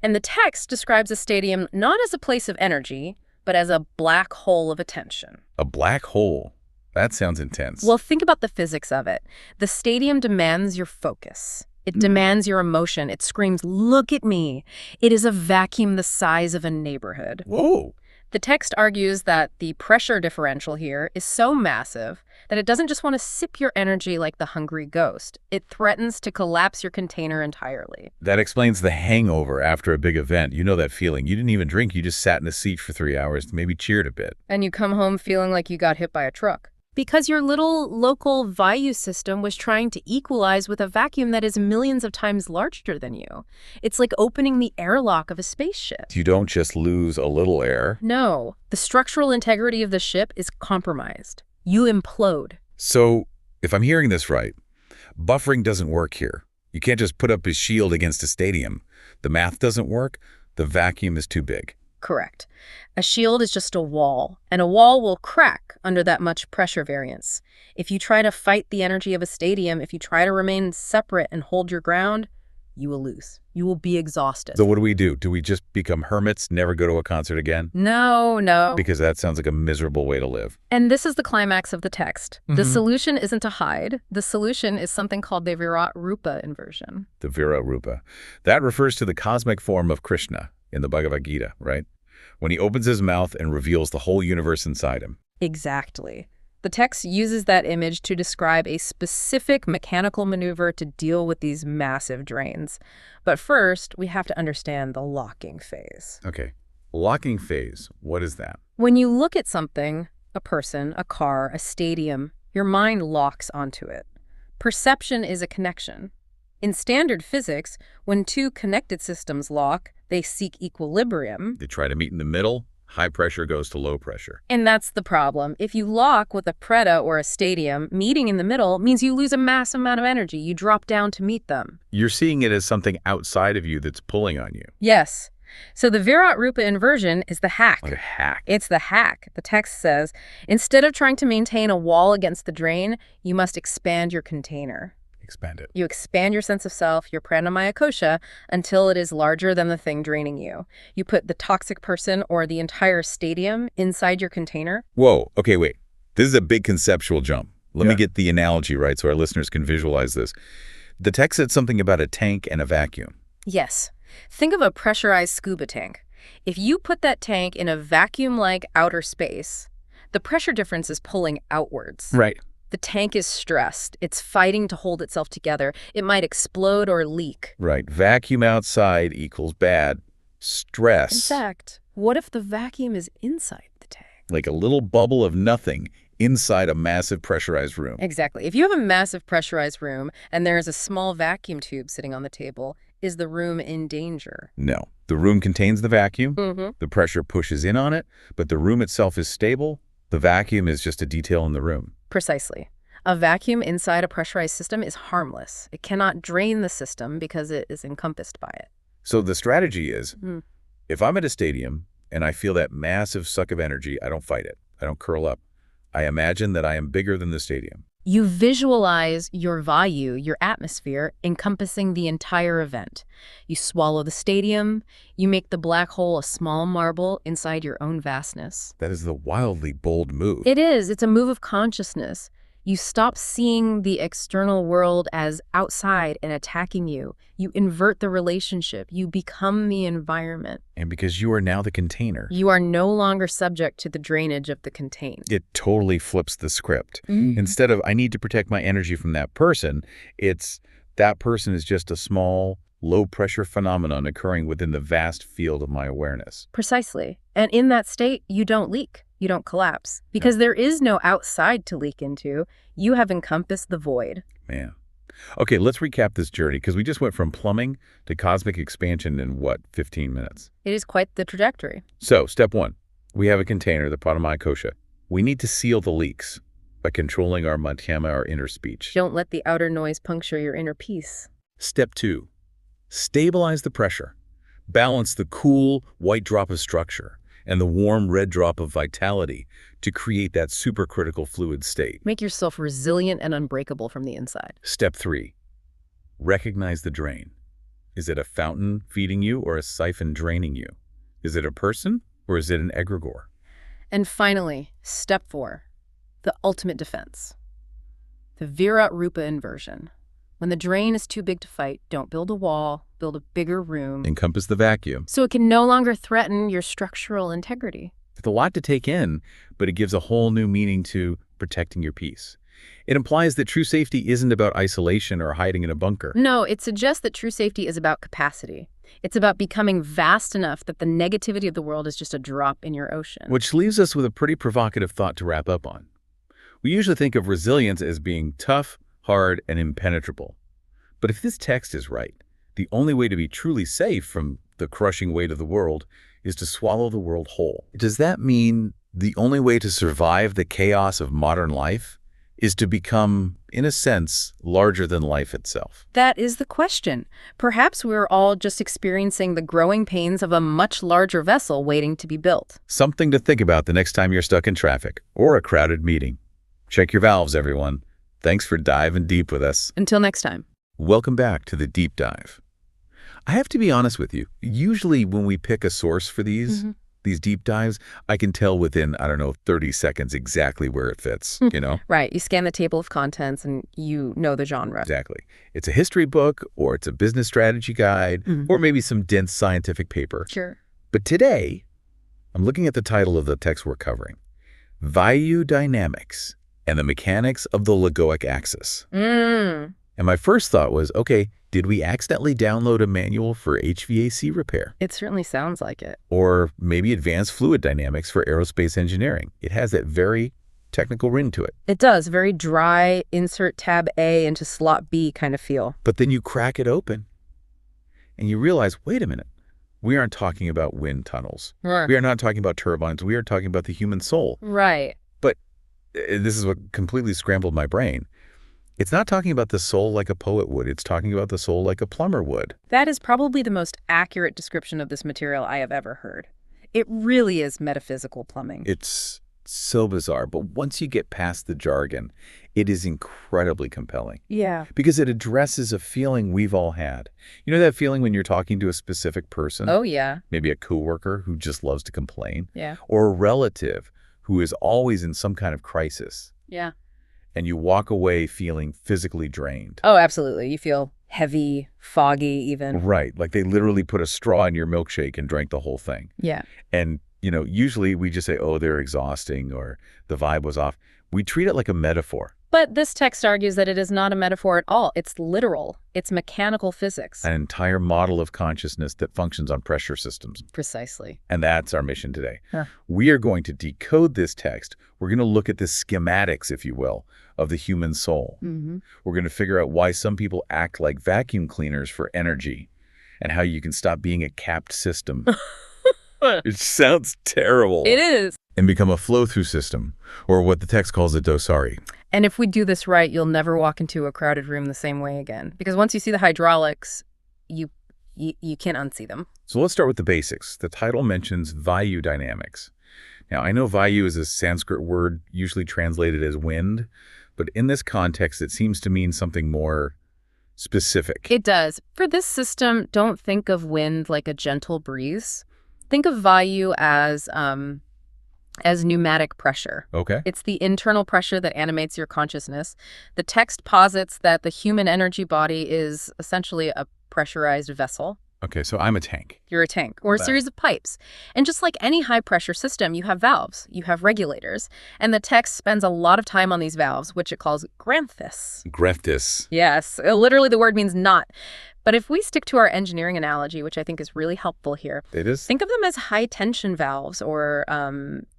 And the text describes a stadium not as a place of energy, but as a black hole of attention. A black hole? That sounds intense. Well, think about the physics of it. The stadium demands your focus. It demands your emotion. It screams, look at me. It is a vacuum the size of a neighborhood. Whoa. The text argues that the pressure differential here is so massive that it doesn't just want to sip your energy like the hungry ghost. It threatens to collapse your container entirely. That explains the hangover after a big event. You know that feeling. You didn't even drink. You just sat in a seat for 3 hours, maybe cheered a bit. And you come home feeling like you got hit by a truck. Because your little local value system was trying to equalize with a vacuum that is millions of times larger than you. It's like opening the airlock of a spaceship. You don't just lose a little air. No, the structural integrity of the ship is compromised. You implode. So, if I'm hearing this right, buffering doesn't work here. You can't just put up a shield against a stadium. The math doesn't work. The vacuum is too big. Correct. A shield is just a wall, and a wall will crack under that much pressure variance. If you try to fight the energy of a stadium, if you try to remain separate and hold your ground, you will lose. You will be exhausted. So what do? Do we just become hermits, never go to a concert again? No. Because that sounds like a miserable way to live. And this is the climax of the text. The solution isn't to hide. The solution is something called the Virat Rupa Inversion. The Virat Rupa. That refers to the cosmic form of Krishna in the Bhagavad Gita, right? When he opens his mouth and reveals the whole universe inside him. Exactly. The text uses that image to describe a specific mechanical maneuver to deal with these massive drains. But first, we have to understand the locking phase. Okay. Locking phase, what is that? When you look at something, a person, a car, a stadium, your mind locks onto it. Perception is a connection. In standard physics, when two connected systems lock, they seek equilibrium. They try to meet in the middle. High pressure goes to low pressure. And that's the problem. If you lock with a Preta or a stadium, meeting in the middle means you lose a massive amount of energy. You drop down to meet them. You're seeing it as something outside of you that's pulling on you. Yes. So the Virat Rupa inversion is the hack. Like a hack. It's the hack. The text says, instead of trying to maintain a wall against the drain, you must expand your container. Expand it. You expand your sense of self, your pranamaya kosha, until it is larger than the thing draining you. You put the toxic person or the entire stadium inside your container. Whoa, okay, wait. This is a big conceptual jump. Let me get the analogy right so our listeners can visualize this. The text said something about a tank and a vacuum. Yes. Think of a pressurized scuba tank. If you put that tank in a vacuum-like outer space, the pressure difference is pulling outwards. Right. The tank is stressed. It's fighting to hold itself together. It might explode or leak. Right. Vacuum outside equals bad. Stress. In fact, what if the vacuum is inside the tank? Like a little bubble of nothing inside a massive pressurized room. Exactly. If you have a massive pressurized room and there is a small vacuum tube sitting on the table, is the room in danger? No. The room contains the vacuum. Mm-hmm. The pressure pushes in on it, but the room itself is stable. The vacuum is just a detail in the room. Precisely. A vacuum inside a pressurized system is harmless. It cannot drain the system because it is encompassed by it. So the strategy is, if I'm at a stadium and I feel that massive suck of energy, I don't fight it. I don't curl up. I imagine that I am bigger than the stadium. You visualize your value, your atmosphere, encompassing the entire event. You swallow the stadium. You make the black hole a small marble inside your own vastness. That is the wildly bold move. It is. It's a move of consciousness. You stop seeing the external world as outside and attacking you. You invert the relationship. You become the environment. And because you are now the container. You are no longer subject to the drainage of the contained. It totally flips the script. Instead of, I need to protect my energy from that person, it's, that person is just a small, low-pressure phenomenon occurring within the vast field of my awareness. Precisely. And in that state, you don't leak. You don't collapse. Because there is no outside to leak into. You have encompassed the void. Man. Okay, let's recap this journey, because we just went from plumbing to cosmic expansion in, 15 minutes? It is quite the trajectory. So, step 1. We have a container, the Pranamaya Kosha. We need to seal the leaks by controlling our madhyama, our inner speech. Don't let the outer noise puncture your inner peace. Step 2. Stabilize the pressure. Balance the cool white drop of structure and the warm red drop of vitality to create that supercritical fluid state. Make yourself resilient and unbreakable from the inside. Step 3. Recognize the drain. Is it a fountain feeding you or a siphon draining you? Is it a person or is it an egregore? And finally, step 4. The ultimate defense. The Virat Rupa Inversion. When the drain is too big to fight, don't build a wall, build a bigger room. Encompass the vacuum. So it can no longer threaten your structural integrity. It's a lot to take in, but it gives a whole new meaning to protecting your peace. It implies that true safety isn't about isolation or hiding in a bunker. No, it suggests that true safety is about capacity. It's about becoming vast enough that the negativity of the world is just a drop in your ocean. Which leaves us with a pretty provocative thought to wrap up on. We usually think of resilience as being tough, hard, and impenetrable. But if this text is right, the only way to be truly safe from the crushing weight of the world is to swallow the world whole. Does that mean the only way to survive the chaos of modern life is to become, in a sense, larger than life itself? That is the question. Perhaps we're all just experiencing the growing pains of a much larger vessel waiting to be built. Something to think about the next time you're stuck in traffic or a crowded meeting. Check your valves, everyone. Thanks for diving deep with us. Until next time. Welcome back to the Deep Dive. I have to be honest with you. Usually when we pick a source for these deep dives, I can tell within, 30 seconds exactly where it fits, Right. You scan the table of contents and you know the genre. Exactly. It's a history book, or it's a business strategy guide, or maybe some dense scientific paper. Sure. But today, I'm looking at the title of the text we're covering, Vayu Dynamics and the Mechanics of the Logoic Axis. And my first thought was, okay, did we accidentally download a manual for HVAC repair? It certainly sounds like it. Or maybe advanced fluid dynamics for aerospace engineering. It has that very technical ring to it. It does. Very dry, insert tab A into slot B kind of feel. But then you crack it open and you realize, wait a minute, we aren't talking about wind tunnels. Right. We are not talking about turbines. We are talking about the human soul. Right. But this is what completely scrambled my brain. It's not talking about the soul like a poet would. It's talking about the soul like a plumber would. That is probably the most accurate description of this material I have ever heard. It really is metaphysical plumbing. It's so bizarre, but once you get past the jargon, it is incredibly compelling. Yeah. Because it addresses a feeling we've all had. You know that feeling when you're talking to a specific person? Oh, yeah. Maybe a coworker who just loves to complain. Yeah. Or a relative who is always in some kind of crisis. Yeah. And you walk away feeling physically drained. Oh, absolutely. You feel heavy, foggy even. Right. Like they literally put a straw in your milkshake and drank the whole thing. Yeah. And, usually we just say, oh, they're exhausting or the vibe was off. We treat it like a metaphor. But this text argues that it is not a metaphor at all. It's literal. It's mechanical physics. An entire model of consciousness that functions on pressure systems. Precisely. And that's our mission today. Huh. We are going to decode this text. We're going to look at the schematics, if you will, of the human soul. We're going to figure out why some people act like vacuum cleaners for energy and how you can stop being a capped system. It sounds terrible. It is. And become a flow-through system, or what the text calls a Dausarī. And if we do this right, you'll never walk into a crowded room the same way again. Because once you see the hydraulics, you can't unsee them. So let's start with the basics. The title mentions Vayu dynamics. Now, I know Vayu is a Sanskrit word usually translated as wind, but in this context, it seems to mean something more specific. It does. For this system, don't think of wind like a gentle breeze. Think of Vayu as pneumatic pressure. Okay. It's the internal pressure that animates your consciousness. The text posits that the human energy body is essentially a pressurized vessel. Okay, so I'm a tank. You're a tank, or a series of pipes. And just like any high-pressure system, you have valves, you have regulators. And the text spends a lot of time on these valves, which it calls granthis. Greftis. Yes, literally the word means knot. But if we stick to our engineering analogy, which I think is really helpful here, It is? think of them as high-tension valves or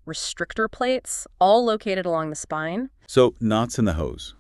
restrictor plates, all located along the spine. So, knots in the hose.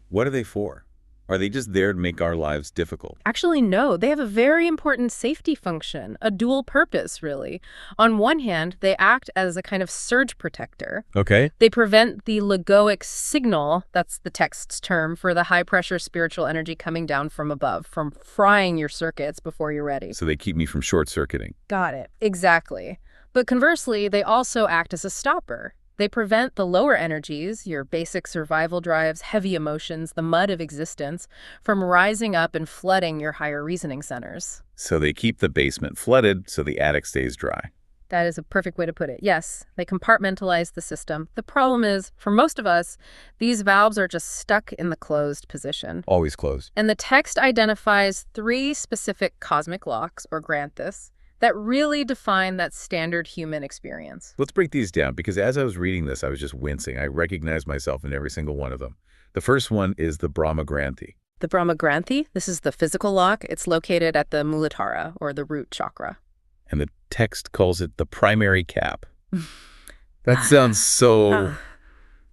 What are they for? Are they just there to make our lives difficult? Actually, no. They have a very important safety function, a dual purpose, really. On one hand, they act as a kind of surge protector. Okay. They prevent the Logoic signal, that's the text's term, for the high-pressure spiritual energy coming down from above, from frying your circuits before you're ready. So they keep me from short-circuiting. Got it. Exactly. But conversely, they also act as a stopper. They prevent the lower energies, your basic survival drives, heavy emotions, the mud of existence, from rising up and flooding your higher reasoning centers. So they keep the basement flooded so the attic stays dry. That is a perfect way to put it. Yes, they compartmentalize the system. The problem is, for most of us, these valves are just stuck in the closed position. Always closed. And the text identifies 3 specific cosmic locks, or grant this, that really define that standard human experience. Let's break these down, because as I was reading this, I was just wincing. I recognized myself in every single one of them. The first one is the Brahma Granthi. The Brahma Granthi, this is the physical lock. It's located at the Muladhara, or the root chakra. And the text calls it the primary cap. That sounds so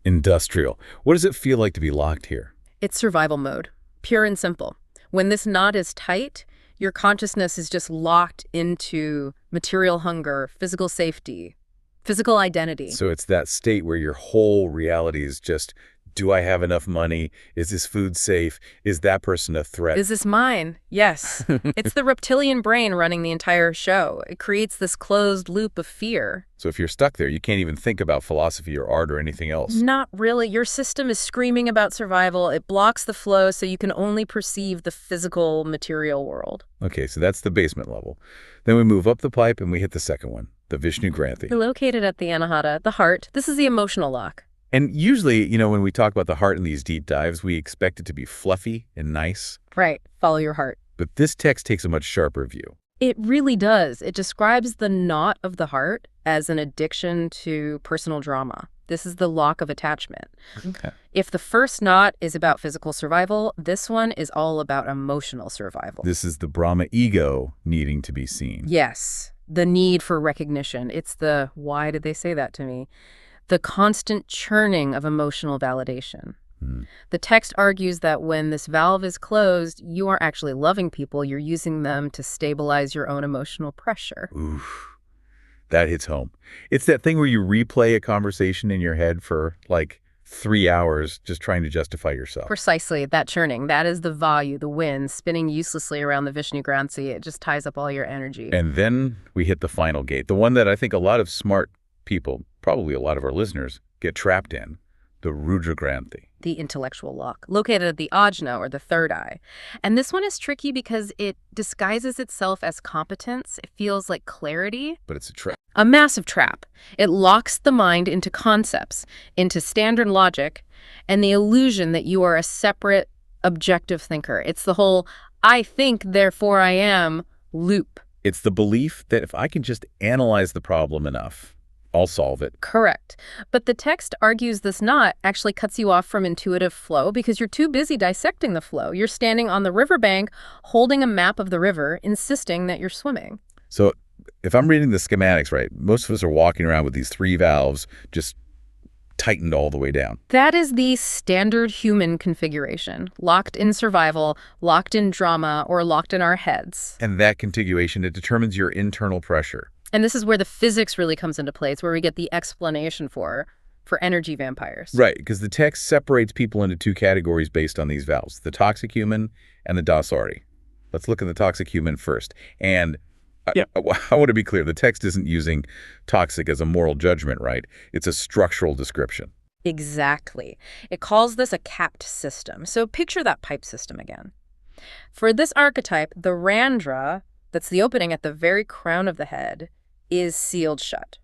industrial. What does it feel like to be locked here? It's survival mode, pure and simple. When this knot is tight, your consciousness is just locked into material hunger, physical safety, physical identity. So it's that state where your whole reality is just, do I have enough money? Is this food safe? Is that person a threat? Is this mine? Yes. It's the reptilian brain running the entire show. It creates this closed loop of fear. So if you're stuck there, you can't even think about philosophy or art or anything else. Not really. Your system is screaming about survival. It blocks the flow so you can only perceive the physical material world. Okay, so that's the basement level. Then we move up the pipe and we hit the second one, the Vishnu Granthi. Located at the Anahata, the heart, this is the emotional lock. And usually, when we talk about the heart in these deep dives, we expect it to be fluffy and nice. Right. Follow your heart. But this text takes a much sharper view. It really does. It describes the knot of the heart as an addiction to personal drama. This is the lock of attachment. Okay. If the first knot is about physical survival, this one is all about emotional survival. This is the Brahma ego needing to be seen. Yes. The need for recognition. It's the, why did they say that to me? The constant churning of emotional validation. The text argues that when this valve is closed, you aren't actually loving people, you're using them to stabilize your own emotional pressure. Oof, that hits home. It's that thing where you replay a conversation in your head for like 3 hours just trying to justify yourself. Precisely, that churning. That is the vayu, the wind, spinning uselessly around the Vishnu Granthi. It just ties up all your energy. And then we hit the final gate, the one that I think a lot of smart people, probably a lot of our listeners, get trapped in, the Rudra Granthi. The intellectual lock, located at the ajna, or the third eye. And this one is tricky because it disguises itself as competence. It feels like clarity. But it's a trap. A massive trap. It locks the mind into concepts, into standard logic, and the illusion that you are a separate, objective thinker. It's the whole, I think, therefore I am, loop. It's the belief that if I can just analyze the problem enough, I'll solve it. Correct. But the text argues this knot actually cuts you off from intuitive flow because you're too busy dissecting the flow. You're standing on the riverbank, holding a map of the river, insisting that you're swimming. So if I'm reading the schematics right, most of us are walking around with these 3 valves just tightened all the way down. That is the standard human configuration. Locked in survival, locked in drama, or locked in our heads. And that configuration, it determines your internal pressure. And this is where the physics really comes into play. It's where we get the explanation for energy vampires. Right, because the text separates people into 2 categories based on these valves, the toxic human and the Dausarī. Let's look at the toxic human first. And I want to be clear, the text isn't using toxic as a moral judgment, right? It's a structural description. Exactly. It calls this a capped system. So picture that pipe system again. For this archetype, the randra, that's the opening at the very crown of the head, is sealed shut.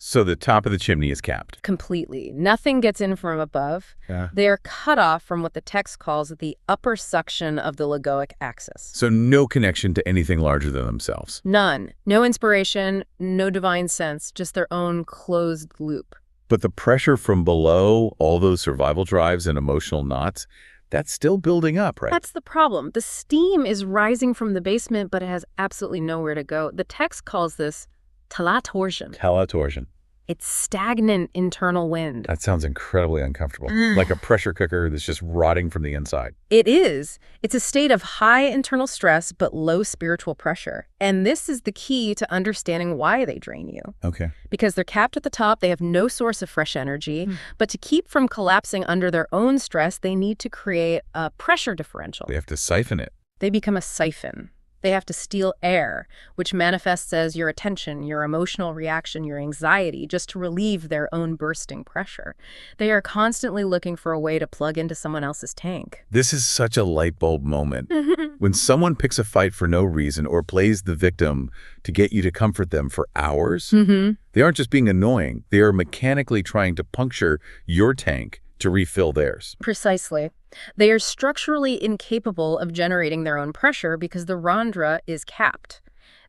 So the top of the chimney is capped. Completely. Nothing gets in from above. Yeah. They are cut off from what the text calls the upper suction of the Logoic axis. So no connection to anything larger than themselves. None. No inspiration, no divine sense, just their own closed loop. But the pressure from below, all those survival drives and emotional knots, That's still building up, right? That's the problem. The steam is rising from the basement, but it has absolutely nowhere to go. The text calls this Preta Torsion. Preta Torsion. It's stagnant internal wind. That sounds incredibly uncomfortable. Like a pressure cooker that's just rotting from the inside. It is. It's a state of high internal stress but low spiritual pressure. And this is the key to understanding why they drain you. Okay. Because they're capped at the top, they have no source of fresh energy. But to keep from collapsing under their own stress, they need to create a pressure differential. They have to siphon it. They become a siphon. They have to steal air, which manifests as your attention, your emotional reaction, your anxiety, just to relieve their own bursting pressure. They are constantly looking for a way to plug into someone else's tank. This is such a light bulb moment. When someone picks a fight for no reason or plays the victim to get you to comfort them for hours, they aren't just being annoying. They are mechanically trying to puncture your tank to refill theirs. Precisely. They are structurally incapable of generating their own pressure because the randra is capped.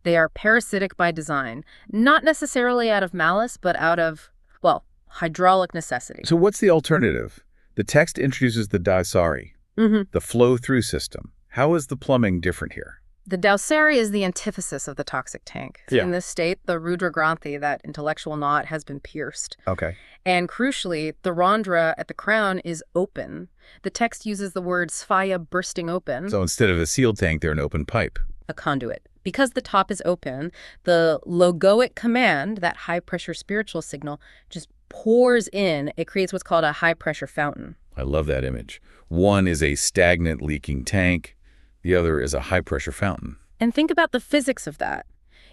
They are parasitic by design, not necessarily out of malice, but out of, well, hydraulic necessity. So what's the alternative? The text introduces the Dausarī, the flow-through system. How is the plumbing different here? The Dausarī is the antithesis of the toxic tank. Yeah. In this state, the Rudra Granthi, that intellectual knot, has been pierced. Okay. And crucially, the randra at the crown is open. The text uses the word sphaya, bursting open. So instead of a sealed tank, they're an open pipe. A conduit. Because the top is open, the Logoic command, that high-pressure spiritual signal, just pours in. It creates what's called a high-pressure fountain. I love that image. One is a stagnant, leaking tank. The other is a high-pressure fountain. And think about the physics of that.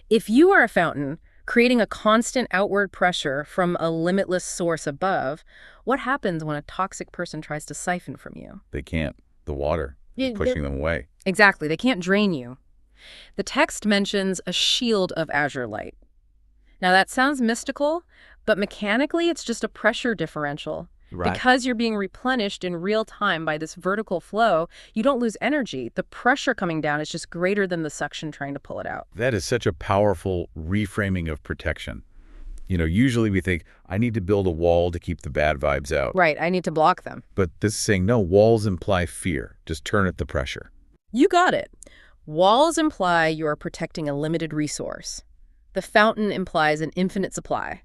If you are a fountain, creating a constant outward pressure from a limitless source above, what happens when a toxic person tries to siphon from you? They can't. The water is pushing them away. Exactly. They can't drain you. The text mentions a shield of azure light. Now, that sounds mystical, but mechanically, it's just a pressure differential. Right. Because you're being replenished in real time by this vertical flow, you don't lose energy. The pressure coming down is just greater than the suction trying to pull it out. That is such a powerful reframing of protection. You know, usually we think, I need to build a wall to keep the bad vibes out. Right, I need to block them. But this is saying, no, walls imply fear. Just turn up the pressure. You got it. Walls imply you are protecting a limited resource. The fountain implies an infinite supply.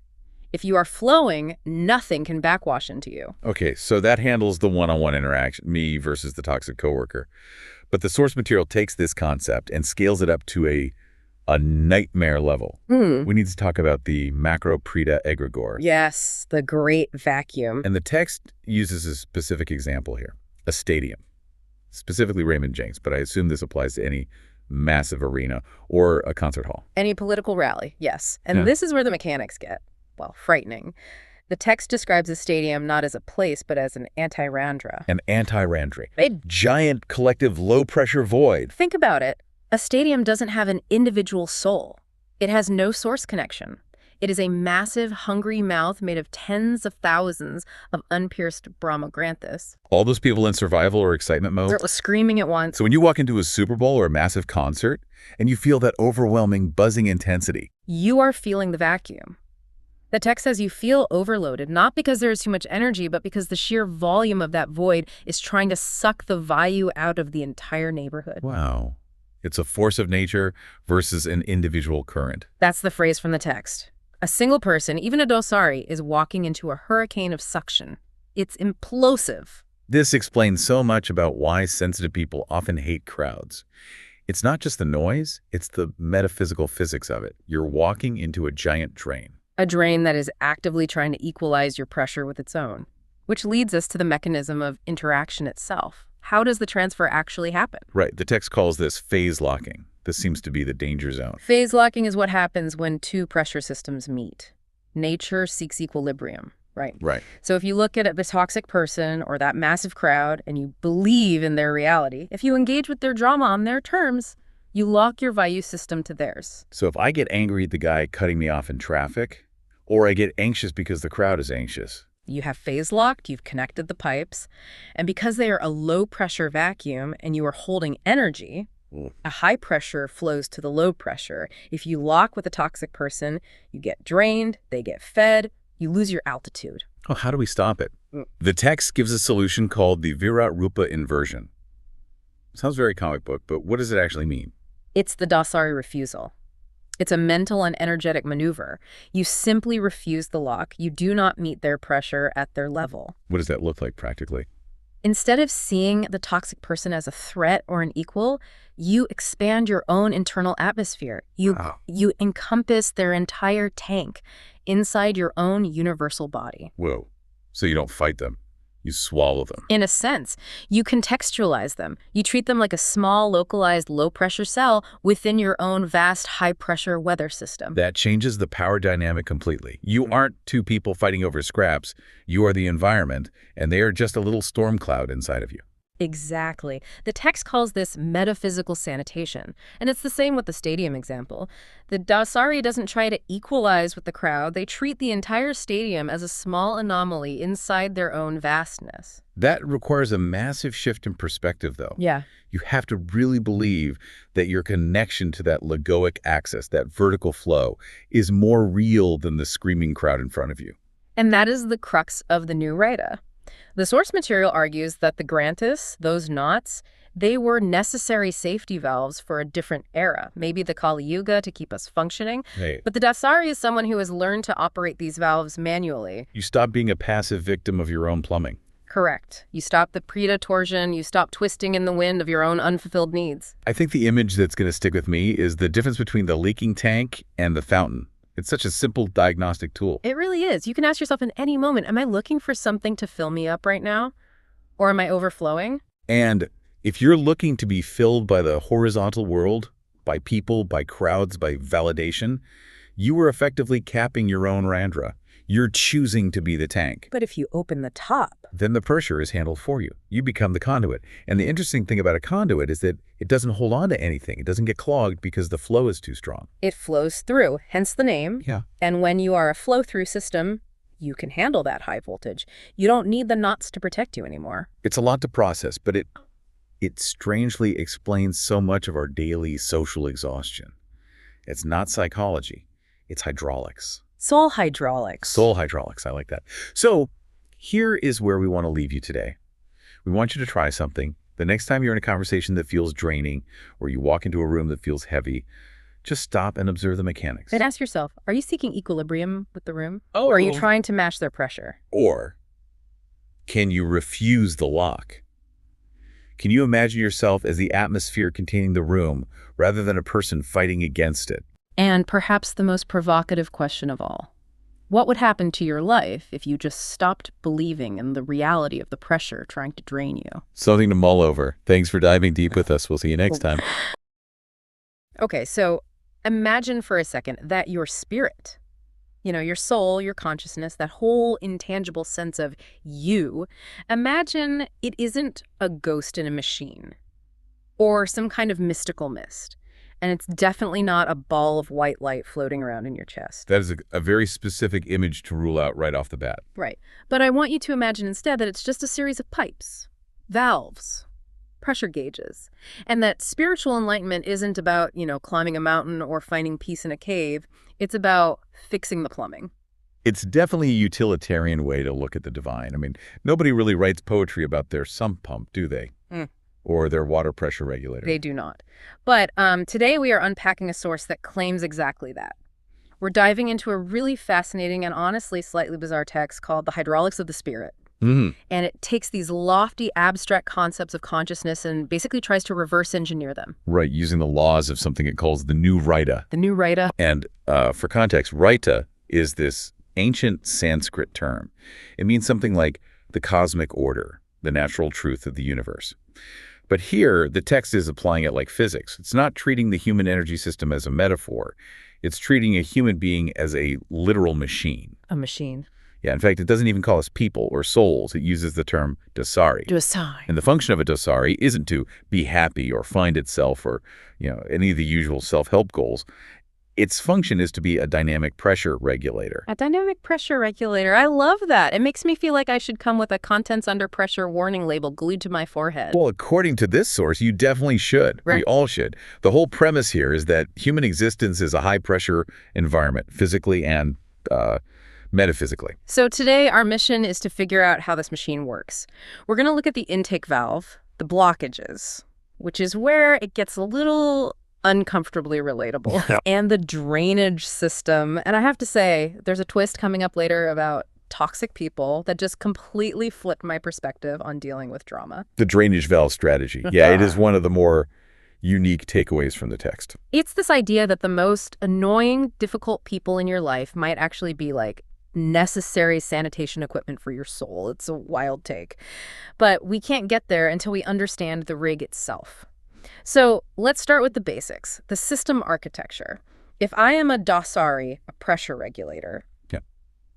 If you are flowing, nothing can backwash into you. Okay, so that handles the one-on-one interaction, me versus the toxic coworker. But the source material takes this concept and scales it up to a nightmare level. We need to talk about the macro Preta egregore. Yes, the great vacuum. And the text uses a specific example here, a stadium, specifically Raymond James, but I assume this applies to any massive arena or a concert hall. Any political rally, yes. And this is where the mechanics get, well, frightening. The text describes a stadium not as a place, but as an anti-randra. An anti-randra. A giant collective low-pressure void. Think about it. A stadium doesn't have an individual soul. It has no source connection. It is a massive, hungry mouth made of tens of thousands of unpierced Brahmagranthis. All those people in survival or excitement mode? They're screaming at once. So when you walk into a Super Bowl or a massive concert, and you feel that overwhelming, buzzing intensity, you are feeling the vacuum. The text says you feel overloaded, not because there is too much energy, but because the sheer volume of that void is trying to suck the value out of the entire neighborhood. Wow. It's a force of nature versus an individual current. That's the phrase from the text. A single person, even a Dausarī, is walking into a hurricane of suction. It's implosive. This explains so much about why sensitive people often hate crowds. It's not just the noise, it's the metaphysical physics of it. You're walking into a giant drain. A drain that is actively trying to equalize your pressure with its own. Which leads us to the mechanism of interaction itself. How does the transfer actually happen? Right. The text calls this phase locking. This seems to be the danger zone. Phase locking is what happens when two pressure systems meet. Nature seeks equilibrium, right? Right. So if you look at the toxic person or that massive crowd and you believe in their reality, if you engage with their drama on their terms, you lock your value system to theirs. So if I get angry at the guy cutting me off in traffic, or I get anxious because the crowd is anxious, you have phase locked, you've connected the pipes, and because they are a low pressure vacuum and you are holding energy, a high pressure flows to the low pressure. If you lock with a toxic person, you get drained, they get fed, you lose your altitude. oh, how do we stop it? The text gives a solution called the Virat Rupa Inversion. Sounds very comic book, but what does it actually mean? It's the Dausarī refusal. It's a mental and energetic maneuver. You simply refuse the lock. You do not meet their pressure at their level. What does that look like practically? Instead of seeing the toxic person as a threat or an equal, you expand your own internal atmosphere. You encompass their entire tank inside your own universal body. Whoa. So you don't fight them. You swallow them. In a sense, you contextualize them. You treat them like a small, localized, low-pressure cell within your own vast, high-pressure weather system. That changes the power dynamic completely. You aren't two people fighting over scraps. You are the environment, and they are just a little storm cloud inside of you. Exactly. The text calls this metaphysical sanitation, and it's the same with the stadium example. The Dausarī doesn't try to equalize with the crowd. They treat the entire stadium as a small anomaly inside their own vastness. That requires a massive shift in perspective, though. Yeah. You have to really believe that your connection to that Logoic axis, that vertical flow, is more real than the screaming crowd in front of you. And that is the crux of the new Rita. The source material argues that the Grantis, those knots, they were necessary safety valves for a different era, maybe the Kali Yuga to keep us functioning. Hey. But the Dausarī is someone who has learned to operate these valves manually. You stop being a passive victim of your own plumbing. Correct. You stop the Preta Torsion, you stop twisting in the wind of your own unfulfilled needs. I think the image that's going to stick with me is the difference between the leaking tank and the fountain. It's such a simple diagnostic tool. It really is. You can ask yourself in any moment, am I looking for something to fill me up right now? Or am I overflowing? And if you're looking to be filled by the horizontal world, by people, by crowds, by validation, you are effectively capping your own Randra. You're choosing to be the tank. But if you open the top, then the pressure is handled for you. You become the conduit. And the interesting thing about a conduit is that it doesn't hold on to anything. It doesn't get clogged because the flow is too strong. it flows through, hence the name. Yeah. And when you are a flow-through system, you can handle that high voltage. You don't need the knots to protect you anymore. It's a lot to process, but it strangely explains so much of our daily social exhaustion. It's not psychology. It's hydraulics. Soul hydraulics. Soul hydraulics. I like that. So here is where we want to leave you today. We want you to try something. The next time you're in a conversation that feels draining or you walk into a room that feels heavy, just stop and observe the mechanics. And ask yourself, are you seeking equilibrium with the room? Oh. Or are you trying to match their pressure? Or can you refuse the lock? Can you imagine yourself as the atmosphere containing the room rather than a person fighting against it? And perhaps the most provocative question of all, what would happen to your life if you just stopped believing in the reality of the pressure trying to drain you? Something to mull over. Thanks for diving deep with us. We'll see you next time. Okay, so imagine for a second that your spirit, your soul, your consciousness, that whole intangible sense of you, imagine it isn't a ghost in a machine or some kind of mystical mist. And it's definitely not a ball of white light floating around in your chest. That is a very specific image to rule out right off the bat. Right. But I want you to imagine instead that it's just a series of pipes, valves, pressure gauges, and that spiritual enlightenment isn't about, climbing a mountain or finding peace in a cave. It's about fixing the plumbing. It's definitely a utilitarian way to look at the divine. I mean, nobody really writes poetry about their sump pump, do they? Or their water pressure regulator. They do not. But today we are unpacking a source that claims exactly that. We're diving into a really fascinating and honestly slightly bizarre text called The Hydraulics of the Spirit. And it takes these lofty, abstract concepts of consciousness and basically tries to reverse engineer them. Right, using the laws of something it calls the new Rita. The new Rita. And for context, Rita is this ancient Sanskrit term. It means something like the cosmic order, the natural truth of the universe. But here, the text is applying it like physics. It's not treating the human energy system as a metaphor. It's treating a human being as a literal machine. A machine. Yeah, in fact, it doesn't even call us people or souls. It uses the term Dausarī. Dausarī. And the function of a Dausarī isn't to be happy or find itself or, any of the usual self-help goals. Its function is to be a dynamic pressure regulator. A dynamic pressure regulator. I love that. It makes me feel like I should come with a contents under pressure warning label glued to my forehead. Well, according to this source, you definitely should. Right. We all should. The whole premise here is that human existence is a high-pressure environment, physically and metaphysically. So today, our mission is to figure out how this machine works. We're going to look at the intake valve, the blockages, which is where it gets a little uncomfortably relatable, and the drainage system. And I have to say, there's a twist coming up later about toxic people that just completely flipped my perspective on dealing with drama. The drainage valve strategy. Yeah, it is one of the more unique takeaways from the text. It's this idea that the most annoying, difficult people in your life might actually be like necessary sanitation equipment for your soul. It's a wild take. But we can't get there until we understand the rig itself. So let's start with the basics, the system architecture. If I am a Dausarī, a pressure regulator,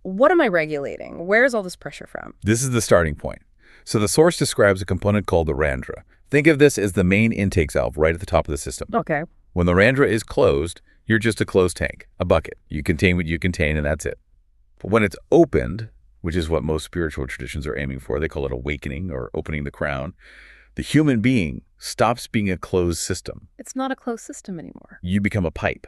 what am I regulating? Where is all this pressure from? This is the starting point. So the source describes a component called the Randra. Think of this as the main intake valve right at the top of the system. Okay. When the Randra is closed, you're just a closed tank, a bucket. You contain what you contain, and that's it. But when it's opened, which is what most spiritual traditions are aiming for, they call it awakening or opening the crown, the human being stops being a closed system. It's not a closed system anymore. You become a pipe,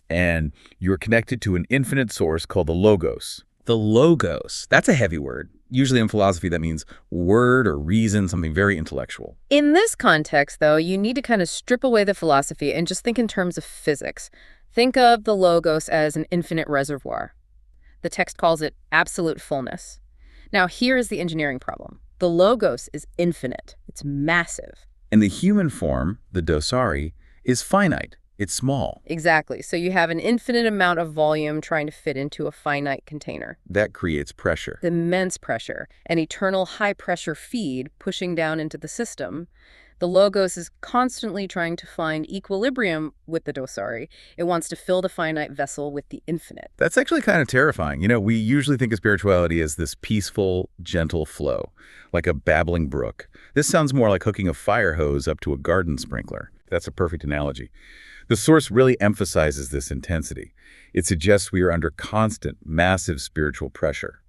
and you're connected to an infinite source called the Logos. The Logos. That's a heavy word. Usually in philosophy, that means word or reason, something very intellectual. In this context, though, you need to kind of strip away the philosophy and just think in terms of physics. Think of the Logos as an infinite reservoir. The text calls it absolute fullness. Now, here is the engineering problem. The Logos is infinite. It's massive. And the human form, the Dausarī, is finite. It's small. Exactly. So you have an infinite amount of volume trying to fit into a finite container. That creates pressure. Immense pressure, an eternal high-pressure feed pushing down into the system. The Logos is constantly trying to find equilibrium with the Dausarī. It wants to fill the finite vessel with the infinite. That's actually kind of terrifying. You know, we usually think of spirituality as this peaceful, gentle flow, like a babbling brook. This sounds more like hooking a fire hose up to a garden sprinkler. That's a perfect analogy. The source really emphasizes this intensity. It suggests we are under constant, massive spiritual pressure.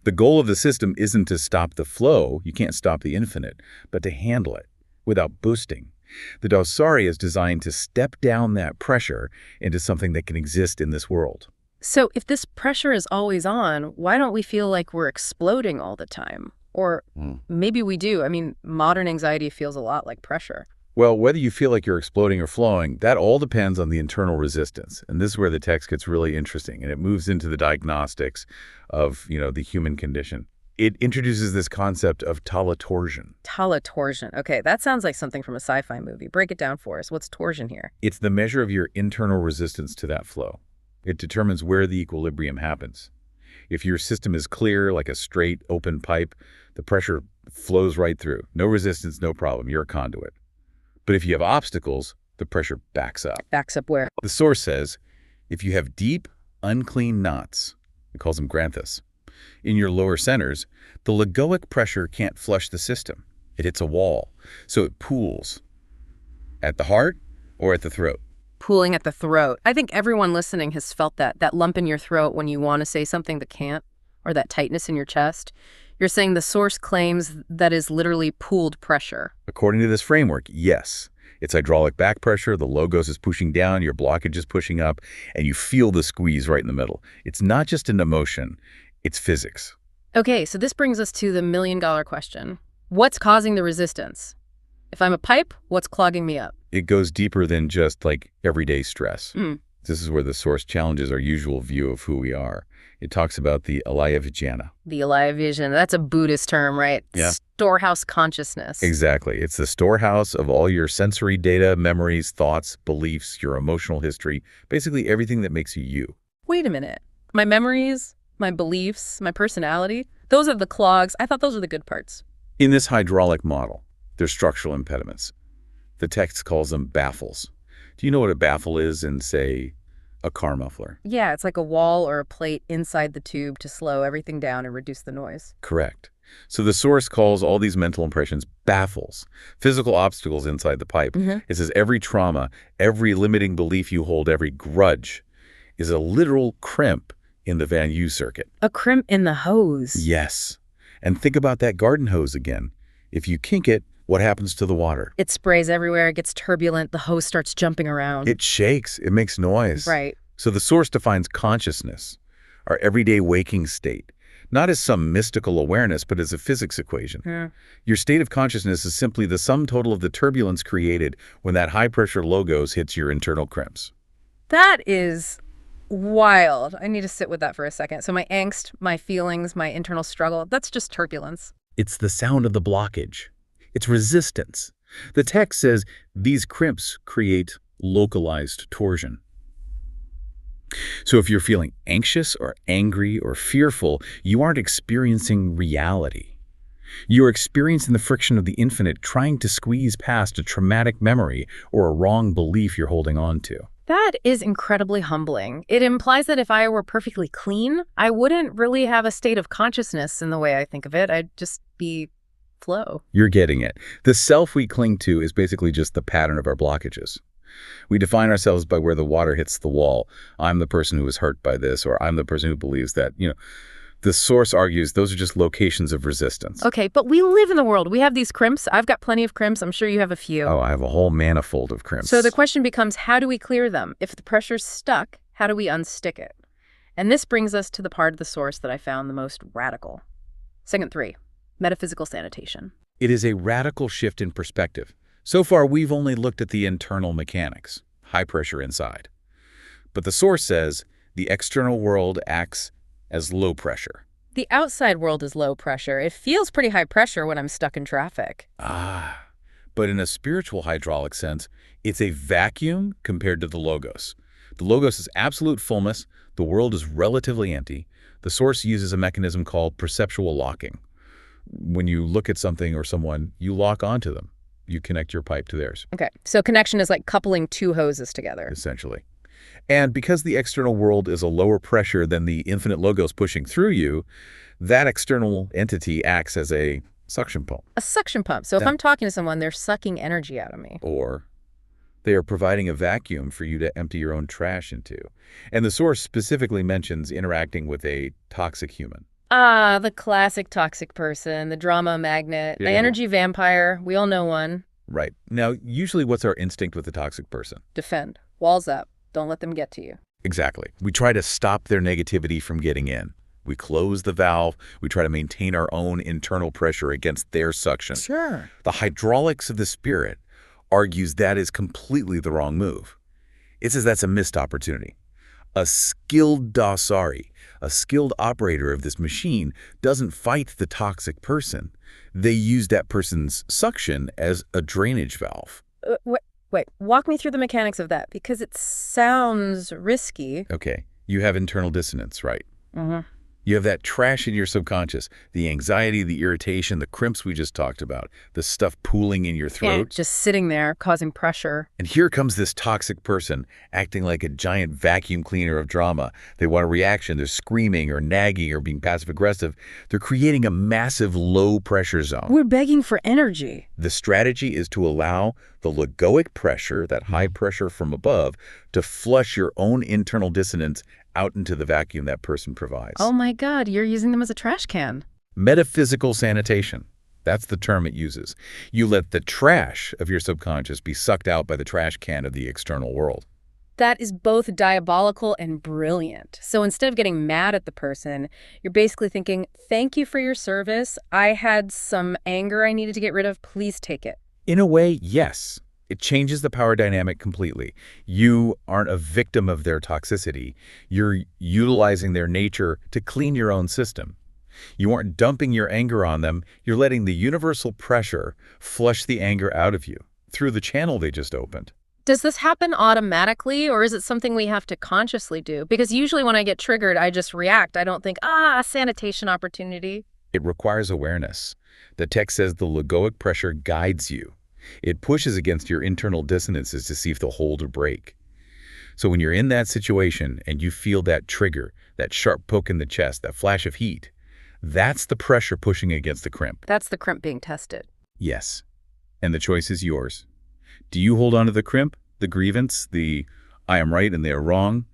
The goal of the system isn't to stop the flow, you can't stop the infinite, but to handle it without boosting. The Dausarī is designed to step down that pressure into something that can exist in this world. So if this pressure is always on, why don't we feel like we're exploding all the time? Or maybe we do. I mean, modern anxiety feels a lot like pressure. Well, whether you feel like you're exploding or flowing, that all depends on the internal resistance. And this is where the text gets really interesting, and it moves into the diagnostics of, the human condition. It introduces this concept of Torsion. Torsion. Okay, that sounds like something from a sci-fi movie. Break it down for us. What's torsion here? It's the measure of your internal resistance to that flow. It determines where the equilibrium happens. If your system is clear, like a straight, open pipe, the pressure flows right through. No resistance, no problem. You're a conduit. But if you have obstacles, the pressure backs up. Backs up where? The source says, if you have deep, unclean knots, it calls them granthas, in your lower centers, the Logoic pressure can't flush the system. It hits a wall, so it pools at the heart or at the throat. Pooling at the throat. I think everyone listening has felt that lump in your throat when you want to say something but can't, or that tightness in your chest. You're saying the source claims that is literally pooled pressure. According to this framework, yes. It's hydraulic back pressure, the Logos is pushing down, your blockage is pushing up, and you feel the squeeze right in the middle. It's not just an emotion, it's physics. Okay, so this brings us to the million-dollar question. What's causing the resistance? If I'm a pipe, what's clogging me up? It goes deeper than just like everyday stress. This is where the source challenges our usual view of who we are. It talks about the alaya vijnana. The alaya vijnana, that's a Buddhist term, right? Yeah. Storehouse consciousness. Exactly. It's the storehouse of all your sensory data, memories, thoughts, beliefs, your emotional history, basically everything that makes you you. Wait a minute. My memories, my beliefs, my personality, those are the clogs. I thought those were the good parts. In this hydraulic model, there's structural impediments. The text calls them baffles. Do you know what a baffle is in, say, a car muffler? Yeah, it's like a wall or a plate inside the tube to slow everything down and reduce the noise. Correct. So the source calls all these mental impressions baffles, physical obstacles inside the pipe. It says every trauma, every limiting belief you hold, every grudge is a literal crimp in the Van U circuit. A crimp in the hose. Yes. And think about that garden hose again. If you kink it, what happens to the water? It sprays everywhere, it gets turbulent, the hose starts jumping around. It shakes, it makes noise. Right. So the source defines consciousness, our everyday waking state, not as some mystical awareness, but as a physics equation. Yeah. Your state of consciousness is simply the sum total of the turbulence created when that high-pressure logos hits your internal crimps. That is wild. I need to sit with that for a second. So my angst, my feelings, my internal struggle, that's just turbulence. It's the sound of the blockage. It's resistance. The text says these crimps create localized torsion. So if you're feeling anxious or angry or fearful, you aren't experiencing reality. You're experiencing the friction of the infinite trying to squeeze past a traumatic memory or a wrong belief you're holding on to. That is incredibly humbling. It implies that if I were perfectly clean, I wouldn't really have a state of consciousness in the way I think of it. I'd just be flow. You're getting it. The self we cling to is basically just the pattern of our blockages. We define ourselves by where the water hits the wall. I'm the person who was hurt by this, or I'm the person who believes that, The source argues those are just locations of resistance. Okay, but we live in the world. We have these crimps. I've got plenty of crimps. I'm sure you have a few. Oh, I have a whole manifold of crimps. So the question becomes, how do we clear them? If the pressure's stuck, how do we unstick it? And this brings us to the part of the source that I found the most radical. Segment 3, metaphysical sanitation. It is a radical shift in perspective. So far, we've only looked at the internal mechanics, high pressure inside. But the source says the external world acts as low pressure. The outside world is low pressure. It feels pretty high pressure when I'm stuck in traffic. But in a spiritual hydraulic sense, it's a vacuum compared to the logos. The logos is absolute fullness. The world is relatively empty. The source uses a mechanism called perceptual locking. When you look at something or someone, you lock onto them. You connect your pipe to theirs. Okay, so connection is like coupling two hoses together. Essentially. And because the external world is a lower pressure than the infinite logos pushing through you, that external entity acts as a suction pump. A suction pump. So if I'm talking to someone, they're sucking energy out of me. Or they are providing a vacuum for you to empty your own trash into. And the source specifically mentions interacting with a toxic human. The classic toxic person, the drama magnet, the energy vampire. We all know one. Right. Now, usually what's our instinct with the toxic person? Defend. Walls up. Don't let them get to you. Exactly. We try to stop their negativity from getting in. We close the valve. We try to maintain our own internal pressure against their suction. Sure. The hydraulics of the spirit argues that is completely the wrong move. It says that's a missed opportunity. A skilled Dausarī, a skilled operator of this machine, doesn't fight the toxic person. They use that person's suction as a drainage valve. Wait, walk me through the mechanics of that, because it sounds risky. Okay, you have internal dissonance, right? Mm-hmm. You have that trash in your subconscious, the anxiety, the irritation, the crimps we just talked about, the stuff pooling in your throat. Yeah, just sitting there, causing pressure. And here comes this toxic person, acting like a giant vacuum cleaner of drama. They want a reaction. They're screaming or nagging or being passive-aggressive. They're creating a massive low-pressure zone. We're begging for energy. The strategy is to allow the logoic pressure, that high pressure from above, to flush your own internal dissonance out into the vacuum that person provides. Oh my God, you're using them as a trash can. Metaphysical sanitation. That's the term it uses. You let the trash of your subconscious be sucked out by the trash can of the external world. That is both diabolical and brilliant. So instead of getting mad at the person, you're basically thinking, thank you for your service. I had some anger I needed to get rid of. Please take it. In a way, yes. It changes the power dynamic completely. You aren't a victim of their toxicity. You're utilizing their nature to clean your own system. You aren't dumping your anger on them. You're letting the universal pressure flush the anger out of you through the channel they just opened. Does this happen automatically, or is it something we have to consciously do? Because usually when I get triggered, I just react. I don't think, sanitation opportunity. It requires awareness. The text says the logoic pressure guides you. It pushes against your internal dissonances to see if they'll hold or break. So when you're in that situation and you feel that trigger, that sharp poke in the chest, that flash of heat, that's the pressure pushing against the crimp. That's the crimp being tested. Yes. And the choice is yours. Do you hold on to the crimp, the grievance, the I am right and they are wrong?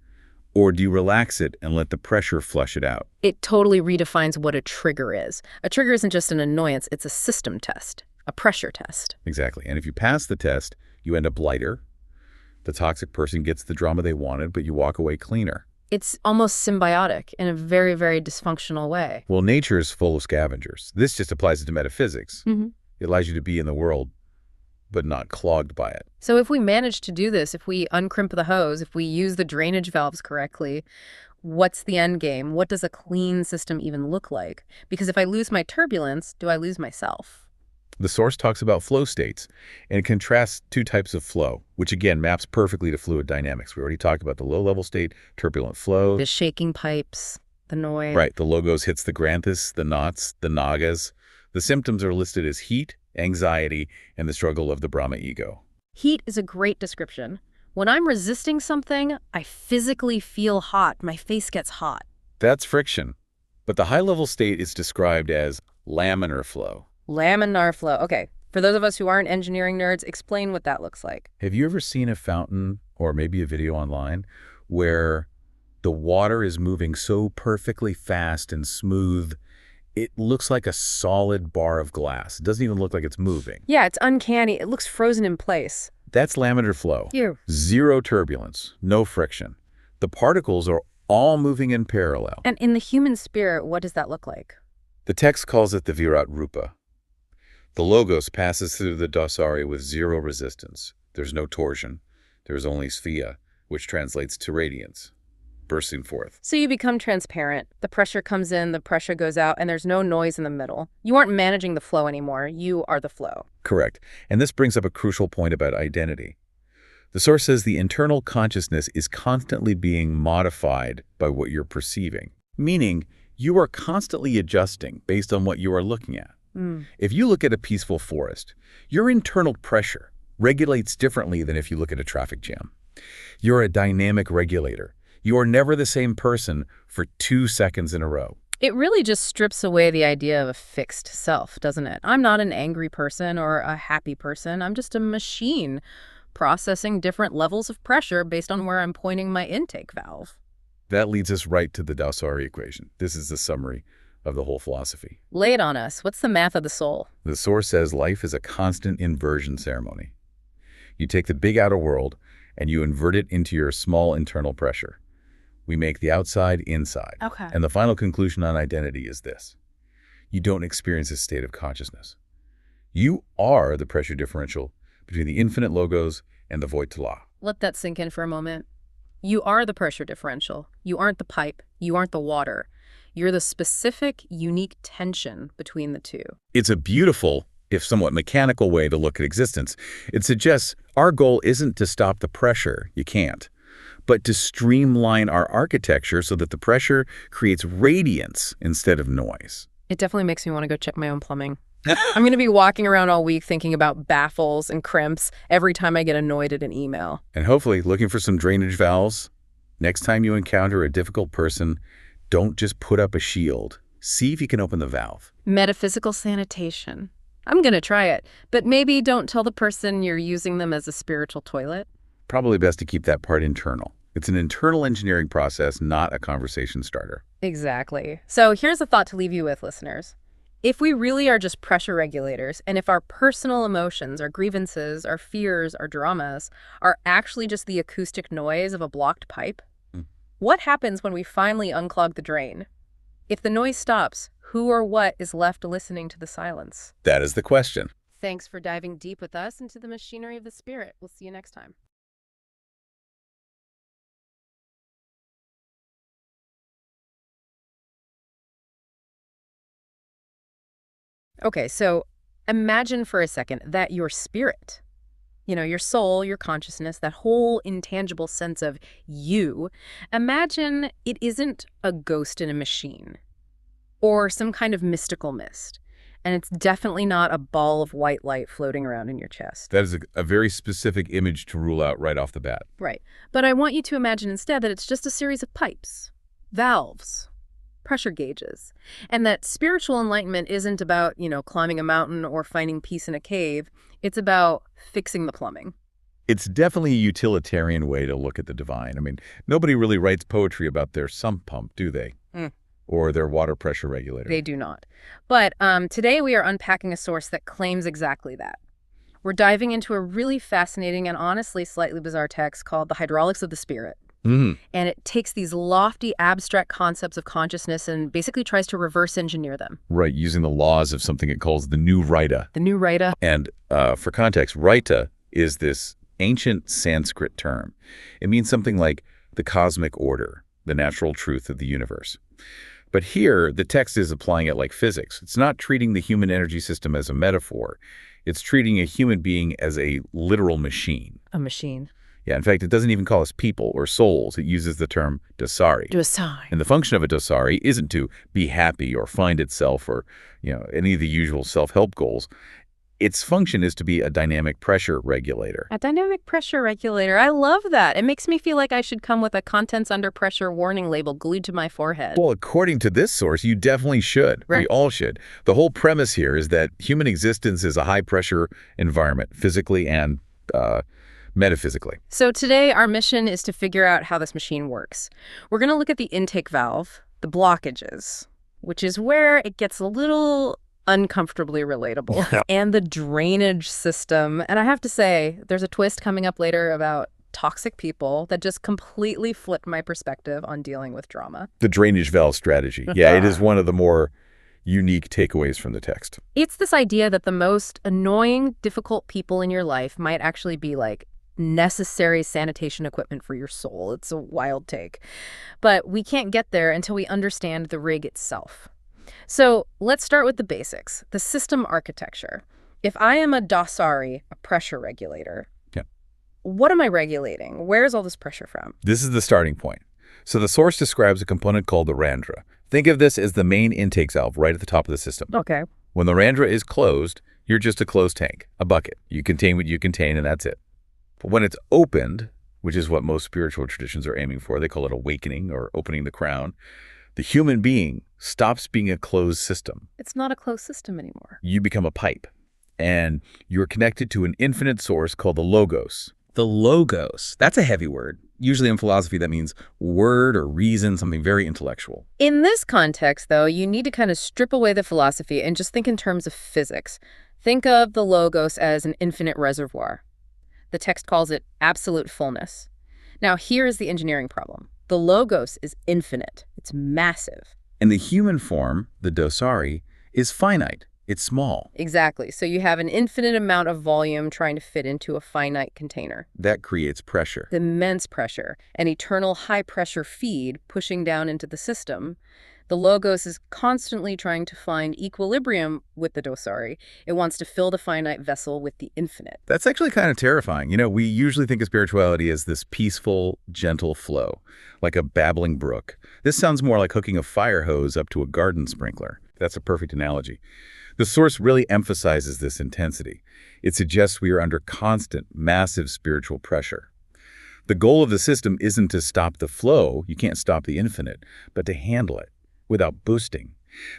Or do you relax it and let the pressure flush it out? It totally redefines what a trigger is. A trigger isn't just an annoyance, it's a system test. A pressure test. Exactly. And if you pass the test, you end up lighter. The toxic person gets the drama they wanted, but you walk away cleaner. It's almost symbiotic in a very, very dysfunctional way. Well, nature is full of scavengers. This just applies to metaphysics. It allows you to be in the world, but not clogged by it. So if we manage to do this, if we uncrimp the hose, if we use the drainage valves correctly, what's the end game? What does a clean system even look like? Because if I lose my turbulence, do I lose myself? The source talks about flow states and contrasts two types of flow, which again maps perfectly to fluid dynamics. We already talked about the low-level state, turbulent flow. The shaking pipes, the noise. Right, the logos hits the granthis, the knots, the nagas. The symptoms are listed as heat, anxiety, and the struggle of the Brahma ego. Heat is a great description. When I'm resisting something, I physically feel hot. My face gets hot. That's friction. But the high-level state is described as laminar flow. Laminar flow. Okay, for those of us who aren't engineering nerds, explain what that looks like. Have you ever seen a fountain or maybe a video online where the water is moving so perfectly fast and smooth, it looks like a solid bar of glass? It doesn't even look like it's moving. Yeah, it's uncanny. It looks frozen in place. That's laminar flow. Ew. Zero turbulence, no friction. The particles are all moving in parallel. And in the human spirit, what does that look like? The text calls it the Virat Rupa. The logos passes through the Dausarī with zero resistance. There's no torsion. There's only sphia, which translates to radiance, bursting forth. So you become transparent. The pressure comes in, the pressure goes out, and there's no noise in the middle. You aren't managing the flow anymore. You are the flow. Correct. And this brings up a crucial point about identity. The source says the internal consciousness is constantly being modified by what you're perceiving, meaning you are constantly adjusting based on what you are looking at. If you look at a peaceful forest, your internal pressure regulates differently than if you look at a traffic jam. You're a dynamic regulator. You are never the same person for 2 seconds in a row. It really just strips away the idea of a fixed self, doesn't it? I'm not an angry person or a happy person. I'm just a machine processing different levels of pressure based on where I'm pointing my intake valve. That leads us right to the Dausarī equation. This is the summary of the whole philosophy. Lay it on us. What's the math of the soul? The source says life is a constant inversion ceremony. You take the big outer world and you invert it into your small internal pressure. We make the outside inside. Okay. And the final conclusion on identity is this. You don't experience a state of consciousness. You are the pressure differential between the infinite logos and the void to law. Let that sink in for a moment. You are the pressure differential. You aren't the pipe. You aren't the water. You're the specific, unique tension between the two. It's a beautiful, if somewhat mechanical way to look at existence. It suggests our goal isn't to stop the pressure, you can't, but to streamline our architecture so that the pressure creates radiance instead of noise. It definitely makes me want to go check my own plumbing. I'm going to be walking around all week thinking about baffles and crimps every time I get annoyed at an email. And hopefully looking for some drainage valves. Next time you encounter a difficult person, don't just put up a shield. See if you can open the valve. Metaphysical sanitation. I'm going to try it, but maybe don't tell the person you're using them as a spiritual toilet. Probably best to keep that part internal. It's an internal engineering process, not a conversation starter. Exactly. So here's a thought to leave you with, listeners. If we really are just pressure regulators, and if our personal emotions, our grievances, our fears, our dramas are actually just the acoustic noise of a blocked pipe, what happens when we finally unclog the drain? If the noise stops, who or what is left listening to the silence? That is the question. Thanks for diving deep with us into the machinery of the spirit. We'll see you next time. Okay, so imagine for a second that your spirit, your soul, your consciousness, that whole intangible sense of you, imagine it isn't a ghost in a machine or some kind of mystical mist. And it's definitely not a ball of white light floating around in your chest. That is a very specific image to rule out right off the bat. Right. But I want you to imagine instead that it's just a series of pipes, valves, pressure gauges, and that spiritual enlightenment isn't about, climbing a mountain or finding peace in a cave. It's about fixing the plumbing. It's definitely a utilitarian way to look at the divine. I mean, nobody really writes poetry about their sump pump, do they? Or their water pressure regulator. They do not. But today we are unpacking a source that claims exactly that. We're diving into a really fascinating and honestly slightly bizarre text called The Hydraulics of the Spirit. Mm. And it takes these lofty, abstract concepts of consciousness and basically tries to reverse engineer them. Right, using the laws of something it calls the new Raita. The new Raita. And for context, Raita is this ancient Sanskrit term. It means something like the cosmic order, the natural truth of the universe. But here, the text is applying it like physics. It's not treating the human energy system as a metaphor. It's treating a human being as a literal machine. A machine. Yeah, in fact, it doesn't even call us people or souls. It uses the term Dausarī. Dausarī. And the function of a Dausarī isn't to be happy or find itself or, any of the usual self-help goals. Its function is to be a dynamic pressure regulator. A dynamic pressure regulator. I love that. It makes me feel like I should come with a contents under pressure warning label glued to my forehead. Well, according to this source, you definitely should. Right. We all should. The whole premise here is that human existence is a high-pressure environment, physically and metaphysically. So today, our mission is to figure out how this machine works. We're going to look at the intake valve, the blockages, which is where it gets a little uncomfortably relatable, and the drainage system. And I have to say, there's a twist coming up later about toxic people that just completely flipped my perspective on dealing with drama. The drainage valve strategy. Yeah, it is one of the more unique takeaways from the text. It's this idea that the most annoying, difficult people in your life might actually be like necessary sanitation equipment for your soul. It's a wild take. But we can't get there until we understand the rig itself. So let's start with the basics, the system architecture. If I am a Dausarī, a pressure regulator, what am I regulating? Where's all this pressure from? This is the starting point. So the source describes a component called the Randra. Think of this as the main intake valve right at the top of the system. Okay. When the Randra is closed, you're just a closed tank, a bucket. You contain what you contain, and that's it. But when it's opened, which is what most spiritual traditions are aiming for, they call it awakening or opening the crown, the human being stops being a closed system. It's not a closed system anymore. You become a pipe, and you're connected to an infinite source called the Logos. The Logos. That's a heavy word. Usually in philosophy, that means word or reason, something very intellectual. In this context, though, you need to kind of strip away the philosophy and just think in terms of physics. Think of the Logos as an infinite reservoir. The text calls it absolute fullness. Now, here is the engineering problem. The Logos is infinite. It's massive. And the human form, the Dausarī, is finite. It's small. Exactly. So you have an infinite amount of volume trying to fit into a finite container. That creates pressure. Immense pressure, an eternal high-pressure feed pushing down into the system. The Logos is constantly trying to find equilibrium with the Dausarī. It wants to fill the finite vessel with the infinite. That's actually kind of terrifying. We usually think of spirituality as this peaceful, gentle flow, like a babbling brook. This sounds more like hooking a fire hose up to a garden sprinkler. That's a perfect analogy. The source really emphasizes this intensity. It suggests we are under constant, massive spiritual pressure. The goal of the system isn't to stop the flow, you can't stop the infinite, but to handle it without boosting.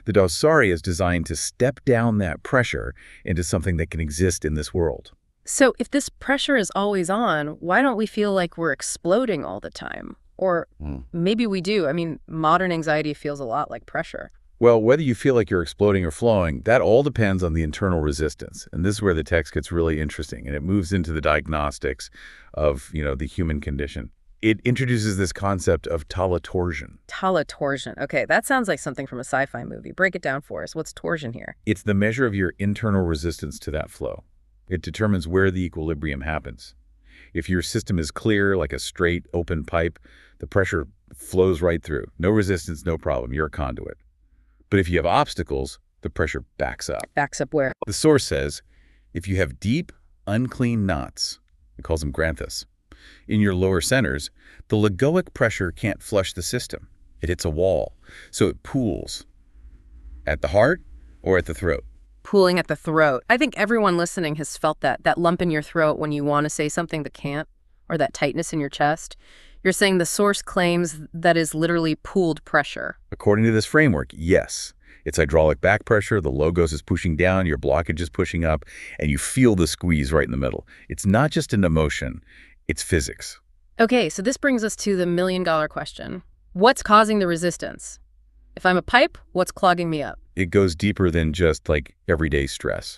The Dausarī is designed to step down that pressure into something that can exist in this world. So if this pressure is always on, why don't we feel like we're exploding all the time? Or maybe we do. I mean, modern anxiety feels a lot like pressure. Well, whether you feel like you're exploding or flowing, that all depends on the internal resistance. And this is where the text gets really interesting, and it moves into the diagnostics of, the human condition. It introduces this concept of Torsion. Torsion. Okay, that sounds like something from a sci-fi movie. Break it down for us. What's torsion here? It's the measure of your internal resistance to that flow. It determines where the equilibrium happens. If your system is clear, like a straight, open pipe, the pressure flows right through. No resistance, no problem. You're a conduit. But if you have obstacles, the pressure backs up. Backs up where? The source says, if you have deep, unclean knots, it calls them granthas, in your lower centers, the Logoic pressure can't flush the system. It hits a wall, so it pools at the heart or at the throat. Pooling at the throat. I think everyone listening has felt that lump in your throat when you want to say something but can't, or that tightness in your chest. You're saying the source claims that is literally pooled pressure. According to this framework, yes. It's hydraulic back pressure, the Logos is pushing down, your blockage is pushing up, and you feel the squeeze right in the middle. It's not just an emotion, it's physics. Okay, so this brings us to the million-dollar question. What's causing the resistance? If I'm a pipe, what's clogging me up? It goes deeper than just like everyday stress.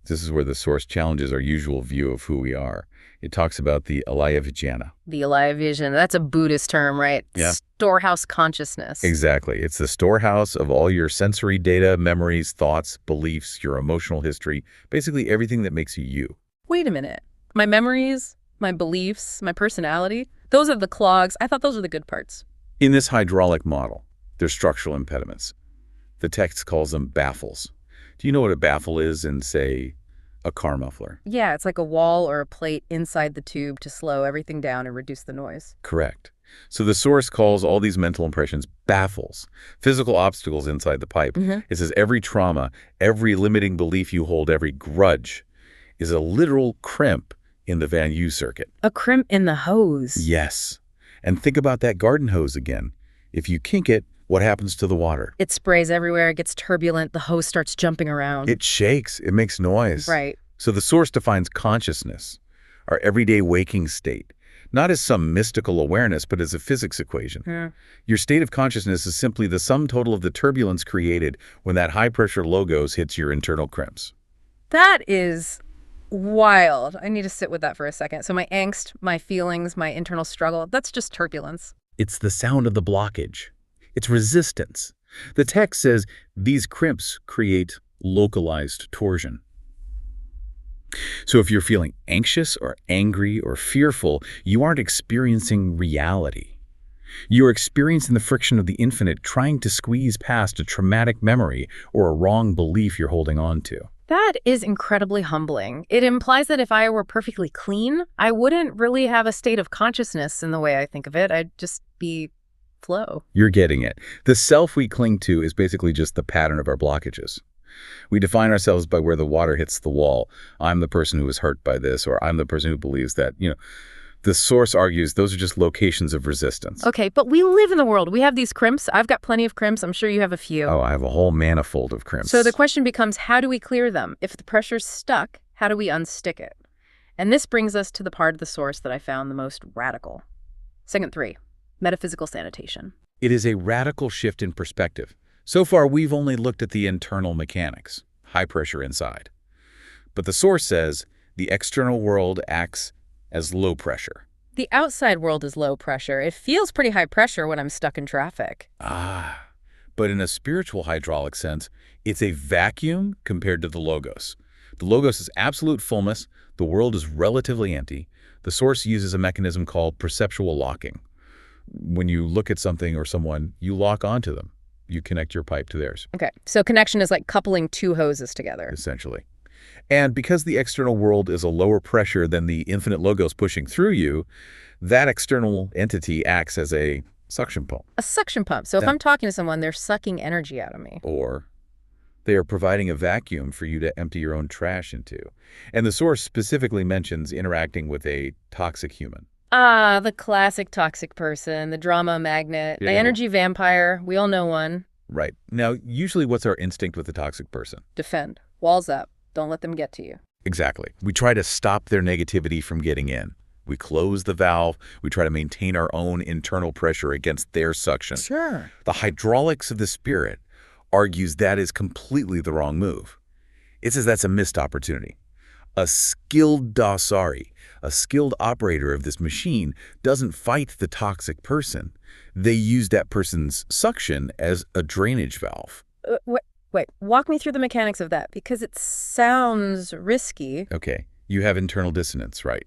This is where the source challenges our usual view of who we are. It talks about the alaya vijnana. The alaya vision, that's a Buddhist term, right? Yeah. Storehouse consciousness. Exactly. It's the storehouse of all your sensory data, memories, thoughts, beliefs, your emotional history, basically everything that makes you you. Wait a minute. My memories, my beliefs, my personality, those are the clogs. I thought those were the good parts. In this hydraulic model, there's structural impediments. The text calls them baffles. Do you know what a baffle is in, say, a car muffler? Yeah, it's like a wall or a plate inside the tube to slow everything down and reduce the noise. Correct. So the source calls all these mental impressions baffles, physical obstacles inside the pipe. It says every trauma, every limiting belief you hold, every grudge is a literal crimp in the Van U circuit. A crimp in the hose. Yes. And think about that garden hose again. If you kink it, what happens to the water? It sprays everywhere, it gets turbulent, the hose starts jumping around. It shakes, it makes noise. Right. So the source defines consciousness, our everyday waking state, not as some mystical awareness, but as a physics equation. Your state of consciousness is simply the sum total of the turbulence created when that high-pressure logos hits your internal crimps. That is wild. I need to sit with that for a second. So my angst, my feelings, my internal struggle, that's just turbulence. It's the sound of the blockage. It's resistance. The text says these crimps create localized torsion. So if you're feeling anxious or angry or fearful, you aren't experiencing reality. You're experiencing the friction of the infinite trying to squeeze past a traumatic memory or a wrong belief you're holding on to. That is incredibly humbling. It implies that if I were perfectly clean, I wouldn't really have a state of consciousness in the way I think of it. I'd just be flow. You're getting it. The self we cling to is basically just the pattern of our blockages. We define ourselves by where the water hits the wall. I'm the person who was hurt by this, or I'm the person who believes that, The source argues those are just locations of resistance. Okay, but we live in the world. We have these crimps. I've got plenty of crimps. I'm sure you have a few. Oh, I have a whole manifold of crimps. So the question becomes, how do we clear them? If the pressure's stuck, how do we unstick it? And this brings us to the part of the source that I found the most radical. Segment 3, metaphysical sanitation. It is a radical shift in perspective. So far, we've only looked at the internal mechanics, high pressure inside. But the source says the external world acts as low pressure. The outside world is low pressure. It feels pretty high pressure when I'm stuck in traffic. But in a spiritual hydraulic sense, it's a vacuum compared to the logos. The logos is absolute fullness. The world is relatively empty. The source uses a mechanism called perceptual locking. When you look at something or someone, you lock onto them. You connect your pipe to theirs. Okay, so connection is like coupling two hoses together. Essentially. And because the external world is a lower pressure than the infinite logos pushing through you, that external entity acts as a suction pump. A suction pump. So if I'm talking to someone, they're sucking energy out of me. Or they are providing a vacuum for you to empty your own trash into. And the source specifically mentions interacting with a toxic human. The classic toxic person, the drama magnet, the energy vampire. We all know one. Right. Now, usually what's our instinct with a toxic person? Defend. Walls up. Don't let them get to you. Exactly. We try to stop their negativity from getting in. We close the valve. We try to maintain our own internal pressure against their suction. Sure. The hydraulics of the spirit argues that is completely the wrong move. It says that's a missed opportunity. A skilled Dausarī, a skilled operator of this machine, doesn't fight the toxic person. They use that person's suction as a drainage valve. Wait, walk me through the mechanics of that, because it sounds risky. Okay, you have internal dissonance, right?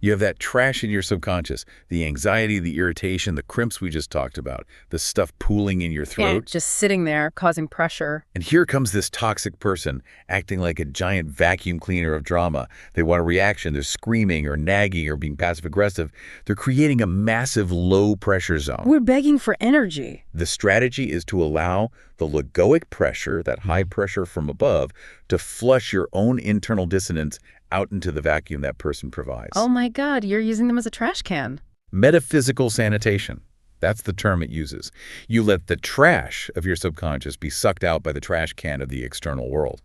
You have that trash in your subconscious, the anxiety, the irritation, the crimps we just talked about, the stuff pooling in your throat. Yeah, just sitting there, causing pressure. And here comes this toxic person acting like a giant vacuum cleaner of drama. They want a reaction. They're screaming or nagging or being passive-aggressive. They're creating a massive low-pressure zone. We're begging for energy. The strategy is to allow the Logoic pressure, that high pressure from above, to flush your own internal dissonance out into the vacuum that person provides. Oh my God, you're using them as a trash can. Metaphysical sanitation. That's the term it uses. You let the trash of your subconscious be sucked out by the trash can of the external world.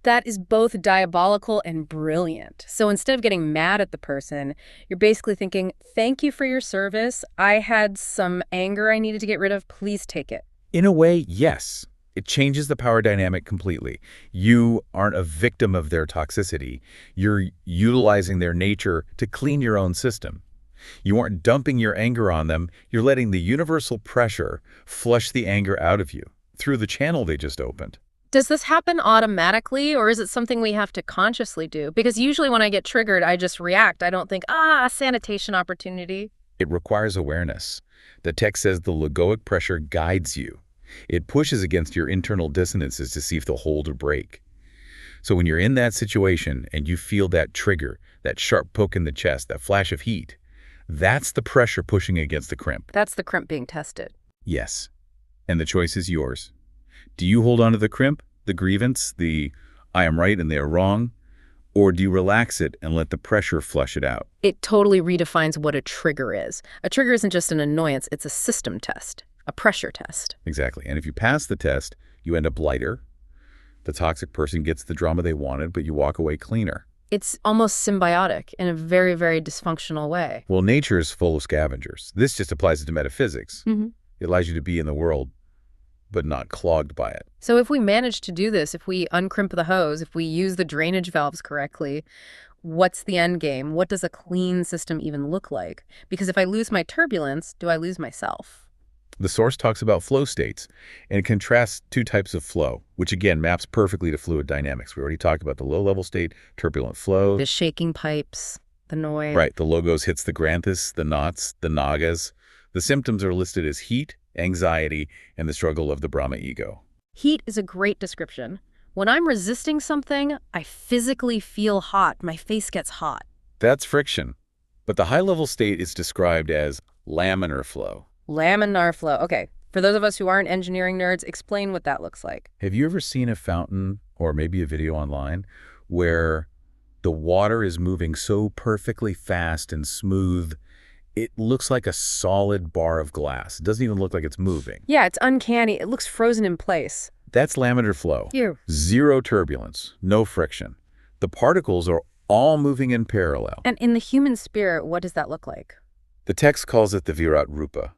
That is both diabolical and brilliant. So instead of getting mad at the person, you're basically thinking, thank you for your service. I had some anger I needed to get rid of. Please take it. In a way, yes. It changes the power dynamic completely. You aren't a victim of their toxicity. You're utilizing their nature to clean your own system. You aren't dumping your anger on them. You're letting the universal pressure flush the anger out of you through the channel they just opened. Does this happen automatically, or is it something we have to consciously do? Because usually when I get triggered, I just react. I don't think, sanitation opportunity. It requires awareness. The text says the Logoic pressure guides you. It pushes against your internal dissonances to see if they'll hold or break. So when you're in that situation and you feel that trigger, that sharp poke in the chest, that flash of heat, that's the pressure pushing against the crimp. That's the crimp being tested. Yes. And the choice is yours. Do you hold on to the crimp, the grievance, the I am right and they are wrong? Or do you relax it and let the pressure flush it out? It totally redefines what a trigger is. A trigger isn't just an annoyance, it's a system test, a pressure test. Exactly. And if you pass the test, you end up lighter. The toxic person gets the drama they wanted, but you walk away cleaner. It's almost symbiotic in a very, very dysfunctional way. Well, nature is full of scavengers. This just applies to metaphysics. It allows you to be in the world, but not clogged by it. So if we manage to do this, if we uncrimp the hose, if we use the drainage valves correctly, what's the end game? What does a clean system even look like? Because if I lose my turbulence, do I lose myself? The source talks about flow states, and it contrasts two types of flow, which again maps perfectly to fluid dynamics. We already talked about the low-level state, turbulent flow. The shaking pipes, the noise. Right, the logos hits the granthis, the knots, the nagas. The symptoms are listed as heat, anxiety, and the struggle of the Brahma ego. Heat is a great description. When I'm resisting something, I physically feel hot. My face gets hot. That's friction. But the high-level state is described as laminar flow. Laminar flow. Okay, for those of us who aren't engineering nerds, explain what that looks like. Have you ever seen a fountain, or maybe a video online, where the water is moving so perfectly fast and smooth, it looks like a solid bar of glass. It doesn't even look like it's moving. Yeah, it's uncanny. It looks frozen in place. That's laminar flow. Ew. Zero turbulence, no friction. The particles are all moving in parallel. And in the human spirit, what does that look like? The text calls it the Virat Rupa.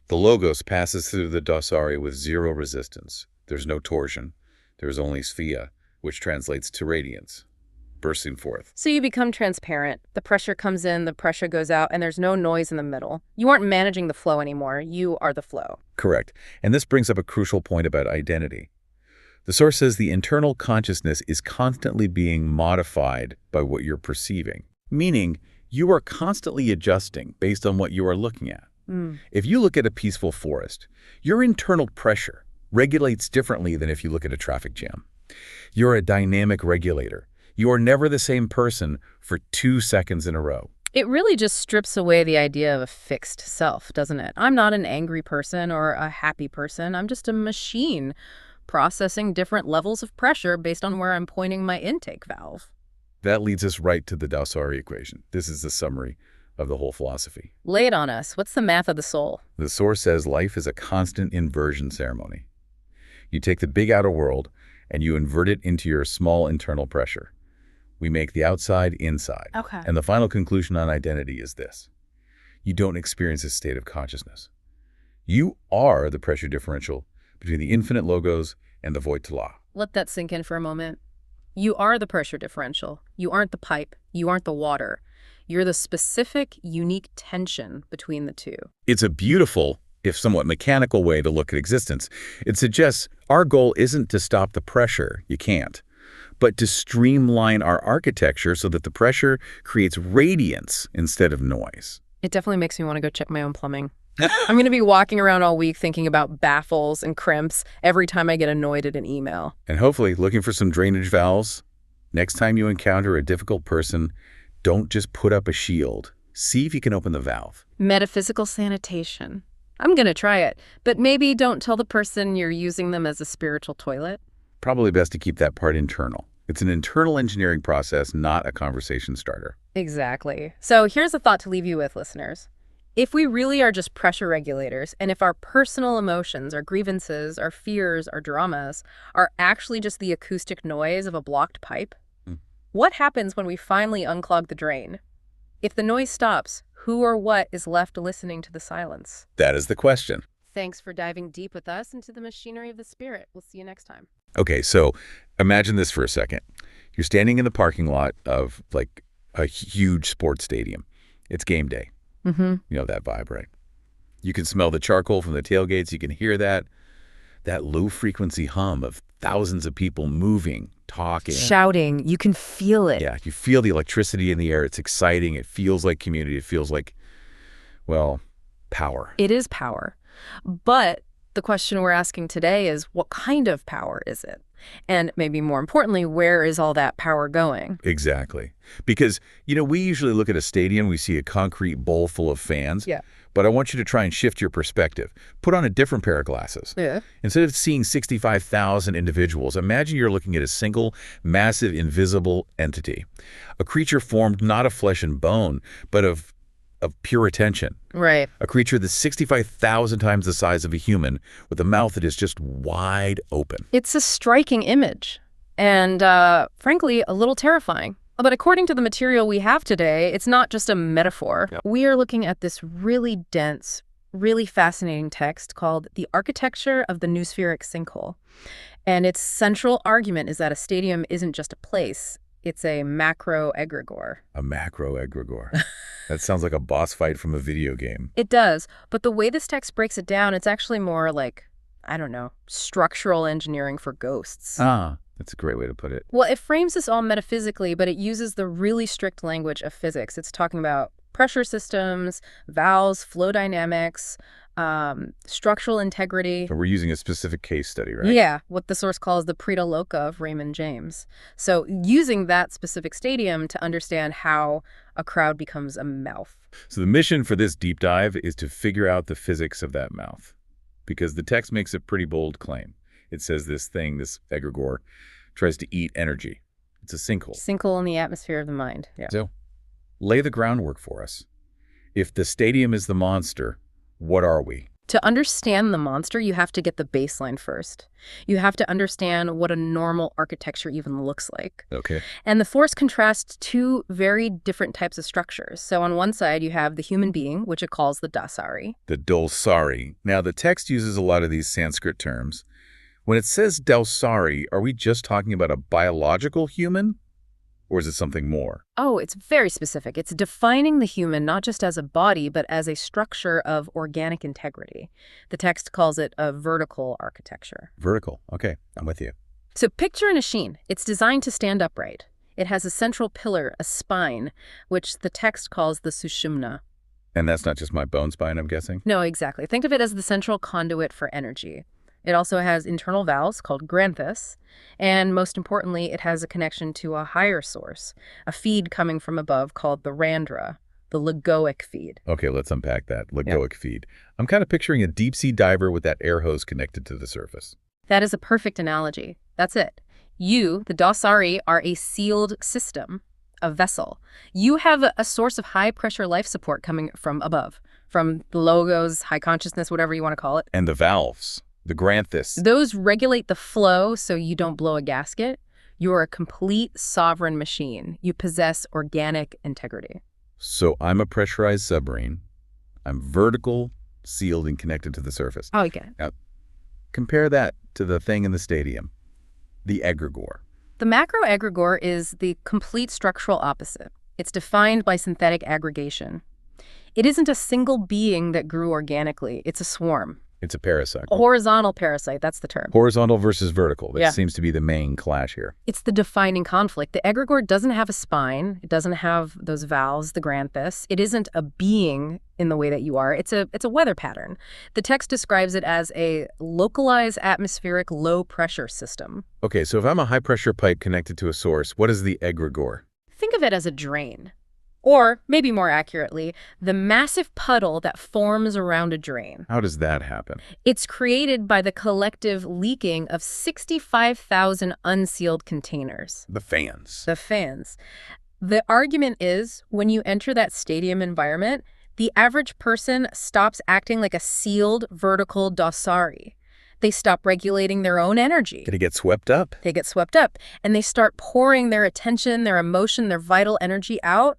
The logos passes through the Dausarī with zero resistance. There's no torsion. There's only sphia, which translates to radiance, bursting forth. So you become transparent. The pressure comes in, the pressure goes out, and there's no noise in the middle. You aren't managing the flow anymore. You are the flow. Correct. And this brings up a crucial point about identity. The source says the internal consciousness is constantly being modified by what you're perceiving, meaning you are constantly adjusting based on what you are looking at. If you look at a peaceful forest, your internal pressure regulates differently than if you look at a traffic jam. You're a dynamic regulator. You are never the same person for 2 seconds in a row. It really just strips away the idea of a fixed self, doesn't it? I'm not an angry person or a happy person. I'm just a machine processing different levels of pressure based on where I'm pointing my intake valve. That leads us right to the Dausarī equation. This is the summary of the whole philosophy. Lay it on us. What's the math of the soul? The source says life is a constant inversion ceremony. You take the big outer world and you invert it into your small internal pressure. We make the outside inside. Okay. And the final conclusion on identity is this. You don't experience a state of consciousness. You are the pressure differential between the infinite logos and the void to law. Let that sink in for a moment. You are the pressure differential. You aren't the pipe. You aren't the water. You're the specific, unique tension between the two. It's a beautiful, if somewhat mechanical way to look at existence. It suggests our goal isn't to stop the pressure, you can't, but to streamline our architecture so that the pressure creates radiance instead of noise. It definitely makes me want to go check my own plumbing. I'm going to be walking around all week thinking about baffles and crimps every time I get annoyed at an email. And hopefully looking for some drainage valves. Next time you encounter a difficult person, don't just put up a shield. See if you can open the valve. Metaphysical sanitation. I'm going to try it, but maybe don't tell the person you're using them as a spiritual toilet. Probably best to keep that part internal. It's an internal engineering process, not a conversation starter. Exactly. So here's a thought to leave you with, listeners. If we really are just pressure regulators, and if our personal emotions, our grievances, our fears, our dramas are actually just the acoustic noise of a blocked pipe, what happens when we finally unclog the drain? If the noise stops, who or what is left listening to the silence? That is the question. Thanks for diving deep with us into the machinery of the spirit. We'll see you next time. Okay, so imagine this for a second. You're standing in the parking lot of like a huge sports stadium. It's game day. Mm-hmm. You know that vibe, right? You can smell the charcoal from the tailgates. You can hear that low-frequency hum of thousands of people moving, talking. Shouting. You can feel it. Yeah, you feel the electricity in the air. It's exciting. It feels like community. It feels like, well, power. It is power. But the question we're asking today is, what kind of power is it? And maybe more importantly, where is all that power going? Exactly. Because, we usually look at a stadium, we see a concrete bowl full of fans. Yeah. But I want you to try and shift your perspective. Put on a different pair of glasses. Yeah. Instead of seeing 65,000 individuals, imagine you're looking at a single, massive, invisible entity. A creature formed not of flesh and bone, but of pure attention. Right. A creature that's 65,000 times the size of a human with a mouth that is just wide open. It's a striking image and, frankly, a little terrifying. But according to the material we have today, it's not just a metaphor. Yep. We are looking at this really dense, really fascinating text called The Architecture of the Noospheric Sinkhole. And its central argument is that a stadium isn't just a place. It's a macro egregore. A macro egregore. That sounds like a boss fight from a video game. It does. But the way this text breaks it down, it's actually more like, I don't know, structural engineering for ghosts. Ah, that's a great way to put it. Well, it frames this all metaphysically, but it uses the really strict language of physics. It's talking about pressure systems, valves, flow dynamics, structural integrity. So we're using a specific case study, right? Yeah, what the source calls the Preta Loca of Raymond James. So using that specific stadium to understand how a crowd becomes a mouth. So the mission for this deep dive is to figure out the physics of that mouth. Because the text makes a pretty bold claim. It says this egregore, tries to eat energy. It's a sinkhole. Sinkhole in the atmosphere of the mind. Yeah. So lay the groundwork for us. If the stadium is the monster, what are we? To understand the monster, you have to get the baseline first. You have to understand what a normal architecture even looks like. Okay. And the force contrasts two very different types of structures. So on one side, you have the human being, which it calls the Dausarī. The Dausarī. Now, the text uses a lot of these Sanskrit terms. When it says Dausarī, are we just talking about a biological human? Or is it something more? Oh, it's very specific. It's defining the human not just as a body, but as a structure of organic integrity. The text calls it a vertical architecture. Vertical. Okay, I'm with you. So picture a machine. It's designed to stand upright. It has a central pillar, a spine, which the text calls the sushumna. And that's not just my bone spine, I'm guessing? No, exactly. Think of it as the central conduit for energy. It also has internal valves called granthus, and most importantly, it has a connection to a higher source, a feed coming from above called the randra, the Logoic feed. Okay, let's unpack that. Logoic feed. I'm kind of picturing a deep-sea diver with that air hose connected to the surface. That is a perfect analogy. That's it. You, the Dausarī, are a sealed system, a vessel. You have a source of high-pressure life support coming from above, from the logos, high consciousness, whatever you want to call it. And the valves. The granthus. Those regulate the flow so you don't blow a gasket. You're a complete sovereign machine. You possess organic integrity. So I'm a pressurized submarine. I'm vertical, sealed, and connected to the surface. Oh, okay. Now, compare that to the thing in the stadium, the egregore. The macro egregore is the complete structural opposite. It's defined by synthetic aggregation. It isn't a single being that grew organically. It's a swarm. It's a parasite. A horizontal parasite, that's the term. Horizontal versus vertical. That Yeah. seems to be the main clash here. It's the defining conflict. The egregore doesn't have a spine. It doesn't have those valves, the granthus. It isn't a being in the way that you are. It's a weather pattern. The text describes it as a localized atmospheric low-pressure system. Okay, so if I'm a high-pressure pipe connected to a source, what is the egregore? Think of it as a drain. Or, maybe more accurately, the massive puddle that forms around a drain. How does that happen? It's created by the collective leaking of 65,000 unsealed containers. The fans. The fans. The argument is, when you enter that stadium environment, the average person stops acting like a sealed vertical Dausarī. They stop regulating their own energy. Did it get swept up? They get swept up, and they start pouring their attention, their emotion, their vital energy out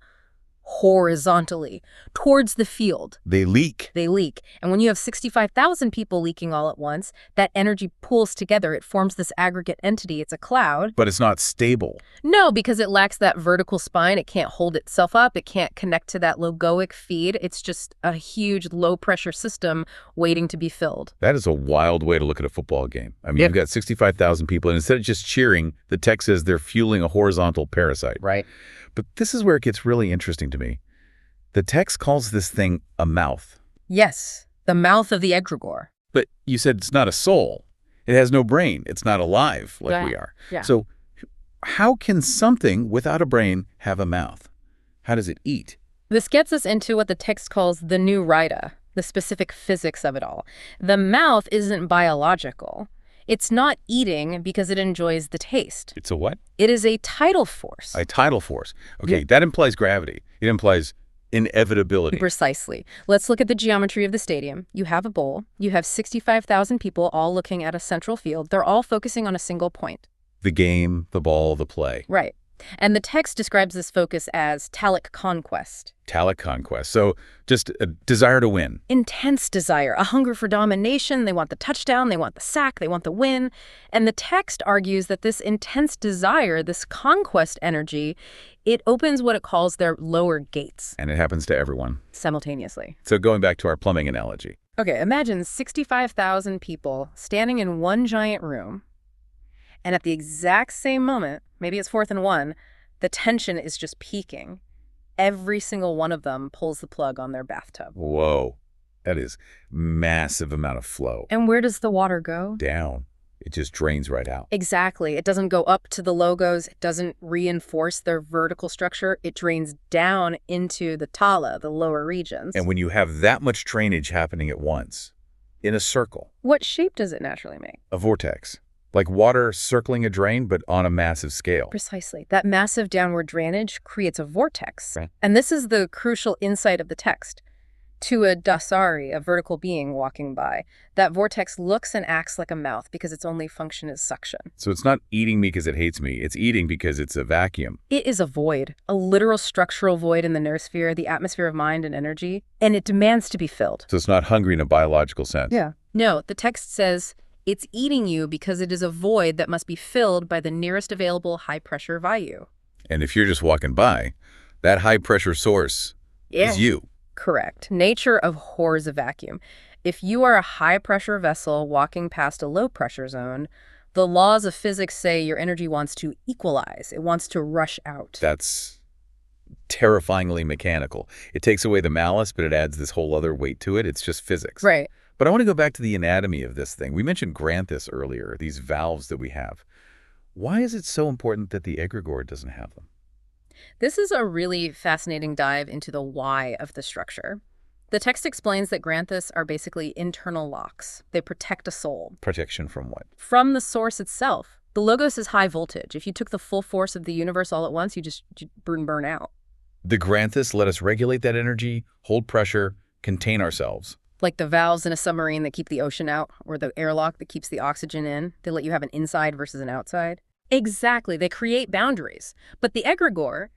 horizontally towards the field. They leak. They leak. And when you have 65,000 people leaking all at once, that energy pools together. It forms this aggregate entity. It's a cloud. But it's not stable. No, because it lacks that vertical spine. It can't hold itself up. It can't connect to that logoic feed. It's just a huge low-pressure system waiting to be filled. That is a wild way to look at a football game. I mean, you've got 65,000 people, and instead of just cheering, the text says they're fueling a horizontal parasite. Right. But this is where it gets really interesting to me. The text calls this thing a mouth. Yes, the mouth of the egregore. But you said it's not a soul. It has no brain. It's not alive like we are. Yeah. So how can something without a brain have a mouth? How does it eat? This gets us into what the text calls the neurita, the specific physics of it all. The mouth isn't biological. It's not eating because it enjoys the taste. It's a what? It is a tidal force. A tidal force. Okay, that implies gravity. It implies inevitability. Precisely. Let's look at the geometry of the stadium. You have a bowl. You have 65,000 people all looking at a central field. They're all focusing on a single point. The game, the ball, the play. Right. And the text describes this focus as talic conquest. Talic conquest. So just a desire to win. Intense desire, a hunger for domination. They want the touchdown, they want the sack, they want the win. And the text argues that this intense desire, this conquest energy, it opens what it calls their lower gates. And it happens to everyone. Simultaneously. So going back to our plumbing analogy. Okay, imagine 65,000 people standing in one giant room. And at the exact same moment, maybe it's 4th and 1, the tension is just peaking. Every single one of them pulls the plug on their bathtub. Whoa. That is massive amount of flow. And where does the water go? Down. It just drains right out. Exactly. It doesn't go up to the logos. It doesn't reinforce their vertical structure. It drains down into the tala, the lower regions. And when you have that much drainage happening at once, in a circle. What shape does it naturally make? A vortex. Like water circling a drain, but on a massive scale. Precisely. That massive downward drainage creates a vortex. Right. And this is the crucial insight of the text. To a Dausarī, a vertical being walking by, that vortex looks and acts like a mouth because its only function is suction. So it's not eating me because it hates me. It's eating because it's a vacuum. It is a void, a literal structural void in the noosphere, the atmosphere of mind and energy, and it demands to be filled. So it's not hungry in a biological sense. Yeah. No, the text says it's eating you because it is a void that must be filled by the nearest available high-pressure vayu. And if you're just walking by, that high-pressure source is you. Correct. Nature abhors a vacuum. If you are a high-pressure vessel walking past a low-pressure zone, the laws of physics say your energy wants to equalize. It wants to rush out. That's terrifyingly mechanical. It takes away the malice, but it adds this whole other weight to it. It's just physics. Right. But I want to go back to the anatomy of this thing. We mentioned granthus earlier, these valves that we have. Why is it so important that the egregore doesn't have them? This is a really fascinating dive into the why of the structure. The text explains that granthus are basically internal locks. They protect a soul. Protection from what? From the source itself. The logos is high voltage. If you took the full force of the universe all at once, you'd burn out. The granthus let us regulate that energy, hold pressure, contain ourselves. Like the valves in a submarine that keep the ocean out, or the airlock that keeps the oxygen in. They let you have an inside versus an outside. Exactly. They create boundaries. But the egregore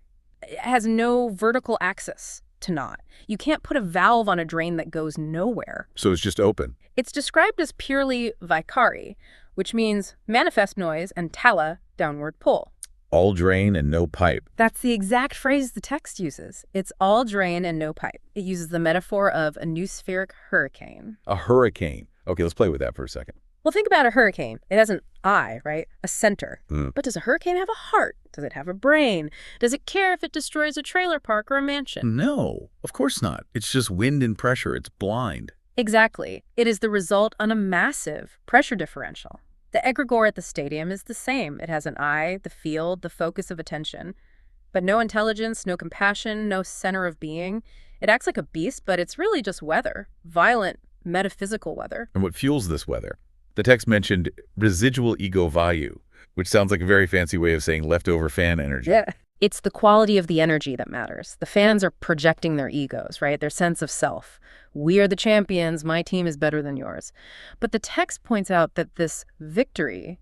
has no vertical axis to knot. You can't put a valve on a drain that goes nowhere. So it's just open. It's described as purely Vaikhari, which means manifest noise and tala, downward pull. All drain and no pipe. That's the exact phrase the text uses. It's all drain and no pipe. It uses the metaphor of a noospheric hurricane. A hurricane. Okay, let's play with that for a second. Well, think about a hurricane. It has an eye, right? A center. Mm. But does a hurricane have a heart? Does it have a brain? Does it care if it destroys a trailer park or a mansion? No, of course not. It's just wind and pressure. It's blind. Exactly. It is the result on a massive pressure differential. The egregore at the stadium is the same. It has an eye, the field, the focus of attention. But no intelligence, no compassion, no center of being. It acts like a beast, but it's really just weather. Violent, metaphysical weather. And what fuels this weather? The text mentioned residual ego vayu, which sounds like a very fancy way of saying leftover fan energy. Yeah. It's the quality of the energy that matters. The fans are projecting their egos, right? Their sense of self. We are the champions. My team is better than yours. But the text points out that this victory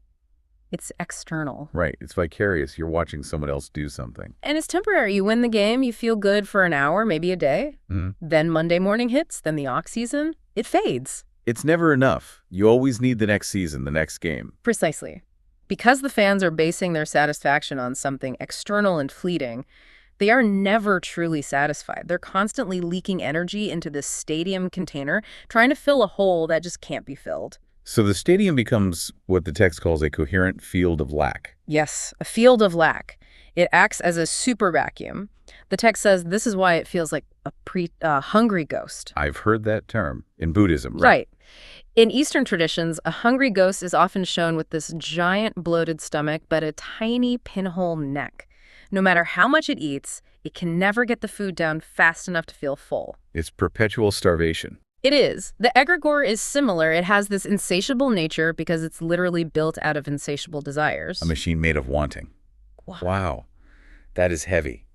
It's external. Right. It's vicarious. You're watching someone else do something. And it's temporary. You win the game, you feel good for an hour, maybe a day. Then Monday morning hits, then the off-season, it fades. It's never enough. You always need the next season, the next game. Precisely. Because the fans are basing their satisfaction on something external and fleeting, they are never truly satisfied. They're constantly leaking energy into this stadium container, trying to fill a hole that just can't be filled. So the stadium becomes what the text calls a coherent field of lack. Yes, a field of lack. It acts as a super vacuum. The text says this is why it feels like a hungry ghost. I've heard that term in Buddhism. Right. In Eastern traditions, a hungry ghost is often shown with this giant bloated stomach but a tiny pinhole neck. No matter how much it eats, it can never get the food down fast enough to feel full. It's perpetual starvation. It is. The egregore is similar. It has this insatiable nature because it's literally built out of insatiable desires. A machine made of wanting. Wow. That is heavy.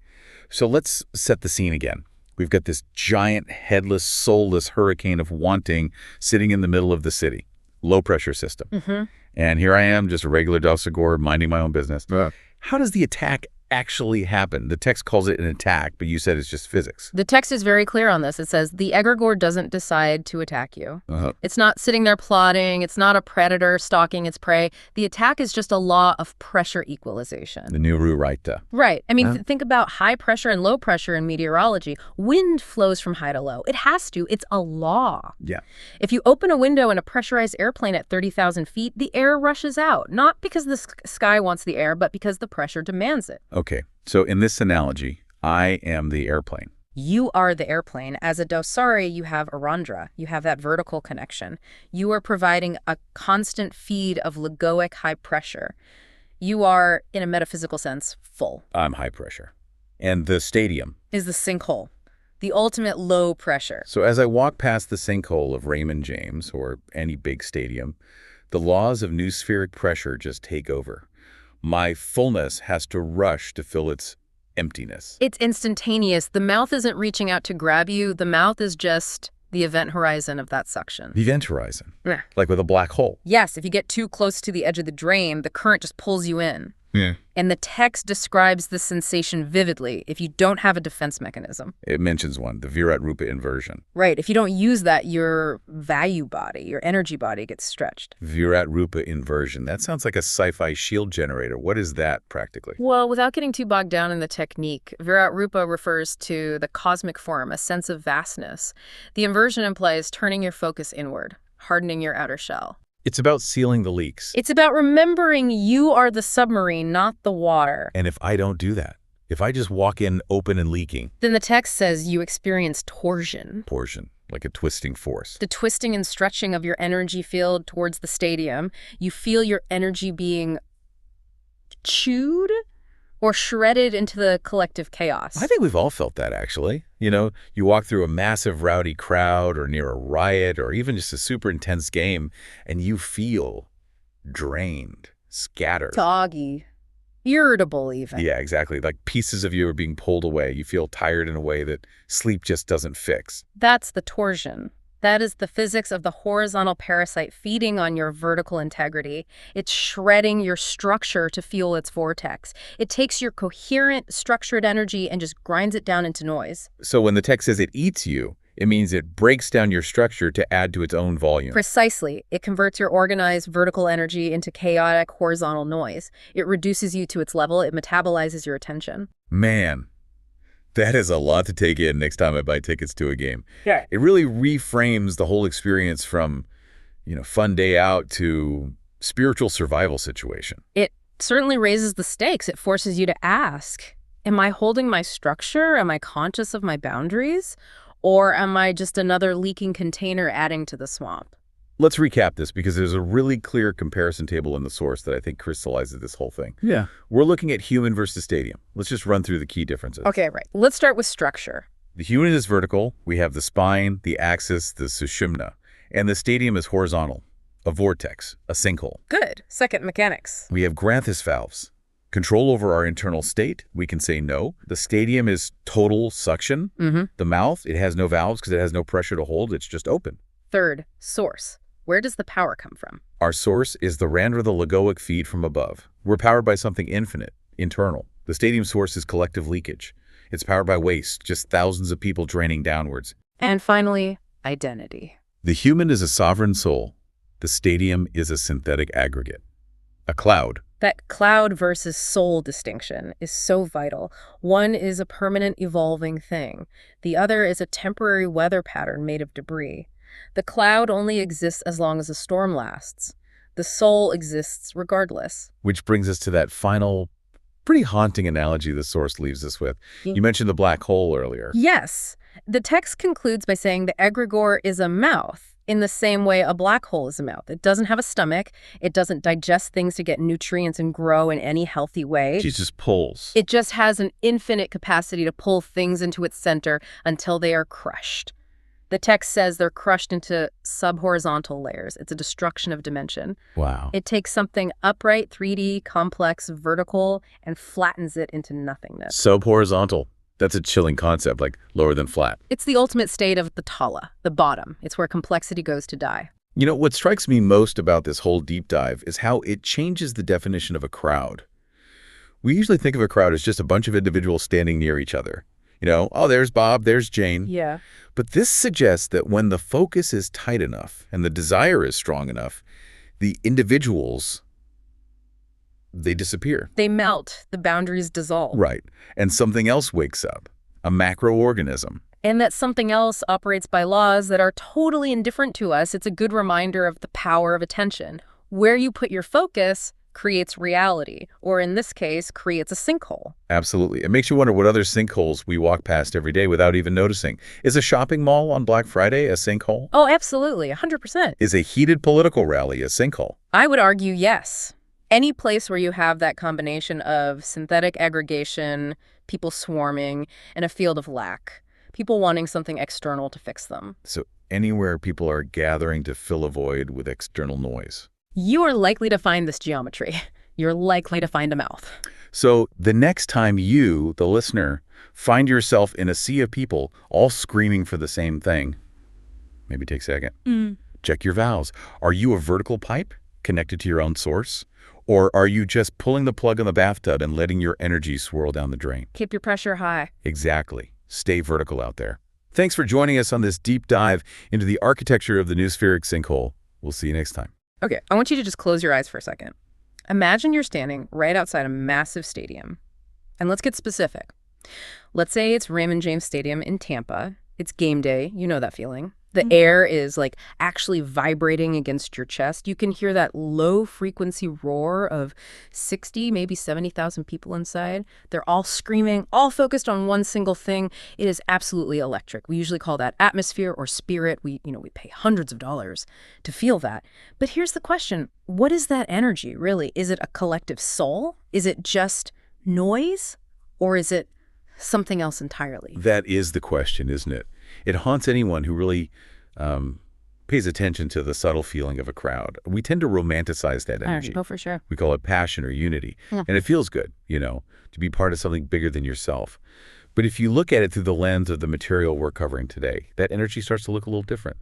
So let's set the scene again. We've got this giant, headless, soulless hurricane of wanting sitting in the middle of the city. Low-pressure system. And here I am, just a regular Dausarī minding my own business. How does the attack actually happen? The text calls it an attack, but you said it's just physics. The text is very clear on this. It says the egregore doesn't decide to attack you. It's not sitting there plotting. It's not a predator stalking its prey. The attack is just a law of pressure equalization. The new Ruraita. Right. I mean, think about high pressure and low pressure in meteorology. Wind flows from high to low. It has to. It's a law. Yeah. If you open a window in a pressurized airplane at 30,000 feet, the air rushes out. Not because the sky wants the air, but because the pressure demands it. Okay, so in this analogy, I am the airplane. You are the airplane. As a Dausarī, you have Arandra. You have that vertical connection. You are providing a constant feed of Logoic high pressure. You are, in a metaphysical sense, full. I'm high pressure. And the stadium is the sinkhole, the ultimate low pressure. So as I walk past the sinkhole of Raymond James or any big stadium, the laws of noospheric pressure just take over. My fullness has to rush to fill its emptiness. It's instantaneous. The mouth isn't reaching out to grab you. The mouth is just the event horizon of that suction. The event horizon? Yeah. Like with a black hole? Yes. If you get too close to the edge of the drain, the current just pulls you in. Yeah. And the text describes the sensation vividly if you don't have a defense mechanism. It mentions one, the Virat Rupa Inversion. Right. If you don't use that, your value body, your energy body gets stretched. Virat Rupa Inversion. That sounds like a sci-fi shield generator. What is that practically? Well, without getting too bogged down in the technique, Virat Rupa refers to the cosmic form, a sense of vastness. The inversion implies turning your focus inward, hardening your outer shell. It's about sealing the leaks. It's about remembering you are the submarine, not the water. And if I don't do that, if I just walk in open and leaking, then the text says you experience torsion. Torsion, like a twisting force. The twisting and stretching of your energy field towards the stadium. You feel your energy being chewed or shredded into the collective chaos. I think we've all felt that, actually. You know, you walk through a massive rowdy crowd or near a riot or even just a super intense game, and you feel drained, scattered. Soggy, irritable even. Yeah, exactly. Like pieces of you are being pulled away. You feel tired in a way that sleep just doesn't fix. That's the torsion. That is the physics of the horizontal parasite feeding on your vertical integrity. It's shredding your structure to fuel its vortex. It takes your coherent, structured energy and just grinds it down into noise. So when the text says it eats you, it means it breaks down your structure to add to its own volume. Precisely. It converts your organized vertical energy into chaotic horizontal noise. It reduces you to its level. It metabolizes your attention. Man. That is a lot to take in next time I buy tickets to a game. Yeah. It really reframes the whole experience from, fun day out to spiritual survival situation. It certainly raises the stakes. It forces you to ask, am I holding my structure? Am I conscious of my boundaries? Or am I just another leaking container adding to the swamp? Let's recap this because there's a really clear comparison table in the source that I think crystallizes this whole thing. Yeah. We're looking at human versus stadium. Let's just run through the key differences. Okay, right. Let's start with structure. The human is vertical. We have the spine, the axis, the sushumna. And the stadium is horizontal, a vortex, a sinkhole. Good. Second, mechanics. We have Granthus valves. Control over our internal state, we can say no. The stadium is total suction. The mouth, it has no valves because it has no pressure to hold. It's just open. Third, source. Where does the power come from? Our source is the rand or the Logoic feed from above. We're powered by something infinite, internal. The stadium source is collective leakage. It's powered by waste, just thousands of people draining downwards. And finally, identity. The human is a sovereign soul. The stadium is a synthetic aggregate. A cloud. That cloud versus soul distinction is so vital. One is a permanent evolving thing. The other is a temporary weather pattern made of debris. The cloud only exists as long as the storm lasts. The soul exists regardless. Which brings us to that final, pretty haunting analogy the source leaves us with. You mentioned the black hole earlier. Yes. The text concludes by saying the egregore is a mouth, in the same way a black hole is a mouth. It doesn't have a stomach. It doesn't digest things to get nutrients and grow in any healthy way. It just pulls. It just has an infinite capacity to pull things into its center until they are crushed. The text says they're crushed into subhorizontal layers. It's a destruction of dimension. Wow. It takes something upright, 3D, complex, vertical, and flattens it into nothingness. Subhorizontal. That's a chilling concept, like lower than flat. It's the ultimate state of the tala, the bottom. It's where complexity goes to die. You know, what strikes me most about this whole deep dive is how it changes the definition of a crowd. We usually think of a crowd as just a bunch of individuals standing near each other. You know, oh, there's Bob, there's Jane. Yeah. But this suggests that when the focus is tight enough and the desire is strong enough, the individuals, they disappear. They melt. The boundaries dissolve. Right. And something else wakes up, a macroorganism. And that something else operates by laws that are totally indifferent to us. It's a good reminder of the power of attention. Where you put your focus creates reality, or in this case, creates a sinkhole. Absolutely. It makes you wonder what other sinkholes we walk past every day without even noticing. Is a shopping mall on Black Friday a sinkhole? Oh, absolutely. 100%. Is a heated political rally a sinkhole? I would argue yes. Any place where you have that combination of synthetic aggregation, people swarming, and a field of lack. People wanting something external to fix them. So anywhere people are gathering to fill a void with external noise. You are likely to find this geometry. You're likely to find a mouth. So the next time you, the listener, find yourself in a sea of people all screaming for the same thing, maybe take a second. Check your valves. Are you a vertical pipe connected to your own source? Or are you just pulling the plug in the bathtub and letting your energy swirl down the drain? Keep your pressure high. Exactly. Stay vertical out there. Thanks for joining us on this deep dive into the architecture of the Noospheric sinkhole. We'll see you next time. Okay, I want you to just close your eyes for a second. Imagine you're standing right outside a massive stadium. And let's get specific. Let's say it's Raymond James Stadium in Tampa. It's game day. You know that feeling. The air is like actually vibrating against your chest. You can hear that low frequency roar of 60, maybe 70,000 people inside. They're all screaming, all focused on one single thing. It is absolutely electric. We usually call that atmosphere or spirit. We pay hundreds of dollars to feel that. But here's the question. What is that energy, really? Is it a collective soul? Is it just noise? Or is it something else entirely? That is the question, isn't it? It haunts anyone who really pays attention to the subtle feeling of a crowd. We tend to romanticize that energy. Oh, for sure. We call it passion or unity. Yeah. And it feels good, to be part of something bigger than yourself. But if you look at it through the lens of the material we're covering today, that energy starts to look a little different,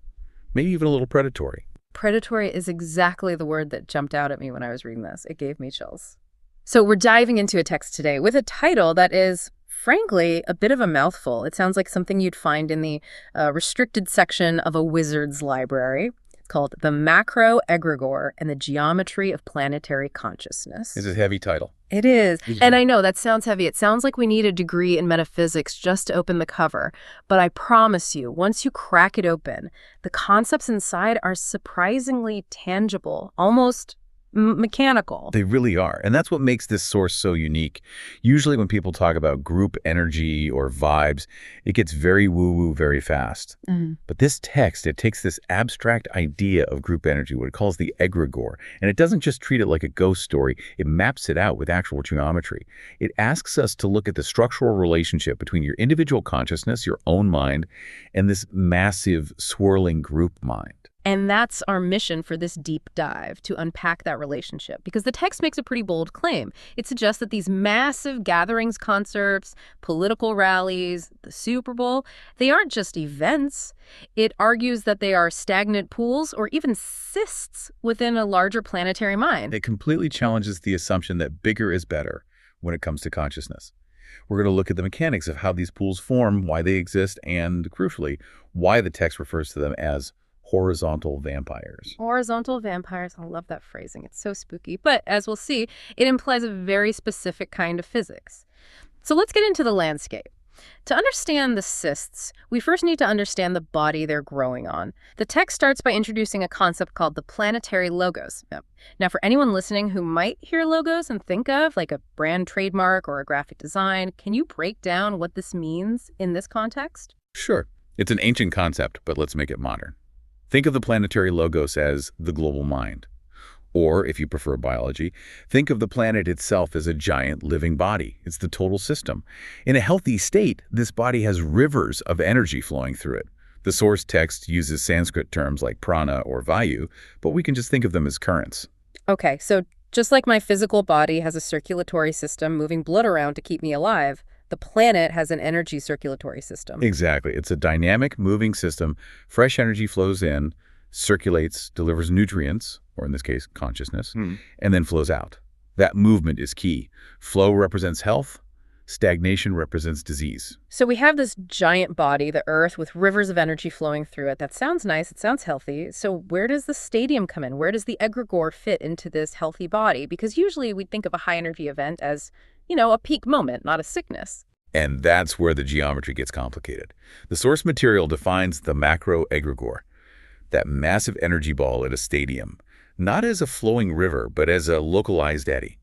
maybe even a little predatory. Predatory is exactly the word that jumped out at me when I was reading this. It gave me chills. So we're diving into a text today with a title that is, frankly, a bit of a mouthful. It sounds like something you'd find in the restricted section of a wizard's library. It's called The Macro Egregore and the Geometry of Planetary Consciousness. It's a heavy title. It is. And I know that sounds heavy. It sounds like we need a degree in metaphysics just to open the cover. But I promise you, once you crack it open, the concepts inside are surprisingly tangible, almost mechanical. They really are. And that's what makes this source so unique. Usually when people talk about group energy or vibes, it gets very woo-woo very fast. But this text, it takes this abstract idea of group energy, what it calls the egregore, and it doesn't just treat it like a ghost story. It maps it out with actual geometry. It asks us to look at the structural relationship between your individual consciousness, your own mind, and this massive swirling group mind. And that's our mission for this deep dive, to unpack that relationship. Because the text makes a pretty bold claim. It suggests that these massive gatherings, concerts, political rallies, the Super Bowl, they aren't just events. It argues that they are stagnant pools or even cysts within a larger planetary mind. It completely challenges the assumption that bigger is better when it comes to consciousness. We're going to look at the mechanics of how these pools form, why they exist, and, crucially, why the text refers to them as horizontal vampires. Horizontal vampires. I love that phrasing. It's so spooky. But as we'll see, it implies a very specific kind of physics. So let's get into the landscape. To understand the cysts, we first need to understand the body they're growing on. The text starts by introducing a concept called the planetary logos. Now, for anyone listening who might hear logos and think of like a brand trademark or a graphic design, can you break down what this means in this context? Sure. It's an ancient concept, but let's make it modern. Think of the planetary logos as the global mind. Or, if you prefer biology, think of the planet itself as a giant living body. It's the total system. In a healthy state, this body has rivers of energy flowing through it. The source text uses Sanskrit terms like prana or vayu, but we can just think of them as currents. Okay, so just like my physical body has a circulatory system moving blood around to keep me alive, the planet has an energy circulatory system. Exactly. It's a dynamic, moving system. Fresh energy flows in, circulates, delivers nutrients, or in this case, consciousness, and then flows out. That movement is key. Flow represents health. Stagnation represents disease. So we have this giant body, the Earth, with rivers of energy flowing through it. That sounds nice. It sounds healthy. So where does the stadium come in? Where does the egregore fit into this healthy body? Because usually we think of a high-energy event as, a peak moment, not a sickness. And that's where the geometry gets complicated. The source material defines the macro egregore, that massive energy ball at a stadium, not as a flowing river, but as a localized eddy.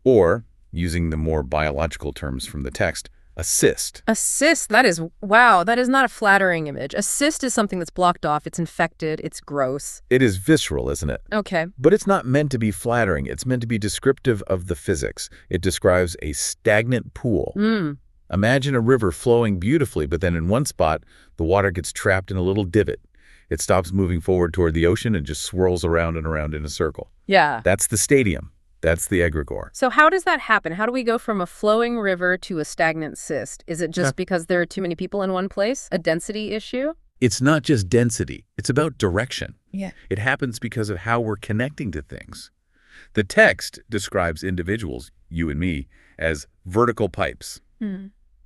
Or, using the more biological terms from the text, a cyst. A cyst, that is not a flattering image. A cyst is something that's blocked off, it's infected, it's gross. It is visceral, isn't it? Okay. But it's not meant to be flattering. It's meant to be descriptive of the physics. It describes a stagnant pool. Imagine a river flowing beautifully, but then in one spot, the water gets trapped in a little divot. It stops moving forward toward the ocean and just swirls around and around in a circle. Yeah. That's the stadium. That's the egregore. So how does that happen? How do we go from a flowing river to a stagnant cyst? Is it just because there are too many people in one place? A density issue? It's not just density. It's about direction. Yeah. It happens because of how we're connecting to things. The text describes individuals, you and me, as vertical pipes.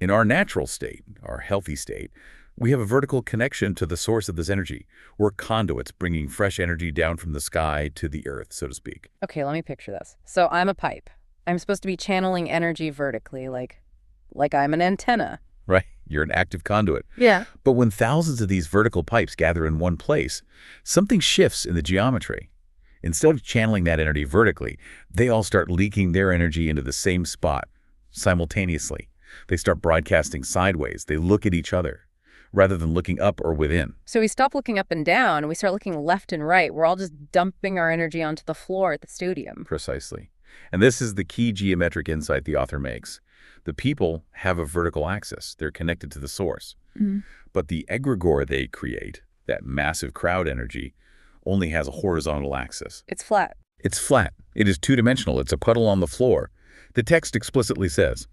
In our natural state, our healthy state, we have a vertical connection to the source of this energy. We're conduits bringing fresh energy down from the sky to the earth, so to speak. Okay, let me picture this. So I'm a pipe. I'm supposed to be channeling energy vertically, like I'm an antenna. Right? You're an active conduit. Yeah. But when thousands of these vertical pipes gather in one place, something shifts in the geometry. Instead of channeling that energy vertically, they all start leaking their energy into the same spot simultaneously. They start broadcasting sideways. They look at each other rather than looking up or within. So we stop looking up and down, and we start looking left and right. We're all just dumping our energy onto the floor at the stadium. Precisely. And this is the key geometric insight the author makes. The people have a vertical axis. They're connected to the source. But the egregore they create, that massive crowd energy, only has a horizontal axis. It's flat. It's flat. It is two-dimensional. It's a puddle on the floor. The text explicitly says,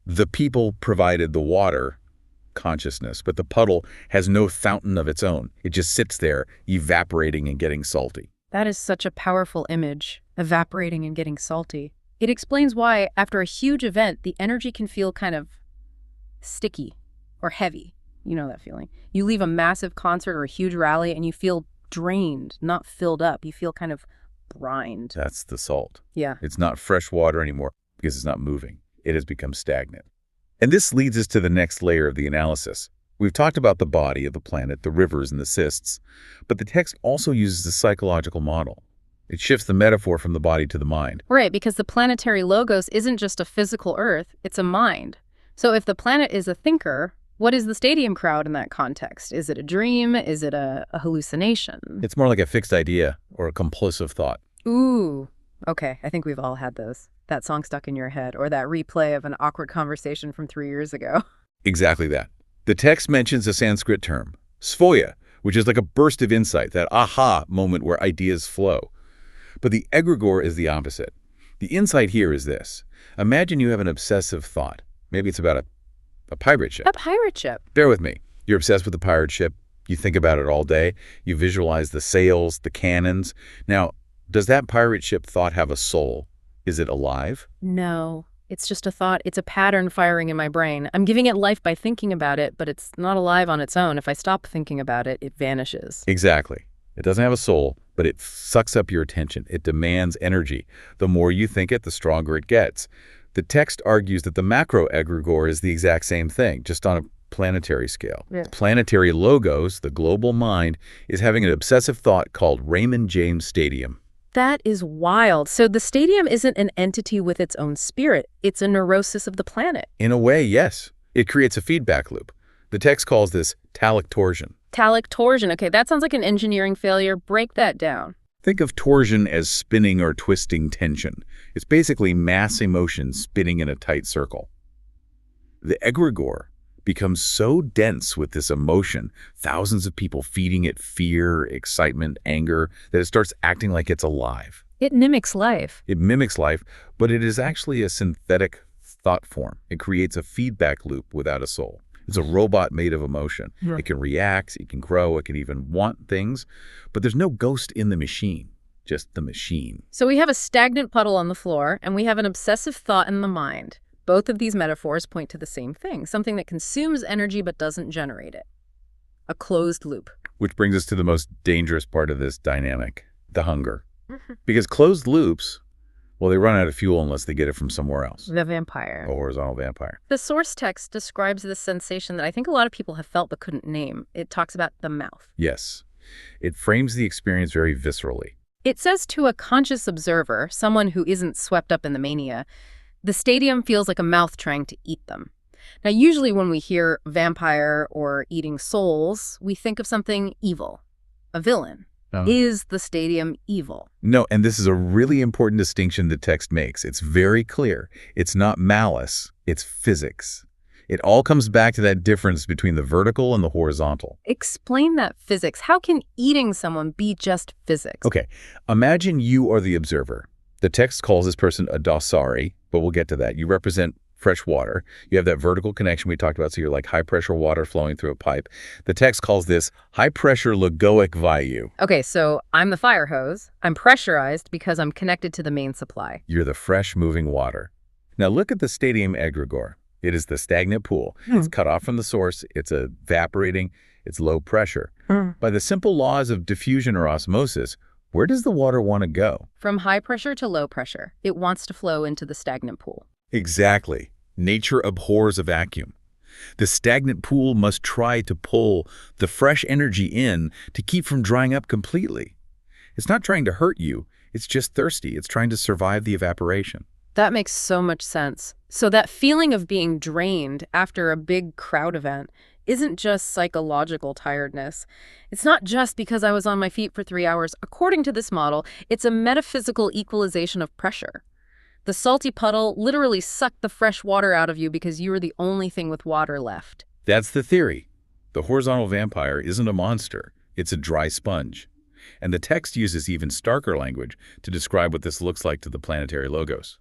the people provided the water, consciousness, but the puddle has no fountain of its own. It just sits there, evaporating and getting salty. That is such a powerful image, evaporating and getting salty. It explains why, after a huge event, the energy can feel kind of sticky or heavy. You know that feeling. You leave a massive concert or a huge rally and you feel drained, not filled up. You feel kind of brined. That's the salt. Yeah. It's not fresh water anymore because it's not moving. It has become stagnant. And this leads us to the next layer of the analysis. We've talked about the body of the planet, the rivers and the cysts, but the text also uses a psychological model. It shifts the metaphor from the body to the mind. Right, because the planetary logos isn't just a physical Earth, it's a mind. So if the planet is a thinker, what is the stadium crowd in that context? Is it a dream? Is it a hallucination? It's more like a fixed idea or a compulsive thought. Ooh, okay, I think we've all had those. That song stuck in your head, or that replay of an awkward conversation from 3 years ago. Exactly that. The text mentions a Sanskrit term, svoya, which is like a burst of insight, that aha moment where ideas flow. But the egregore is the opposite. The insight here is this. Imagine you have an obsessive thought. Maybe it's about a pirate ship. A pirate ship. Bear with me. You're obsessed with the pirate ship. You think about it all day. You visualize the sails, the cannons. Now, does that pirate ship thought have a soul? Is it alive? No, it's just a thought. It's a pattern firing in my brain. I'm giving it life by thinking about it, but it's not alive on its own. If I stop thinking about it, it vanishes. Exactly. It doesn't have a soul, but it sucks up your attention. It demands energy. The more you think it, the stronger it gets. The text argues that the macro egregore is the exact same thing, just on a planetary scale. Yeah. Planetary logos, the global mind, is having an obsessive thought called Raymond James Stadium. That is wild. So the stadium isn't an entity with its own spirit. It's a neurosis of the planet. In a way, yes. It creates a feedback loop. The text calls this talic torsion. Talic torsion. Okay, that sounds like an engineering failure. Break that down. Think of torsion as spinning or twisting tension. It's basically mass emotion spinning in a tight circle. The egregore becomes so dense with this emotion, thousands of people feeding it fear, excitement, anger, that it starts acting like it's alive. It mimics life. It mimics life, but it is actually a synthetic thought form. It creates a feedback loop without a soul. It's a robot made of emotion. Yeah. It can react, it can grow, it can even want things, but there's no ghost in the machine, just the machine. So we have a stagnant puddle on the floor, and we have an obsessive thought in the mind. Both of these metaphors point to the same thing, something that consumes energy but doesn't generate it. A closed loop. Which brings us to the most dangerous part of this dynamic, the hunger. Because closed loops, well, they run out of fuel unless they get it from somewhere else. The vampire. A horizontal vampire. The source text describes this sensation that I think a lot of people have felt but couldn't name. It talks about the mouth. Yes. It frames the experience very viscerally. It says to a conscious observer, someone who isn't swept up in the mania, the stadium feels like a mouth trying to eat them. Now, usually when we hear vampire or eating souls, we think of something evil, a villain. Is the stadium evil? No, and this is a really important distinction the text makes. It's very clear. It's not malice, it's physics. It all comes back to that difference between the vertical and the horizontal. Explain that physics. How can eating someone be just physics? Okay, imagine you are the observer. The text calls this person a Dausarī, but we'll get to that. You represent fresh water. You have that vertical connection we talked about, so you're like high-pressure water flowing through a pipe. The text calls this high-pressure Logoic value. Okay, so I'm the fire hose. I'm pressurized because I'm connected to the main supply. You're the fresh, moving water. Now look at the stadium egregore. It is the stagnant pool. It's cut off from the source. It's evaporating. It's low pressure. By the simple laws of diffusion or osmosis, where does the water want to go? From high pressure to low pressure, it wants to flow into the stagnant pool. Exactly. Nature abhors a vacuum. The stagnant pool must try to pull the fresh energy in to keep from drying up completely. It's not trying to hurt you. It's just thirsty. It's trying to survive the evaporation. That makes so much sense. So that feeling of being drained after a big crowd event isn't just psychological tiredness. It's not just because I was on my feet for 3 hours. According to this model, it's a metaphysical equalization of pressure. The salty puddle literally sucked the fresh water out of you because you were the only thing with water left. That's the theory. The horizontal vampire isn't a monster. It's a dry sponge. And the text uses even starker language to describe what this looks like to the planetary logos.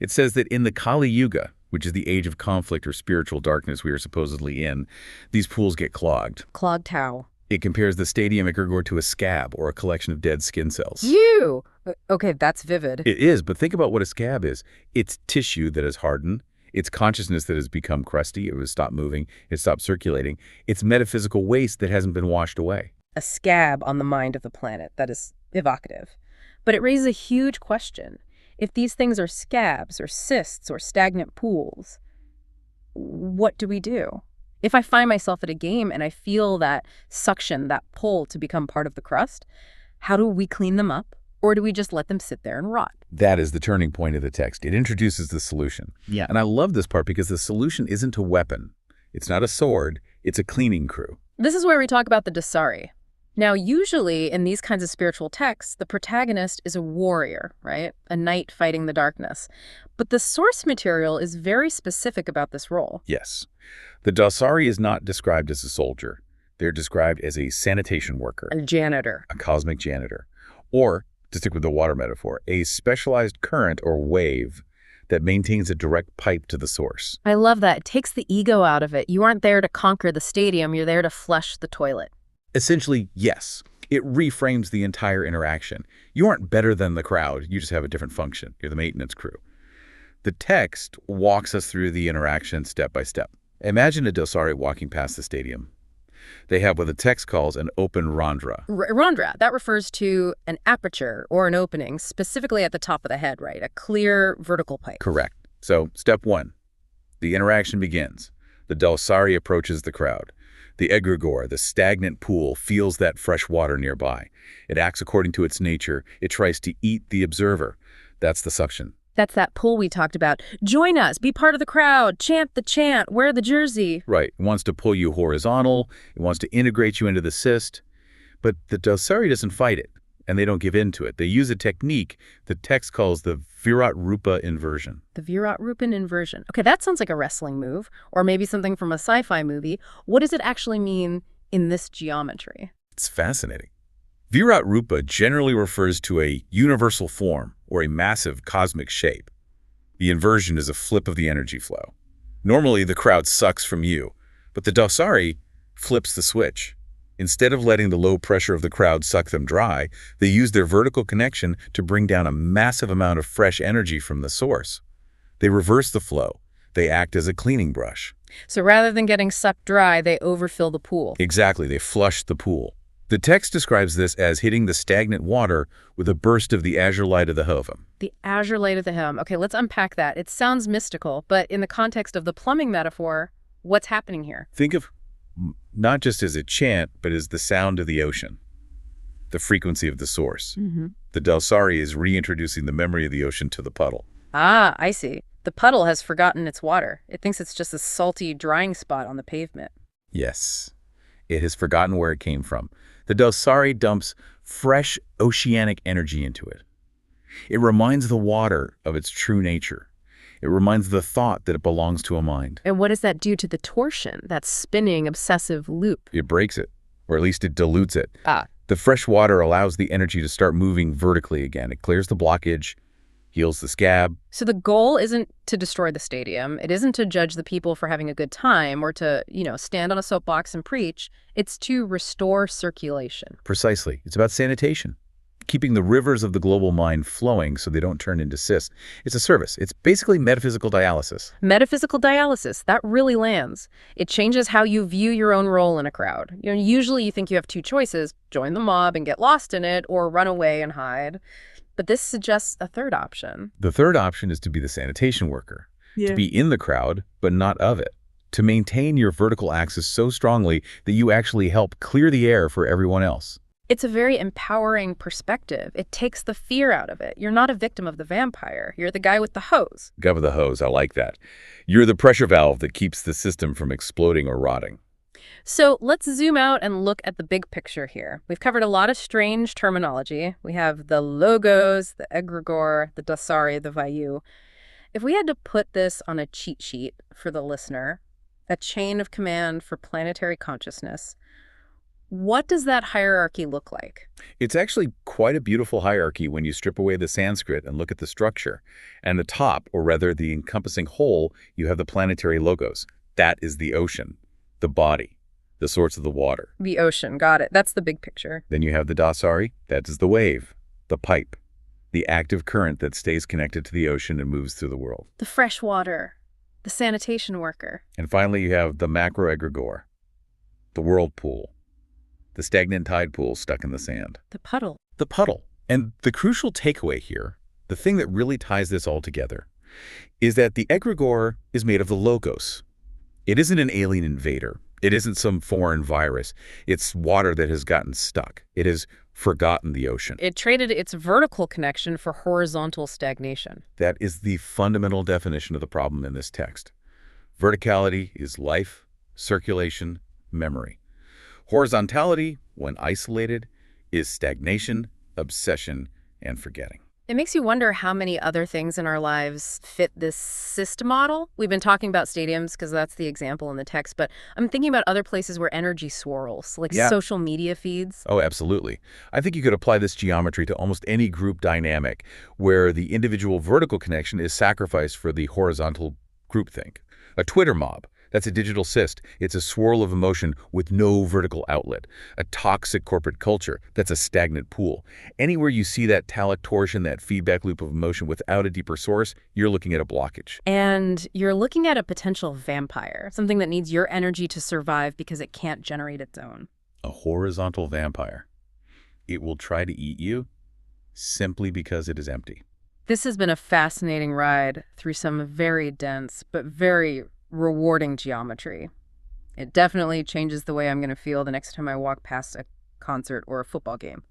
It says that in the Kali Yuga, which is the age of conflict or spiritual darkness we are supposedly in, these pools get clogged. Clogged how? It compares the stadium egregore to a scab or a collection of dead skin cells. Ew! Okay, that's vivid. It is, but think about what a scab is. It's tissue that has hardened. It's consciousness that has become crusty. It has stopped moving. It stopped circulating. It's metaphysical waste that hasn't been washed away. A scab on the mind of the planet. That is evocative. But it raises a huge question. If these things are scabs or cysts or stagnant pools, what do we do? If I find myself at a game and I feel that suction, that pull to become part of the crust, how do we clean them up? Or do we just let them sit there and rot? That is the turning point of the text. It introduces the solution. Yeah. And I love this part because the solution isn't a weapon. It's not a sword. It's a cleaning crew. This is where we talk about the Dausarī. Now, usually in these kinds of spiritual texts, the protagonist is a warrior, right? A knight fighting the darkness. But the source material is very specific about this role. Yes. The Dausarī is not described as a soldier. They're described as a sanitation worker, A janitor. a cosmic janitor, or, to stick with the water metaphor, a specialized current or wave that maintains a direct pipe to the source. I love that. It takes the ego out of it. You aren't there to conquer the stadium. You're there to flush the toilet. Essentially, yes. It reframes the entire interaction. You aren't better than the crowd. You just have a different function. You're the maintenance crew. The text walks us through the interaction step by step. Imagine a Dausarī walking past the stadium. They have what the text calls an open rondra. Rondra, that refers to an aperture or an opening, specifically at the top of the head, right? A clear vertical pipe. Correct. So, step 1. The interaction begins. The Dausarī approaches the crowd. The egregore, the stagnant pool, feels that fresh water nearby. It acts according to its nature. It tries to eat the observer. That's the suction. That's that pull we talked about. Join us, be part of the crowd, chant the chant, wear the jersey. Right. It wants to pull you horizontal. It wants to integrate you into the cyst. But the Dausarī doesn't fight it, and they don't give in to it. They use a technique the text calls the Virat Rupa Inversion. The Virat Rupa Inversion. Okay, that sounds like a wrestling move, or maybe something from a sci-fi movie. What does it actually mean in this geometry? It's fascinating. Virat Rupa generally refers to a universal form or a massive cosmic shape. The inversion is a flip of the energy flow. Normally, the crowd sucks from you, but the Dausarī flips the switch. Instead of letting the low pressure of the crowd suck them dry, they use their vertical connection to bring down a massive amount of fresh energy from the source. They reverse the flow. They act as a cleaning brush. So rather than getting sucked dry, they overfill the pool. Exactly, they flush the pool. The text describes this as hitting the stagnant water with a burst of the azure light of the Helm. The azure light of the Helm. Okay, let's unpack that. It sounds mystical, but in the context of the plumbing metaphor, what's happening here? Think of not just as a chant, but as the sound of the ocean, the frequency of the source. The Dausarī is reintroducing the memory of the ocean to the puddle. Ah, I see. The puddle has forgotten its water. It thinks it's just a salty drying spot on the pavement. Yes, it has forgotten where it came from. The Dausarī dumps fresh oceanic energy into it. It reminds the water of its true nature. It reminds the thought that it belongs to a mind. And what does that do to the torsion, that spinning, obsessive loop? It breaks it, or at least it dilutes it. Ah. The fresh water allows the energy to start moving vertically again. It clears the blockage, heals the scab. So the goal isn't to destroy the stadium. It isn't to judge the people for having a good time or to, stand on a soapbox and preach. It's to restore circulation. Precisely. It's about sanitation, keeping the rivers of the global mind flowing so they don't turn into cysts. It's a service. It's basically metaphysical dialysis. Metaphysical dialysis, that really lands. It changes how you view your own role in a crowd. Usually you think you have two choices, join the mob and get lost in it, or run away and hide. But this suggests a third option. The third option is to be the sanitation worker, to be in the crowd, but not of it, to maintain your vertical axis so strongly that you actually help clear the air for everyone else. It's a very empowering perspective. It takes the fear out of it. You're not a victim of the vampire. You're the guy with the hose. Guy with the hose, I like that. You're the pressure valve that keeps the system from exploding or rotting. So let's zoom out and look at the big picture here. We've covered a lot of strange terminology. We have the logos, the egregore, the Dausarī, the Vayu. If we had to put this on a cheat sheet for the listener, a chain of command for planetary consciousness, what does that hierarchy look like? It's actually quite a beautiful hierarchy when you strip away the Sanskrit and look at the structure. And the top, or rather the encompassing whole, you have the planetary logos. That is the ocean, the body, the source of the water. The ocean, got it. That's the big picture. Then you have the Dausarī. That is the wave, the pipe, the active current that stays connected to the ocean and moves through the world. The fresh water, the sanitation worker. And finally, you have the macro egregore, the whirlpool, the stagnant tide pool stuck in the sand. The puddle. The puddle. And the crucial takeaway here, the thing that really ties this all together, is that the egregore is made of the logos. It isn't an alien invader. It isn't some foreign virus. It's water that has gotten stuck. It has forgotten the ocean. It traded its vertical connection for horizontal stagnation. That is the fundamental definition of the problem in this text. Verticality is life, circulation, memory. Horizontality, when isolated, is stagnation, obsession, and forgetting. It makes you wonder how many other things in our lives fit this cyst model. We've been talking about stadiums because that's the example in the text, but I'm thinking about other places where energy swirls, like Yeah. social media feeds. Oh, absolutely. I think you could apply this geometry to almost any group dynamic where the individual vertical connection is sacrificed for the horizontal groupthink. A Twitter mob, that's a digital cyst. It's a swirl of emotion with no vertical outlet. A toxic corporate culture, that's a stagnant pool. Anywhere you see that talic torsion, that feedback loop of emotion without a deeper source, you're looking at a blockage. And you're looking at a potential vampire, something that needs your energy to survive because it can't generate its own. A horizontal vampire. It will try to eat you simply because it is empty. This has been a fascinating ride through some very dense but very rewarding geometry. It definitely changes the way I'm going to feel the next time I walk past a concert or a football game.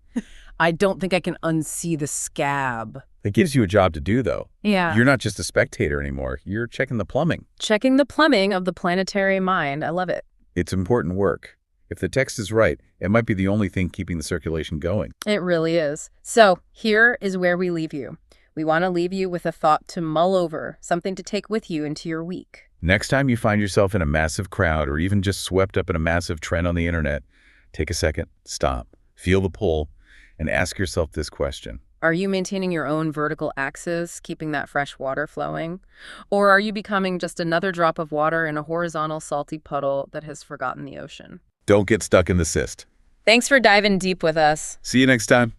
I don't think I can unsee the scab. It gives you a job to do, though. Yeah. You're not just a spectator anymore. You're checking the plumbing. Checking the plumbing of the planetary mind. I love it. It's important work. If the text is right, it might be the only thing keeping the circulation going. It really is. So here is where we leave you. We want to leave you with a thought to mull over, something to take with you into your week. Next time you find yourself in a massive crowd or even just swept up in a massive trend on the internet, take a second, stop, feel the pull, and ask yourself this question. Are you maintaining your own vertical axis, keeping that fresh water flowing? Or are you becoming just another drop of water in a horizontal salty puddle that has forgotten the ocean? Don't get stuck in the cyst. Thanks for diving deep with us. See you next time.